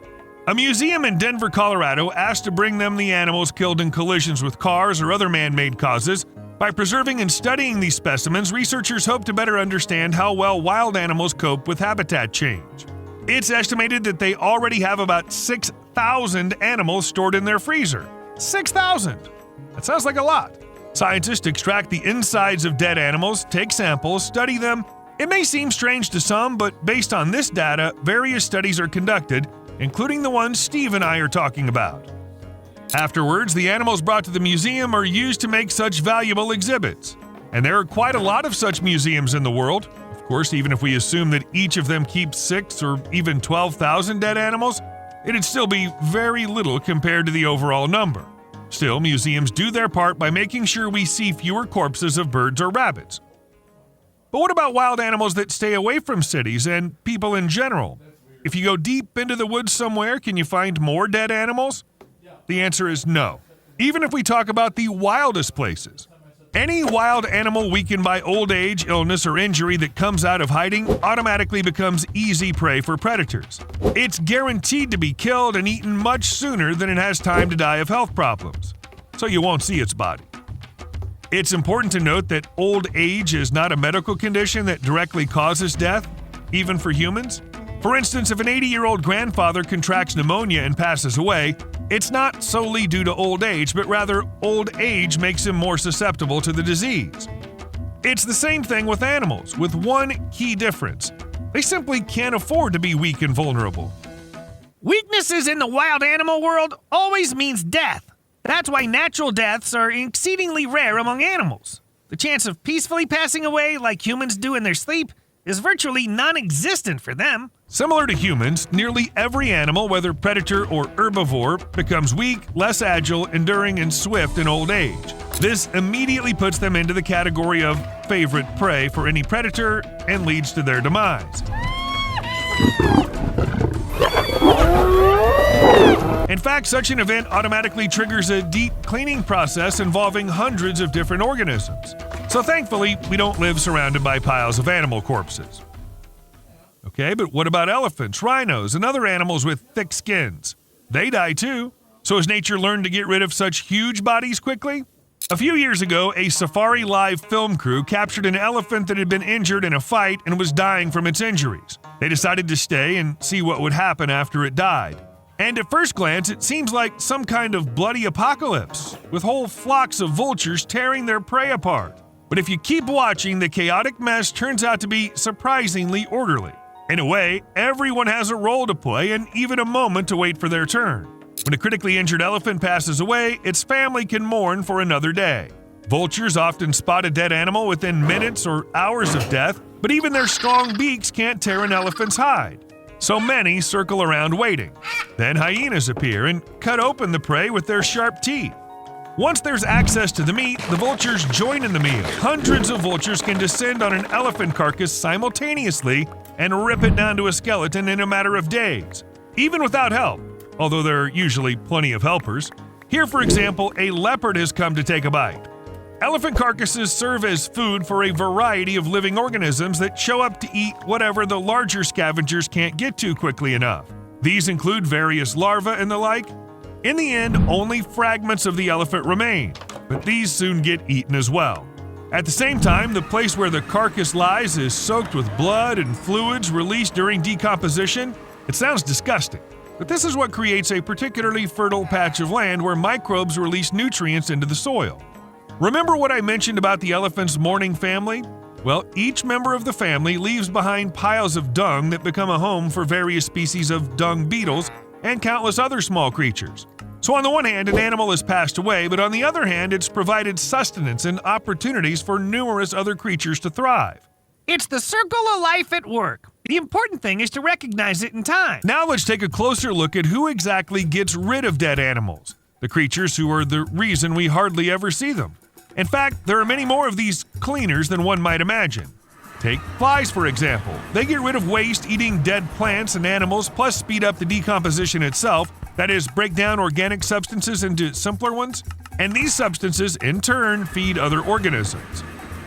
Speaker 7: A museum in Denver, Colorado asked to bring them the animals killed in collisions with cars or other man-made causes. By preserving and studying these specimens, researchers hope to better understand how well wild animals cope with habitat change. It's estimated that they already have about 6,000 animals stored in their freezer. 6,000! That sounds like a lot. Scientists extract the insides of dead animals, take samples, study them. It may seem strange to some, but based on this data, various studies are conducted, including the ones Steve and I are talking about. Afterwards, the animals brought to the museum are used to make such valuable exhibits. And there are quite a lot of such museums in the world. Of course, even if we assume that each of them keeps 6,000 or even 12,000 dead animals, it'd still be very little compared to the overall number. Still, museums do their part by making sure we see fewer corpses of birds or rabbits. But what about wild animals that stay away from cities and people in general? If you go deep into the woods somewhere, can you find more dead animals? The answer is no, even if we talk about the wildest places. Any wild animal weakened by old age, illness, or injury that comes out of hiding automatically becomes easy prey for predators. It's guaranteed to be killed and eaten much sooner than it has time to die of health problems, so you won't see its body. It's important to note that old age is not a medical condition that directly causes death, even for humans. For instance, if an 80-year-old grandfather contracts pneumonia and passes away, it's not solely due to old age, but rather old age makes him more susceptible to the disease. It's the same thing with animals, with one key difference. They simply can't afford to be weak and vulnerable.
Speaker 6: Weaknesses in the wild animal world always means death. That's why natural deaths are exceedingly rare among animals. The chance of peacefully passing away like humans do in their sleep is virtually non-existent for them.
Speaker 7: Similar to humans, nearly every animal, whether predator or herbivore, becomes weak, less agile, enduring, and swift in old age. This immediately puts them into the category of favorite prey for any predator and leads to their demise. In fact, such an event automatically triggers a deep cleaning process involving hundreds of different organisms. So thankfully, we don't live surrounded by piles of animal corpses. Okay, but what about elephants, rhinos, and other animals with thick skins? They die too. So has nature learned to get rid of such huge bodies quickly? A few years ago, a Safari Live film crew captured an elephant that had been injured in a fight and was dying from its injuries. They decided to stay and see what would happen after it died. And at first glance, it seems like some kind of bloody apocalypse, with whole flocks of vultures tearing their prey apart. But if you keep watching, the chaotic mess turns out to be surprisingly orderly. In a way, everyone has a role to play and even a moment to wait for their turn. When a critically injured elephant passes away, its family can mourn for another day. Vultures often spot a dead animal within minutes or hours of death, but even their strong beaks can't tear an elephant's hide. So many circle around waiting. Then hyenas appear and cut open the prey with their sharp teeth. Once there's access to the meat, the vultures join in the meal. Hundreds of vultures can descend on an elephant carcass simultaneously and rip it down to a skeleton in a matter of days, even without help, although there are usually plenty of helpers. Here, for example, a leopard has come to take a bite. Elephant carcasses serve as food for a variety of living organisms that show up to eat whatever the larger scavengers can't get to quickly enough. These include various larvae and the like. In the end, only fragments of the elephant remain, but these soon get eaten as well. At the same time, the place where the carcass lies is soaked with blood and fluids released during decomposition. It sounds disgusting, but this is what creates a particularly fertile patch of land where microbes release nutrients into the soil. Remember what I mentioned about the elephant's mourning family? Well, each member of the family leaves behind piles of dung that become a home for various species of dung beetles and countless other small creatures. So on the one hand, an animal has passed away, but on the other hand, it's provided sustenance and opportunities for numerous other creatures to thrive.
Speaker 6: It's the circle of life at work. The important thing is to recognize it in time.
Speaker 7: Now let's take a closer look at who exactly gets rid of dead animals, the creatures who are the reason we hardly ever see them. In fact, there are many more of these cleaners than one might imagine. Take flies, for example. They get rid of waste eating dead plants and animals, plus speed up the decomposition itself, that is, break down organic substances into simpler ones, and these substances, in turn, feed other organisms.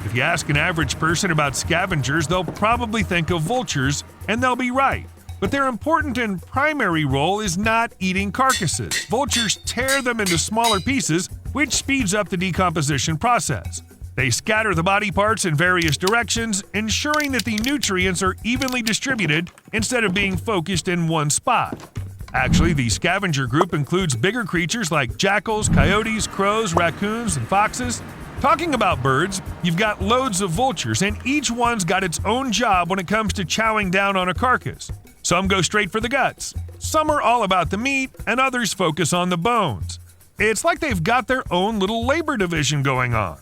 Speaker 7: If you ask an average person about scavengers, they'll probably think of vultures, and they'll be right. But their important and primary role is not eating carcasses. Vultures tear them into smaller pieces, which speeds up the decomposition process. They scatter the body parts in various directions, ensuring that the nutrients are evenly distributed instead of being focused in one spot. Actually, the scavenger group includes bigger creatures like jackals, coyotes, crows, raccoons, and foxes. Talking about birds, you've got loads of vultures, and each one's got its own job when it comes to chowing down on a carcass. Some go straight for the guts. Some are all about the meat, and others focus on the bones. It's like they've got their own little labor division going on.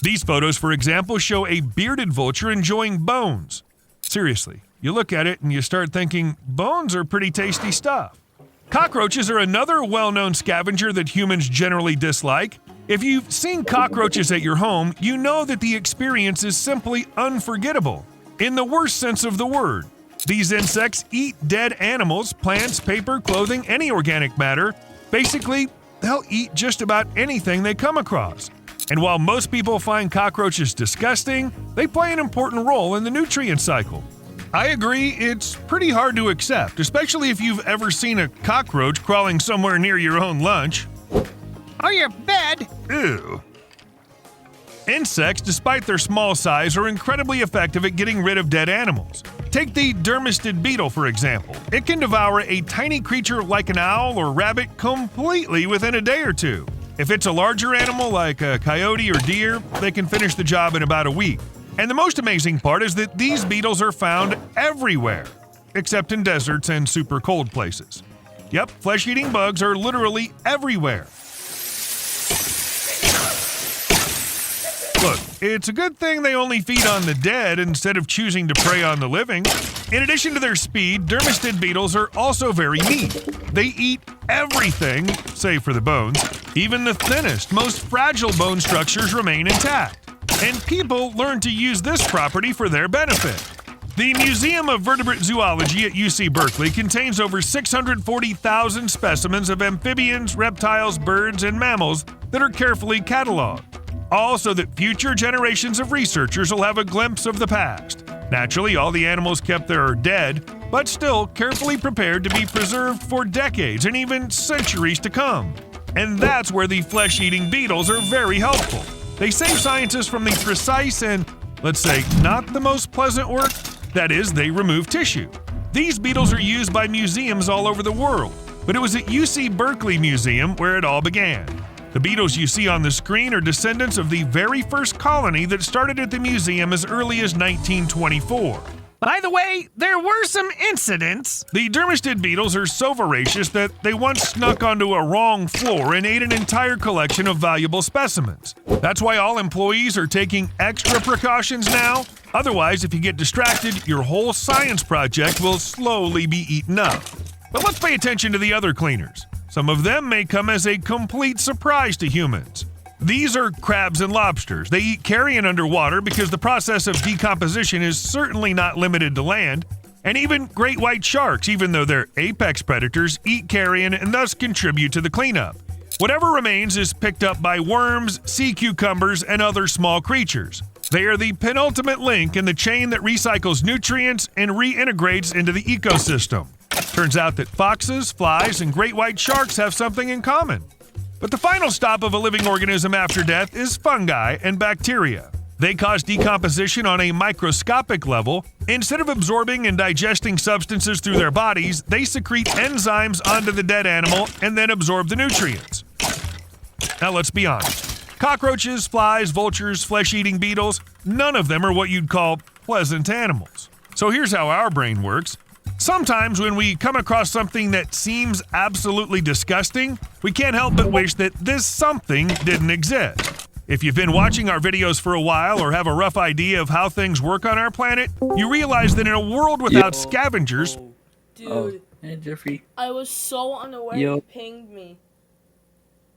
Speaker 7: These photos, for example, show a bearded vulture enjoying bones. Seriously, you look at it and you start thinking, bones are pretty tasty stuff. Cockroaches are another well-known scavenger that humans generally dislike. If you've seen cockroaches at your home, you know that the experience is simply unforgettable, in the worst sense of the word. These insects eat dead animals, plants, paper, clothing, any organic matter. Basically, they'll eat just about anything they come across. And while most people find cockroaches disgusting, they play an important role in the nutrient cycle. I agree, it's pretty hard to accept, especially if you've ever seen a cockroach crawling somewhere near your own lunch.
Speaker 6: Or your bed.
Speaker 7: Ew. Insects, despite their small size, are incredibly effective at getting rid of dead animals. Take the dermestid beetle, for example. It can devour a tiny creature like an owl or rabbit completely within a day or two. If it's a larger animal like a coyote or deer, they can finish the job in about a week. And the most amazing part is that these beetles are found everywhere, except in deserts and super cold places. Yep, flesh-eating bugs are literally everywhere. Look, it's a good thing they only feed on the dead instead of choosing to prey on the living. In addition to their speed, dermestid beetles are also very neat. They eat everything, save for the bones. Even the thinnest, most fragile bone structures remain intact. And people learn to use this property for their benefit. The Museum of Vertebrate Zoology at UC Berkeley contains over 640,000 specimens of amphibians, reptiles, birds, and mammals that are carefully cataloged. All so that future generations of researchers will have a glimpse of the past. Naturally, all the animals kept there are dead, but still carefully prepared to be preserved for decades and even centuries to come. And that's where the flesh-eating beetles are very helpful. They save scientists from the precise and, let's say, not the most pleasant work. That is, they remove tissue. These beetles are used by museums all over the world, but it was at UC Berkeley Museum where it all began. The beetles you see on the screen are descendants of the very first colony that started at the museum as early as 1924.
Speaker 6: By the way, there were some incidents.
Speaker 7: The dermestid beetles are so voracious that they once snuck onto a wrong floor and ate an entire collection of valuable specimens. That's why all employees are taking extra precautions now. Otherwise, if you get distracted, your whole science project will slowly be eaten up. But let's pay attention to the other cleaners. Some of them may come as a complete surprise to humans. These are crabs and lobsters. They eat carrion underwater because the process of decomposition is certainly not limited to land. And even great white sharks, even though they're apex predators, eat carrion and thus contribute to the cleanup. Whatever remains is picked up by worms, sea cucumbers, and other small creatures. They are the penultimate link in the chain that recycles nutrients and reintegrates into the ecosystem. Turns out that foxes, flies, and great white sharks have something in common. But the final stop of a living organism after death is fungi and bacteria. They cause decomposition on a microscopic level. Instead of absorbing and digesting substances through their bodies, they secrete enzymes onto the dead animal and then absorb the nutrients. Now let's be honest. Cockroaches, flies, vultures, flesh-eating beetles, none of them are what you'd call pleasant animals. So here's how our brain works. Sometimes when we come across something that seems absolutely disgusting, we can't help but wish that this something didn't exist. If you've been watching our videos for a while or have a rough idea of how things work on our planet, you realize that in a world without scavengers...
Speaker 4: Dude.
Speaker 12: Hey, Jeffrey.
Speaker 4: I was so unaware
Speaker 12: Yo.
Speaker 4: you pinged me.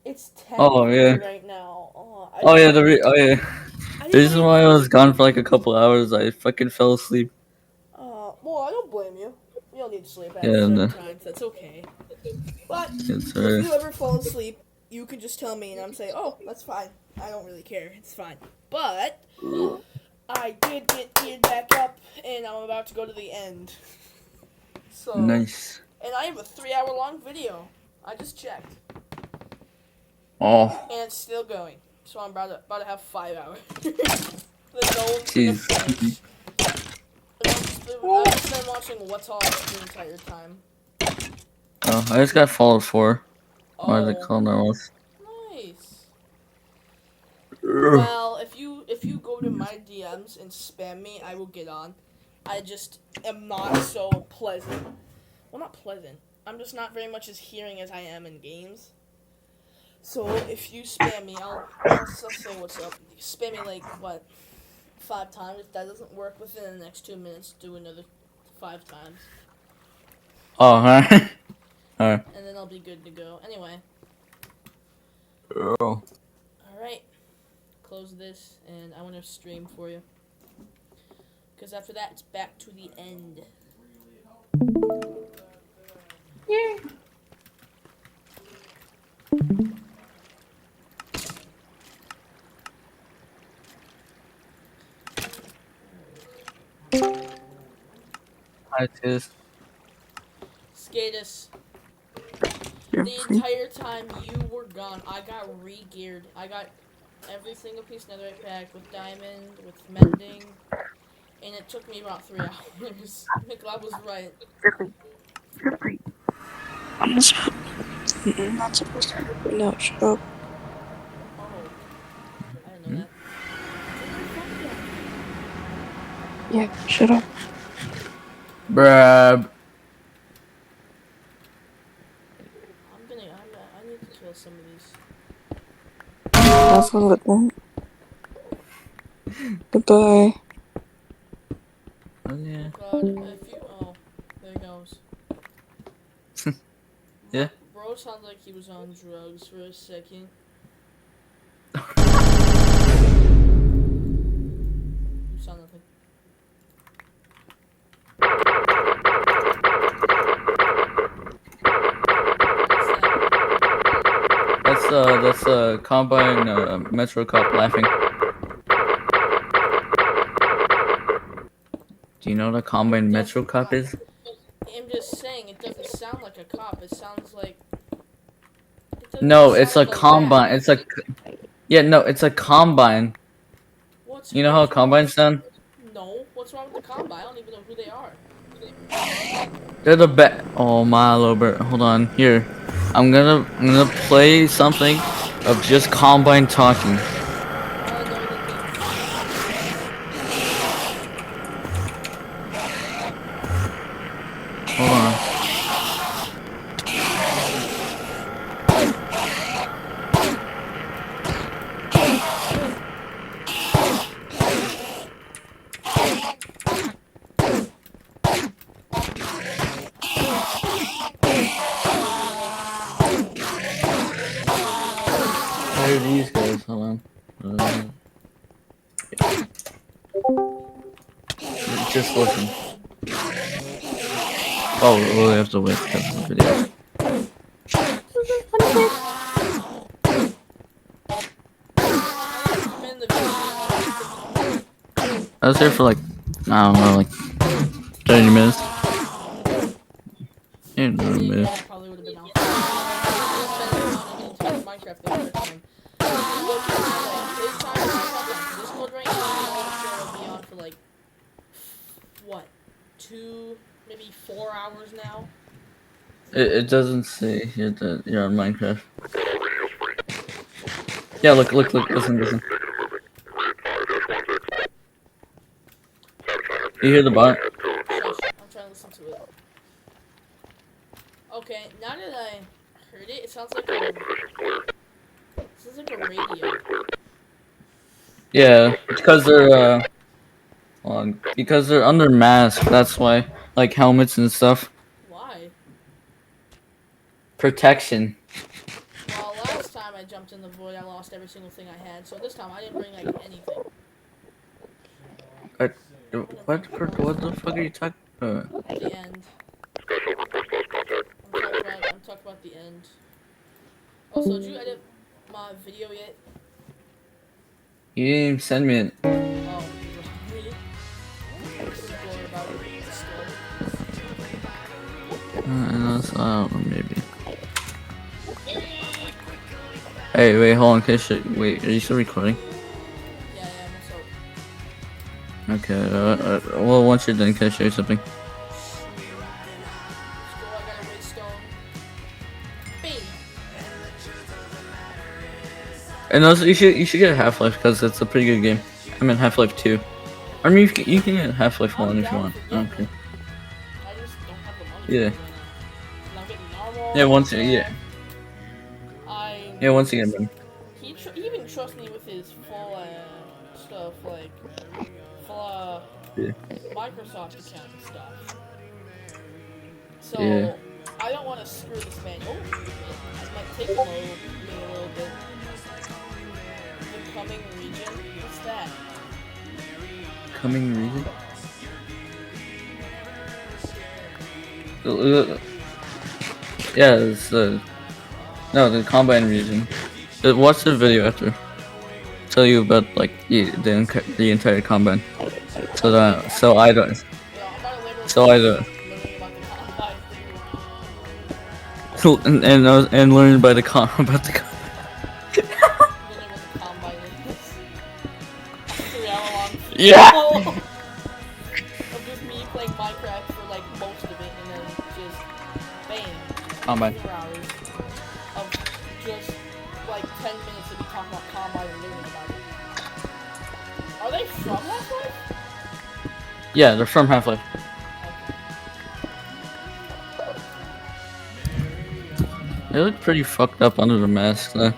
Speaker 4: It's 10
Speaker 12: yeah.
Speaker 4: right now.
Speaker 12: The reason why I was gone for like a couple hours, I fucking fell asleep.
Speaker 4: Well, I don't blame you. You don't need to sleep at
Speaker 12: Yeah,
Speaker 4: certain
Speaker 12: no.
Speaker 4: times. That's okay. But
Speaker 12: It's
Speaker 4: if you ever fall asleep you can just tell me and I'm saying, oh, that's fine. I don't really care. It's fine. But I did get geared back up and I'm about to go to the end. So
Speaker 12: Nice.
Speaker 4: And I have a 3-hour long video. I just checked.
Speaker 12: Oh.
Speaker 4: And it's still going. So I'm about to have 5 hours.
Speaker 12: Jeez.
Speaker 4: I've just been watching What's All the entire time.
Speaker 12: Oh, I just got followed for. What is it
Speaker 4: Oh.
Speaker 12: called now?
Speaker 4: Nice. Well, if you go to my DMs and spam me, I will get on. I just am not so pleasant. Well, not pleasant. I'm just not very much as hearing as I am in games. So if you spam me, I'll say what's up. You spam me like what, 5 times. If that doesn't work within the next 2 minutes, do another 5 times.
Speaker 12: Oh, alright. Alright.
Speaker 4: And then I'll be good to go. Anyway.
Speaker 12: Oh.
Speaker 4: Alright. Close this, and I want to stream for you. Because after that, it's back to the end. Yeah.
Speaker 12: Hi, Tiz.
Speaker 4: Skatus. The entire time you were gone, I got re-geared. I got every single piece of netherite pack with diamond, with mending, and it took me about 3 hours. McLeod was right.
Speaker 13: Really? I'm not supposed to. No, shut up.
Speaker 4: Oh. I didn't know that.
Speaker 13: Yeah, shut up.
Speaker 12: Bruh.
Speaker 4: I need to kill some of these.
Speaker 13: Have fun with that. Goodbye.
Speaker 12: Oh, yeah.
Speaker 4: God, oh, there he goes.
Speaker 12: Yeah.
Speaker 4: Bro sounds like he was on drugs for a second. You saw nothing.
Speaker 12: That's Combine Metro Cop laughing. Do you know what a Combine Metro Cop is?
Speaker 4: I'm just saying, it doesn't sound like a cop. It sounds like.
Speaker 12: No, it's a combine. It's a. Yeah, no, it's a combine. You know how a combine sound?
Speaker 4: No, what's wrong with the combine? I don't even know who they are.
Speaker 12: They're the best. Oh my Lobert, hold on. Here, I'm gonna play something of just combine talking. Hold on. Where are these guys? Hold on. Just listen. Oh, we'll have to wait for the video. I was here for like, I don't know, like 30 minutes. In a minute.
Speaker 4: What, 2, maybe 4 hours now?
Speaker 12: It doesn't say here that you're on Minecraft. Yeah, look, listen. You hear the bot?
Speaker 4: I'm trying to listen to it. Okay, now that I heard it, it sounds like a radio.
Speaker 12: Yeah, because they're because they're under mask. That's why, like helmets and stuff.
Speaker 4: Why?
Speaker 12: Protection.
Speaker 4: Well, last time I jumped in the void, I lost every single thing I had. So this time I didn't bring like anything.
Speaker 12: What the fuck are you talking about?
Speaker 4: The end. I'm talking about the end. Also, did you edit my video yet?
Speaker 12: You didn't even send me it.
Speaker 4: Oh, really? Story about it.
Speaker 12: I don't know, maybe. Hey, wait, hold on. Wait, are you still recording?
Speaker 4: Yeah, what's up?
Speaker 12: Okay, well, once you're done, can I show you something? And also, you should get Half-Life because it's a pretty good game. I mean, Half-Life 2. I mean, you can get Half-Life 1 if you want. Okay. Yeah. Yeah, once you get money.
Speaker 4: He even trusts me with his full stuff, like full Microsoft account and stuff. So I don't want to screw this man over. It might take me a little bit. The coming region. What's that?
Speaker 12: Coming region? Yeah, it's the Combine region. Watch the video after. Tell you about like the entire Combine. So I don't. And learn by the about the. Yeah.
Speaker 4: Of just me playing Minecraft for like most of it, and then just bang.
Speaker 12: Combine.
Speaker 4: 4 hours of just like 10 minutes of me talking about Combine and learning about it. Are they from Half-Life?
Speaker 12: Yeah, they're from Half-Life. They look pretty fucked up under the mask, though.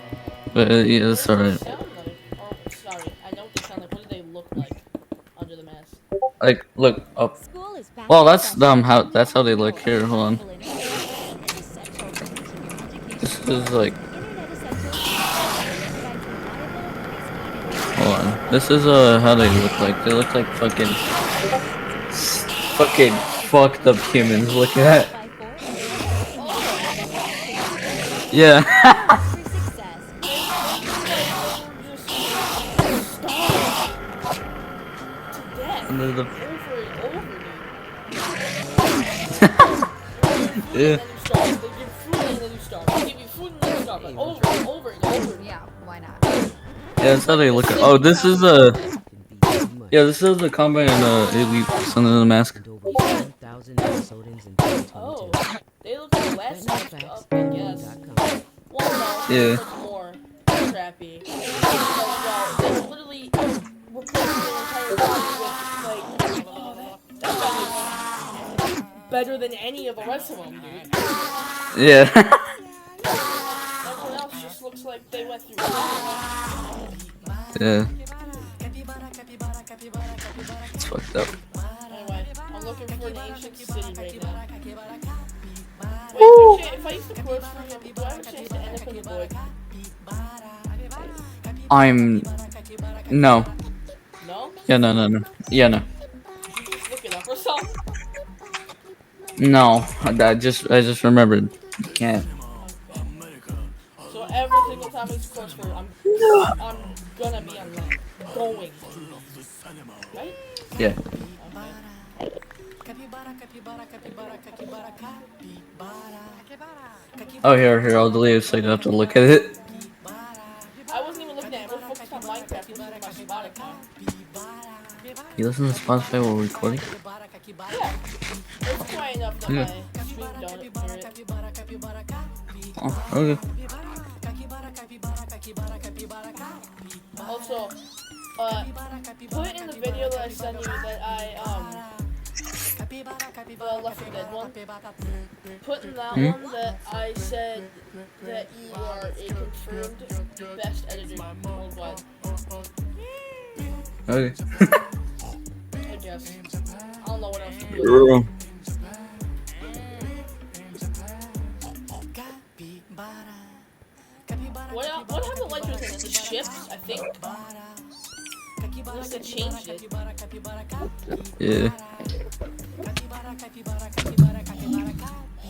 Speaker 12: But yeah, it's alright.
Speaker 4: Sorry, I know what they sound like. What do they look like under the mask?
Speaker 12: Like, look up. Well, that's that's how they look. Here, hold on. This is like. Hold on. This is how they look like. They look like fucking fucked up humans. Look at that. Yeah. Under the. Yeah. Yeah, that's how they look. Oh, this is yeah, this is the Combine Elite under the mask.
Speaker 4: Oh, they look less up, I guess. Well, no,
Speaker 12: Yeah.
Speaker 4: more crappy. Well, they literally replaced their entire body with like better than any of the rest of them, dude.
Speaker 12: Yeah.
Speaker 4: Everyone else just looks like they went through.
Speaker 12: Yeah. It's fucked up.
Speaker 4: Anyway, I'm looking for an ancient city right now. Wait, if I use the quotes for him, do I have a chance to end up in the void?
Speaker 12: No.
Speaker 4: No?
Speaker 12: Yeah, no. Yeah, no.
Speaker 4: Did you just look it up or something?
Speaker 12: No. I just remembered. You can't.
Speaker 4: So every single time he's close for I'm gonna be on land. Going. Right?
Speaker 12: Yeah. Oh, here, I'll delete it so you don't have to look at it.
Speaker 4: I wasn't even looking at it. We're focused on Minecraft. Looking at my Spotify.
Speaker 12: You listen to Spotify while recording?
Speaker 4: Yeah. It's quiet enough that my stream don't hear it.
Speaker 12: Oh, okay.
Speaker 4: Also, put in the video that I sent you that I Left 4 Dead one. Put in that one that I said that you are a confirmed best editor worldwide.
Speaker 12: Okay.
Speaker 4: I guess. I don't know what else to do. What happened to Lightroom in the ships, I think? Unless they changed it.
Speaker 12: Yeah.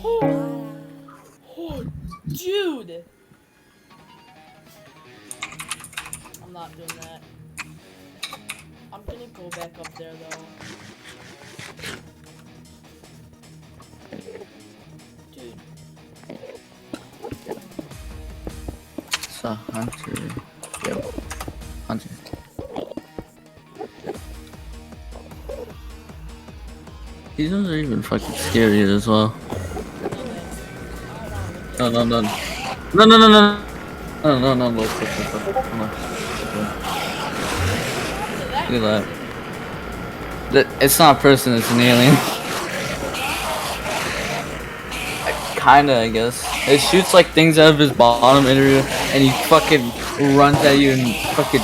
Speaker 4: Oh, dude! not doing that. I'm gonna go back up there though. Dude.
Speaker 12: It's a hunter. Yep. Hunter. These ones are even fucking scarier as well. No, no, no. No, no, no, no. No, no, no, look. Come on. Look at that. It's not a person, it's an alien. Kinda, I guess. It shoots like things out of his bottom area, and he fucking runs at you and fucking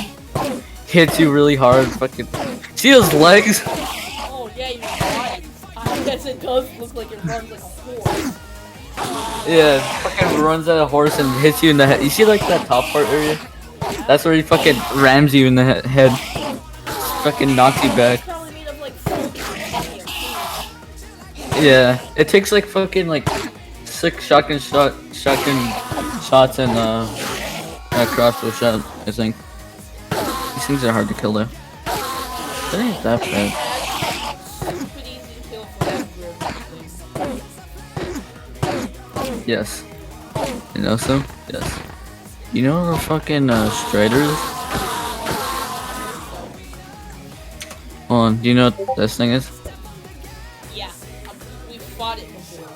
Speaker 12: hits you really hard. Fucking see those legs?
Speaker 4: Oh yeah, you're right. I guess it does look like it runs like a horse.
Speaker 12: Yeah, fucking runs at a horse and hits you in the head. You see like that top part area? That's where he fucking rams you in the head. Fucking knocks you back. Yeah, it takes like fucking like 6 shotgun shots and a crossbow shot, I think. These things are hard to kill though. That ain't that bad. Yes. You know so? Yes. You know the fucking Striders? Hold on, do you know what this thing is?
Speaker 4: Yeah, we fought it before.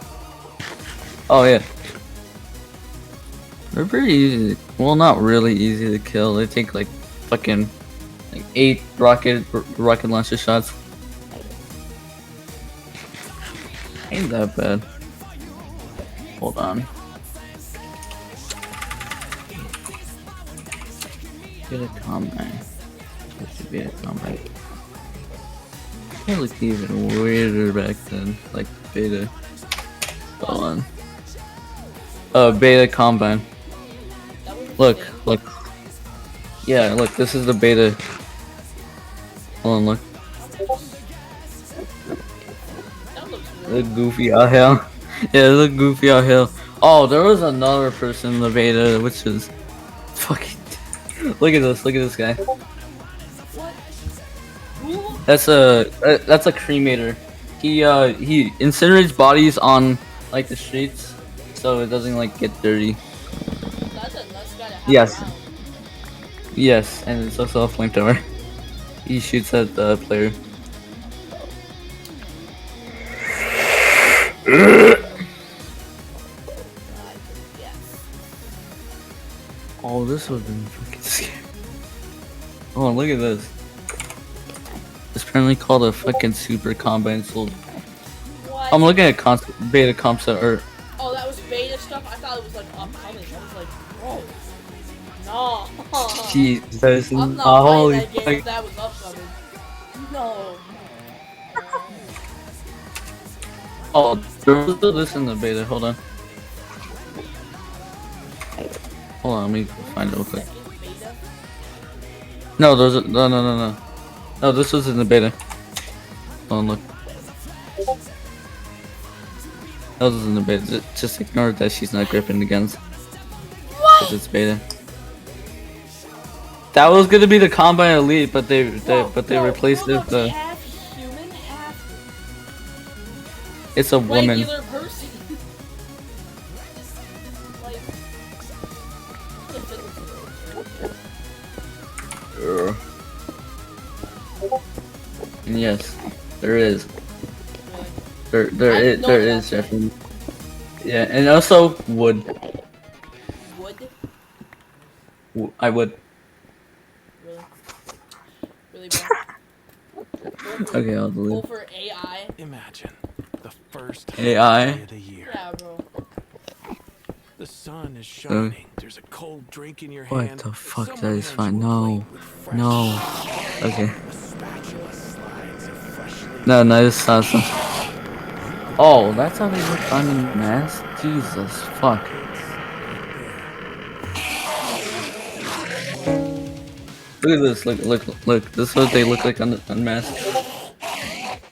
Speaker 12: Oh yeah. They're pretty easy. Well, not really easy to kill. They take like fucking like 8 rocket launcher shots. Ain't that bad. Hold on. Get a combine. Supposed to be a combine. It looked even weirder back then, like beta. Hold on. Beta combine. Look. Yeah, look, this is the beta. Hold on, look. Look goofy out hell. Yeah, look goofy out hell. Oh, there was another person in the beta, which is fucking. Look at this guy. That's a cremator. He incinerates bodies on like the streets, so it doesn't like get dirty. Yes. Yes, and it's also a flamethrower. He shoots at the player. Oh, this would've been fucking scary. Oh, look at this. It's apparently called a fucking super combine sold.
Speaker 4: What?
Speaker 12: I'm looking at beta concept art.
Speaker 4: Oh, that was beta stuff? I thought it was like upcoming. I was like, bro. No.
Speaker 12: Jesus.
Speaker 4: I'm not
Speaker 12: Holy
Speaker 4: playing that game if
Speaker 12: fuck.
Speaker 4: that was upcoming. No.
Speaker 12: Oh, there was still this in the beta. Hold on. Hold on, let me find it real quick. No, no. No, this was in the beta. Hold on, look. That was in the beta. Just ignore that she's not gripping the guns. Because it's beta. That was gonna be the Combine Elite, but they replaced it with the.
Speaker 4: Half human, half
Speaker 12: It's a woman.
Speaker 4: regular person.
Speaker 12: And yes, there is. There is definitely. Yeah, and also wood.
Speaker 4: Wood?
Speaker 12: I would.
Speaker 4: Really, bro?
Speaker 12: Okay, I'll delete.
Speaker 4: Go for AI.
Speaker 14: Imagine the first
Speaker 12: AI?
Speaker 14: day of the year.
Speaker 4: Yeah, bro.
Speaker 14: The sun is shining. There's a cold drink in your
Speaker 12: What
Speaker 14: hand.
Speaker 12: the fuck? That is fine. No. No. Okay. No, this awesome. Oh, that's how they look on mask? Jesus, fuck. Look at this, look. This is what they look like on mask.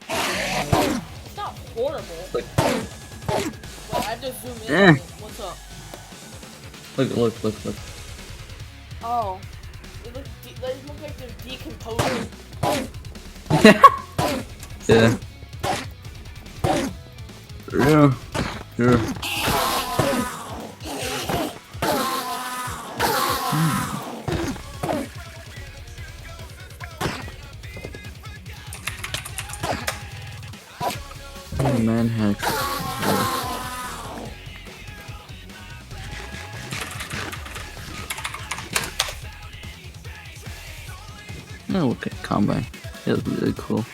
Speaker 4: It's not horrible.
Speaker 12: Look.
Speaker 4: Wait, I have to zoom in.
Speaker 12: Eh.
Speaker 4: What's up?
Speaker 12: Look.
Speaker 4: Oh. It looks They look like they're decomposing.
Speaker 12: Yeah. Yeah. Yeah. Oh, man hacks. Oh, look at Combine. It was really cool.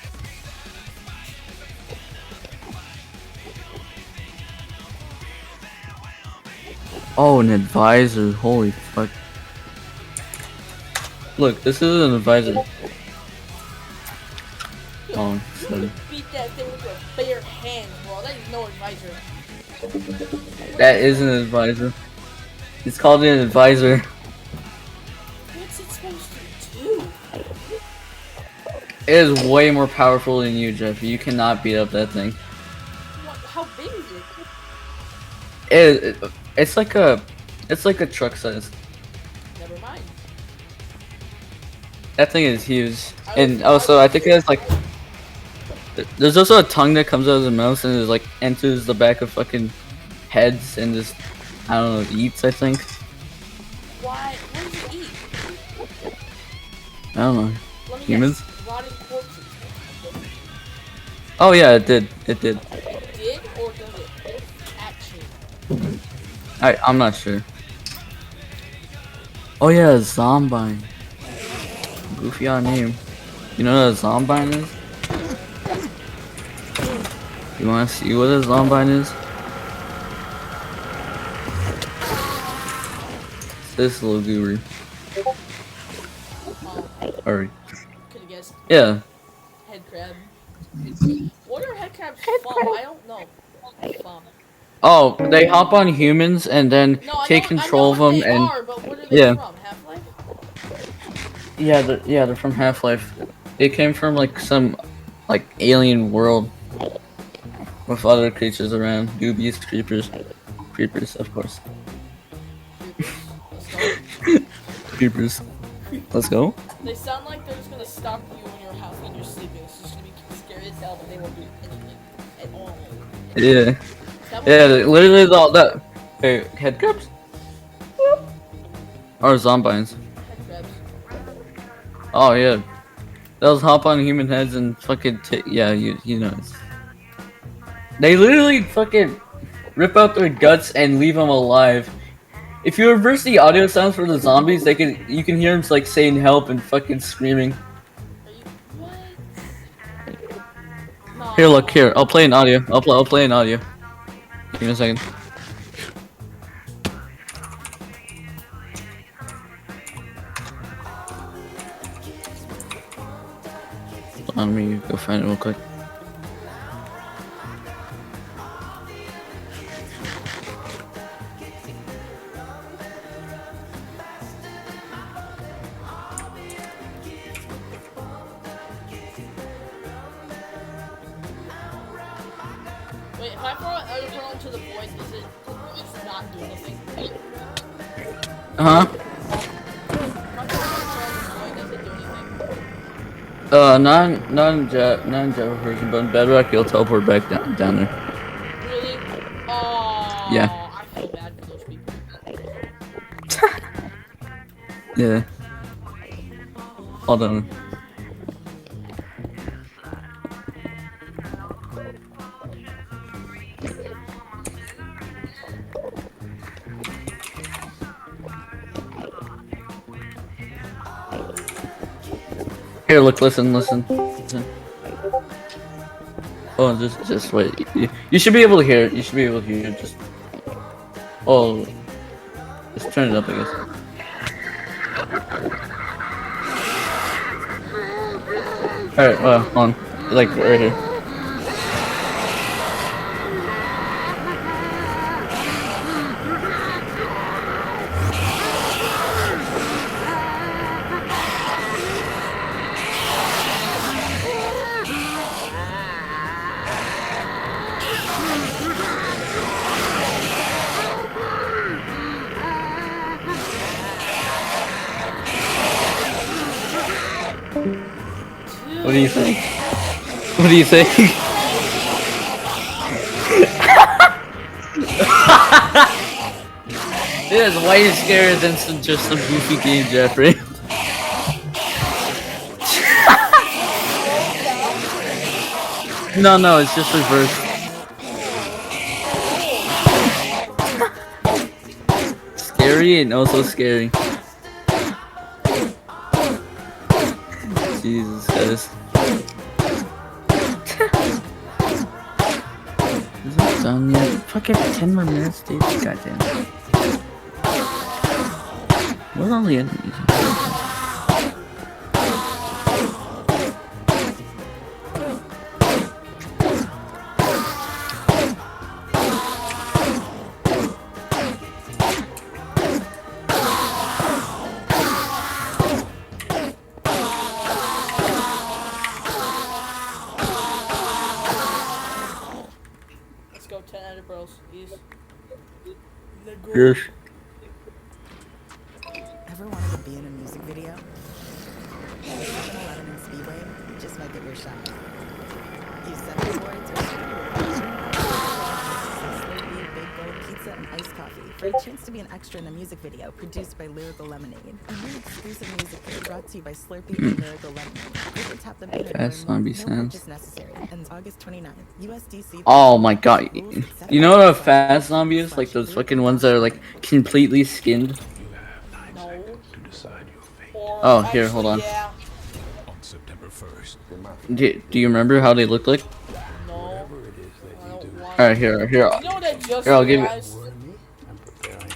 Speaker 12: Oh, an advisor. Holy fuck. Look, this is an advisor. Oh, sorry.
Speaker 4: Beat that thing with your bare hands, bro. That is no advisor.
Speaker 12: That is an advisor. It's called an advisor.
Speaker 4: What's it supposed to do?
Speaker 12: It is way more powerful than you, Jeff. You cannot beat up that thing.
Speaker 4: What, how big is it?
Speaker 12: It's like a truck size.
Speaker 4: Never mind.
Speaker 12: That thing is huge. And also, I think it has like. There's also a tongue that comes out of the mouth and it like enters the back of fucking heads and just, I don't know, eats, I think.
Speaker 4: Why? What does it eat?
Speaker 12: I don't know.
Speaker 4: Let me
Speaker 12: Humans?
Speaker 4: guess. Rotting corpses.
Speaker 12: Oh yeah, it did. It did.
Speaker 4: It did, or does it actually?
Speaker 12: I'm not sure. Oh yeah, Zombine. Goofy odd name. You know what a Zombine is? You wanna see what a Zombine is? This little guru. Or
Speaker 4: Could've guessed.
Speaker 12: yeah.
Speaker 4: Head crab. What are head crabs from? I don't know. From.
Speaker 12: Oh, they hop on humans and then take control of them and yeah.
Speaker 4: From Half-Life?
Speaker 12: Yeah, they're from Half-Life. They came from like some like alien world with other creatures around. Doobies, creepers, of course. Creepers. Let's go.
Speaker 4: They sound like they're just gonna stalk you in your house when you're sleeping. It's just gonna be scary as hell, but they won't do anything at all.
Speaker 12: Yeah. Yeah, literally all that. Hey, head crabs? Or zombines.
Speaker 4: Head crabs.
Speaker 12: Oh yeah. They'll hop on human heads and fucking yeah, you know. They literally fucking rip out their guts and leave them alive. If you reverse the audio sounds for the zombies, you can hear them like saying help and fucking screaming. Here, look here. I'll play an audio. I'll play an audio. Give me a second. Let me go find it real quick.
Speaker 4: Wait, if I throw an other girl into the void, it's not doing anything?
Speaker 12: Huh? Not in Java version, but in Bedrock you'll teleport back down there.
Speaker 4: Really? Oh,
Speaker 12: Yeah.
Speaker 4: I feel bad for those people.
Speaker 12: Yeah. Hold on. Here, look, listen. Oh, just wait. You should be able to hear it. You should be able to hear it. Just. Oh. Just turn it up, I guess. Alright, well, hold on. Like, right here. What do you think? What do you think? It is way scarier than just some goofy game, Jeffrey. No, it's just reversed. Scary and also scary. Jesus Christ. Is it done yet? Fucking 10 more minutes, dude. Goddamn. Where are all the enemies?
Speaker 4: Let's go 10 edit bros. Easy.
Speaker 12: Yes.
Speaker 8: Ever wanted to be in a music video? 7-Eleven and Speedway just might get your shot. Use 7 boards or Slurpee, Big Gold Pizza, and iced coffee for a chance to be an extra in a music video produced by Lyrical Lemonade. A new exclusive music video brought to you by Slurpee and Lyrical Lemonade. Click the tap the banner to
Speaker 12: Fast
Speaker 8: learn more.
Speaker 12: zombie
Speaker 8: No
Speaker 12: sounds.
Speaker 8: purchase necessary. Ends August 29th. USDC.
Speaker 12: Oh my god. You know what a fast zombie is? Like those fucking ones that are like completely skinned? Oh, here, hold on.
Speaker 4: Yeah.
Speaker 15: On September 1st.
Speaker 12: Do you remember how they looked like?
Speaker 4: No.
Speaker 12: Alright, here.
Speaker 4: You know what I just
Speaker 12: Here, I'll give it.
Speaker 4: realized?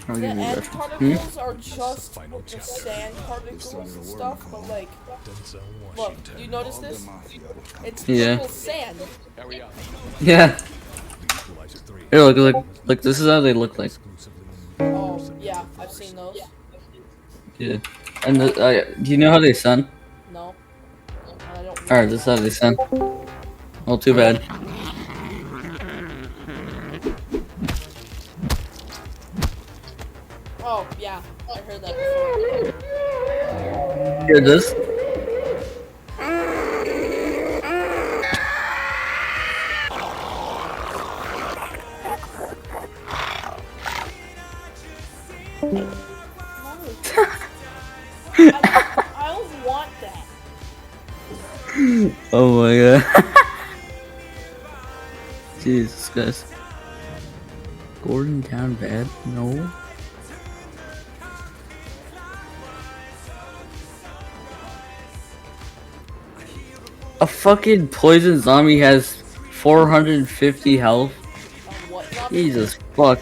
Speaker 12: I'll
Speaker 4: The
Speaker 12: give you
Speaker 4: end
Speaker 12: that.
Speaker 4: particles are just the sand particles and stuff, but like, look, do you notice this? It's
Speaker 12: Yeah.
Speaker 4: purple sand.
Speaker 12: Yeah. Here, look, this is how they look like.
Speaker 4: Oh, yeah, I've seen those.
Speaker 12: Yeah. And do you know how they sound?
Speaker 4: No. I don't
Speaker 12: Alright, this is how they sound. Oh, too bad.
Speaker 4: Oh, yeah, I heard that before.
Speaker 12: Hear this?
Speaker 4: I don't want that.
Speaker 12: Oh my god. Jesus Christ. Gordon down bad? No. A fucking poison zombie has 450 health. Jesus fuck.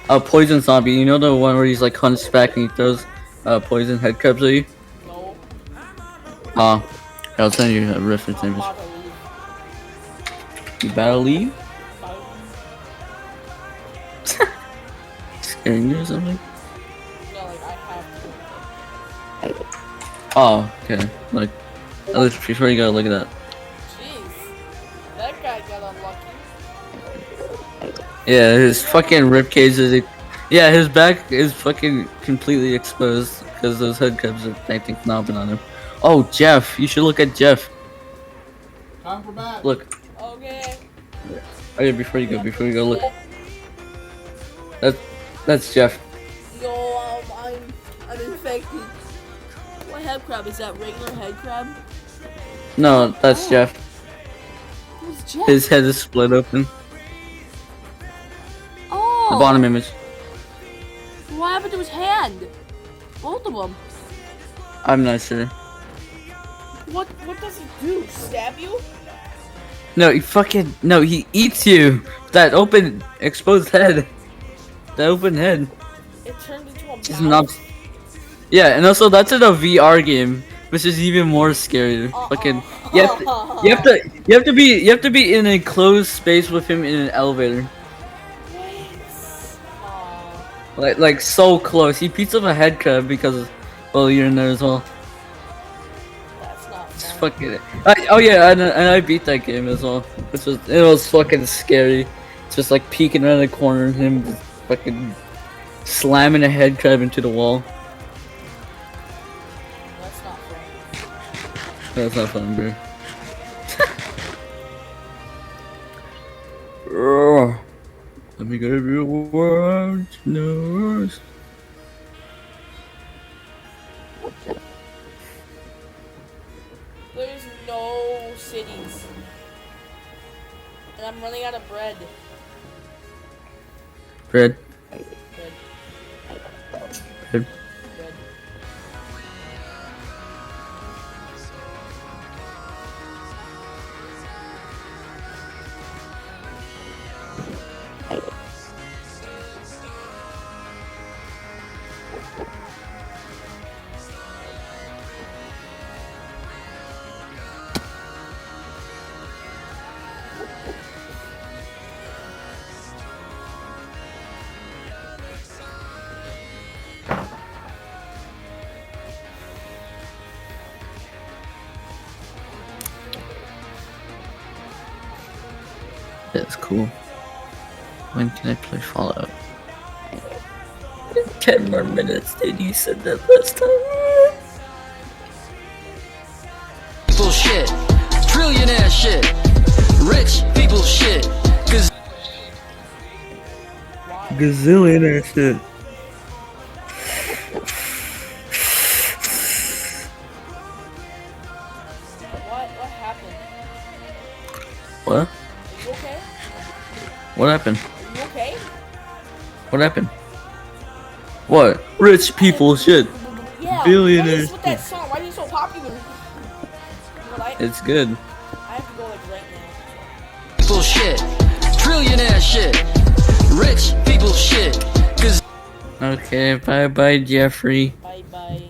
Speaker 12: A poison zombie, you know the one where he's like hunchback and he throws poison head crabs at you?
Speaker 4: No.
Speaker 12: I'll send you a reference image. You better leave? Scaring you or something?
Speaker 4: No, like, I have to.
Speaker 12: Oh, okay. Like, at least before you go, look at that.
Speaker 4: Jeez. That guy got unlucky.
Speaker 12: Yeah, his fucking ribcage is. Yeah, his back is fucking completely exposed because those head crabs are, I think, knobbing on him. Oh, Jeff. You should look at Jeff.
Speaker 11: Time for back.
Speaker 12: Look.
Speaker 4: Okay.
Speaker 12: Oh, yeah, before you go, look. That's Jeff.
Speaker 4: No, I'm infected. What head crab? Is that regular head crab?
Speaker 12: No, that's Jeff.
Speaker 4: Who's Jeff?
Speaker 12: His head is split open.
Speaker 4: Oh.
Speaker 12: The bottom image.
Speaker 4: What happened to his hand? Both of them.
Speaker 12: I'm not sure.
Speaker 4: What does he do? Stab you?
Speaker 12: No, he eats you. That open, exposed head. The open head.
Speaker 4: It turned into a
Speaker 12: Just
Speaker 4: mouse.
Speaker 12: Yeah, and also that's in a VR game, which is even more scary. Fucking, you have to be in a closed space with him in an elevator. Like so close. He beats up a head crab because, well, you're in there as well.
Speaker 4: That's not
Speaker 12: It's fucking. Oh yeah, and I beat that game as well. It was fucking scary. Just like peeking around the corner and him just fucking slamming a head crab into the wall.
Speaker 4: That's not fun.
Speaker 12: That's not fun, bro. Let me give you words, news.
Speaker 4: There's no cities. And I'm running out of bread.
Speaker 12: Bread.
Speaker 4: Bread.
Speaker 12: Bread.
Speaker 4: Bread.
Speaker 12: That's cool. When can I play Fallout? 10 more minutes, dude. You said that last time.
Speaker 3: People shit. Trillionaire shit. Rich people shit.
Speaker 12: Gazillionaire shit.
Speaker 4: What happened?
Speaker 12: What?
Speaker 4: Are you okay?
Speaker 12: What happened?
Speaker 4: Are you okay?
Speaker 12: What happened? What? Rich people shit.
Speaker 4: Yeah.
Speaker 12: Billionaires.
Speaker 4: What is with that song? Why are you so popular? But
Speaker 12: It's good.
Speaker 4: I have to go like right now.
Speaker 3: People shit. Trillionaire shit. Rich people shit.
Speaker 12: Okay, bye bye, Jeffrey.
Speaker 4: Bye bye.